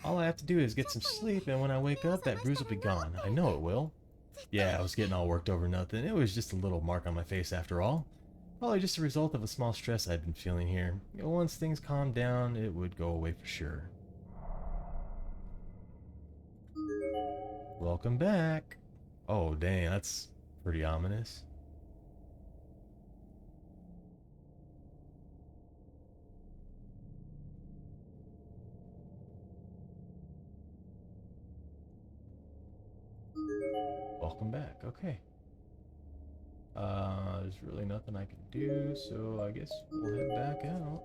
All I have to do is get some sleep, and when I wake up, that bruise will be gone. I know it will. Yeah, I was getting all worked over nothing. It was just a little mark on my face after all. Probably just a result of a small stress I'd been feeling here. Once things calmed down, it would go away for sure. Welcome back. Oh, dang, that's pretty ominous. Welcome back. Okay. There's really nothing I can do, so I guess we'll head back out.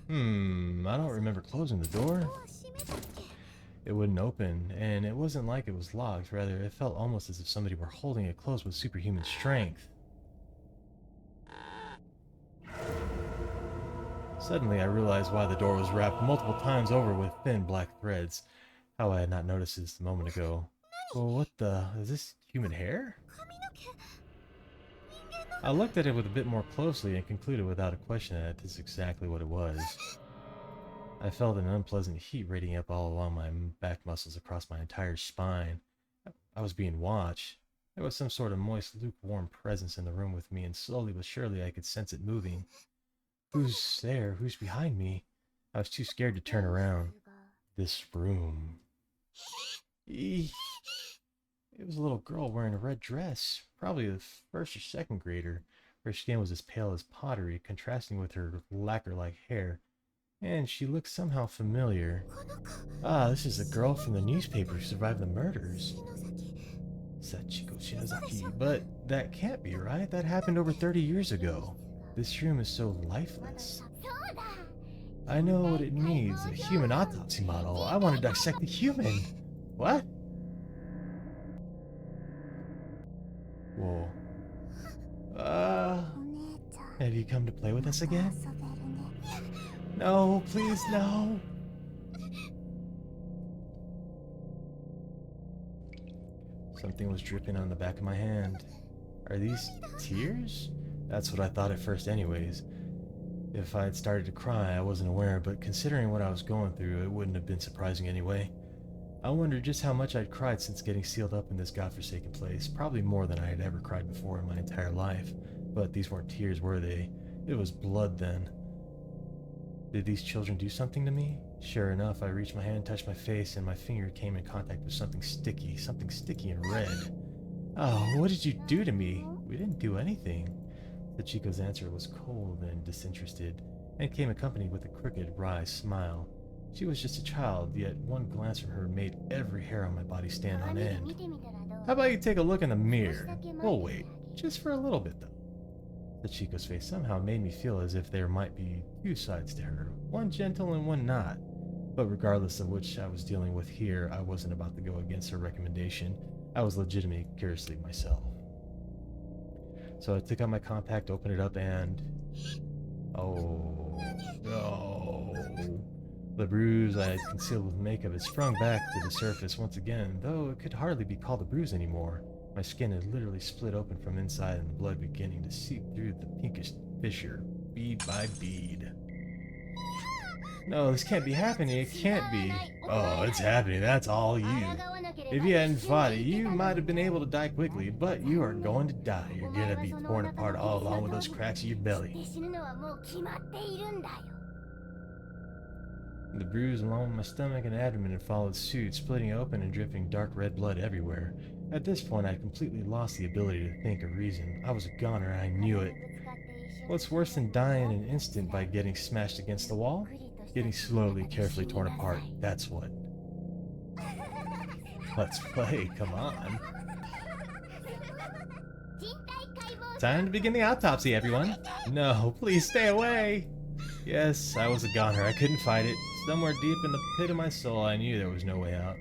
I don't remember closing the door. It wouldn't open, and it wasn't like it was locked. Rather, it felt almost as if somebody were holding it closed with superhuman strength. Suddenly, I realized why the door was wrapped multiple times over with thin black threads. How I had not noticed this a moment ago. Well, what the... is this human hair? I looked at it with a bit more closely and concluded without a question that this is exactly what it was. I felt an unpleasant heat radiating up all along my back muscles across my entire spine. I was being watched. There was some sort of moist, lukewarm presence in the room with me, and slowly but surely I could sense it moving. Who's there? Who's behind me? I was too scared to turn around. This room. Eek. It was a little girl wearing a red dress, probably a first or second grader. Her skin was as pale as pottery, contrasting with her lacquer-like hair. And she looked somehow familiar. Ah, this is the girl from the newspaper who survived the murders. Sachiko Shinozaki. But that can't be right. That happened over 30 years ago. This room is so lifeless. I know what it needs. A human autopsy model. I want to dissect a human. What? Whoa. Have you come to play with us again? No, please, no. Something was dripping on the back of my hand. Are these tears? That's what I thought at first anyways. If I had started to cry, I wasn't aware, but considering what I was going through, it wouldn't have been surprising anyway. I wondered just how much I'd cried since getting sealed up in this godforsaken place, probably more than I had ever cried before in my entire life. But these weren't tears, were they? It was blood then. Did these children do something to me? Sure enough, I reached my hand, touched my face, and my finger came in contact with something sticky and red. Oh, what did you do to me? We didn't do anything. Sachiko's answer was cold and disinterested. and came accompanied with a crooked, wry smile. She was just a child, yet one glance from her made every hair on my body stand on end. How about you take a look in the mirror? We'll wait, just for a little bit though. Sachiko's face somehow made me feel as if there might be two sides to her, one gentle and one not. But regardless of which I was dealing with here, I wasn't about to go against her recommendation. I was legitimately curious myself. So I took out my compact, opened it up, and... oh no. The bruise I had concealed with makeup had sprung back to the surface once again, though it could hardly be called a bruise anymore. My skin had literally split open from inside and the blood beginning to seep through the pinkish fissure, bead by bead. No, this can't be happening, it can't be. Oh, it's happening, that's all you. If you hadn't fought it, you might have been able to die quickly, but you are going to die. You're gonna be torn apart all along with those cracks in your belly. The bruise along with my stomach and abdomen had followed suit, splitting open and dripping dark red blood everywhere. At this point, I had completely lost the ability to think or reason. I was a goner and I knew it. What's worse than dying in an instant by getting smashed against the wall? Getting slowly, carefully torn apart, that's what. Let's play, come on. Time to begin the autopsy, everyone. No, please stay away. Yes, I was a goner, I couldn't fight it. Somewhere deep in the pit of my soul, I knew there was no way out.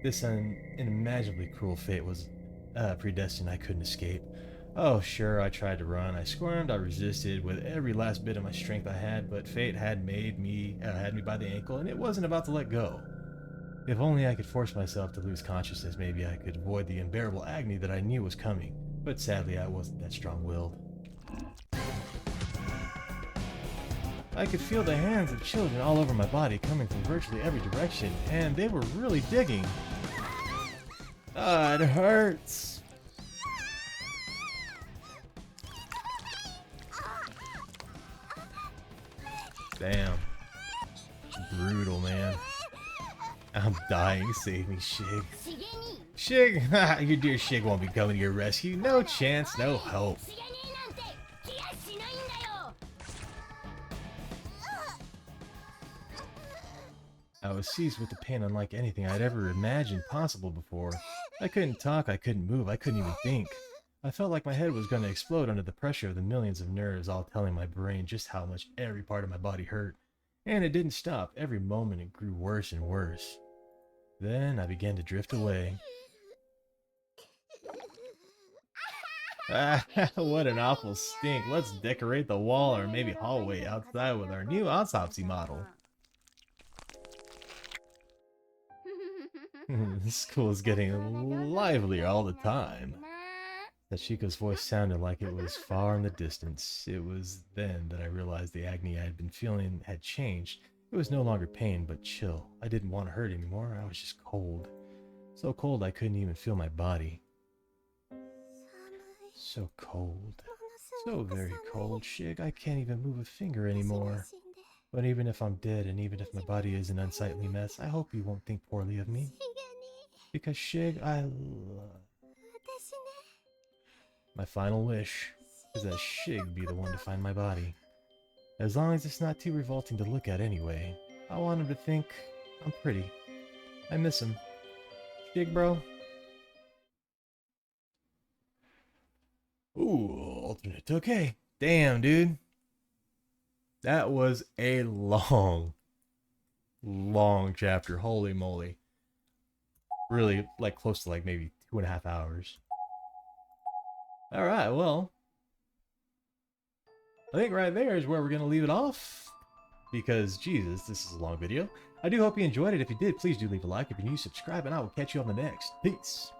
This unimaginably cruel fate was predestined. I couldn't escape. Oh, sure, I tried to run. I squirmed, I resisted with every last bit of my strength I had, but fate had me by the ankle, and it wasn't about to let go. If only I could force myself to lose consciousness, maybe I could avoid the unbearable agony that I knew was coming. But sadly, I wasn't that strong-willed. I could feel the hands of children all over my body coming from virtually every direction, and they were really digging. Ah, it hurts. Damn. Brutal, man. I'm dying. Save me, Shig. Shig! Your dear Shig won't be coming to your rescue. No chance, no hope. I was seized with the pain unlike anything I'd ever imagined possible before. I couldn't talk, I couldn't move, I couldn't even think. I felt like my head was going to explode under the pressure of the millions of nerves all telling my brain just how much every part of my body hurt. And it didn't stop. Every moment it grew worse and worse. Then I began to drift away. Ah, what an awful stink. Let's decorate the wall or maybe hallway outside with our new autopsy model. This school is getting livelier all the time. Sachiko's voice sounded like it was far in the distance. It was then that I realized the agony I had been feeling had changed. It was no longer pain, but chill. I didn't want to hurt anymore. I was just cold. So cold I couldn't even feel my body. So cold. So very cold, Shig. I can't even move a finger anymore. But even if I'm dead, and even if my body is an unsightly mess, I hope you won't think poorly of me. Because Shig, I love... My final wish is that Shig be the one to find my body. As long as it's not too revolting to look at anyway. I want him to think I'm pretty. I miss him. Shig, bro. Ooh, alternate. Okay. Damn, dude. That was a long chapter. Holy moly. Really, like, close to, like, maybe 2.5 hours. Alright, well, I think right there is where we're going to leave it off. Because, Jesus, this is a long video. I do hope you enjoyed it. If you did, please do leave a like. If you're new, subscribe, and I will catch you on the next. Peace.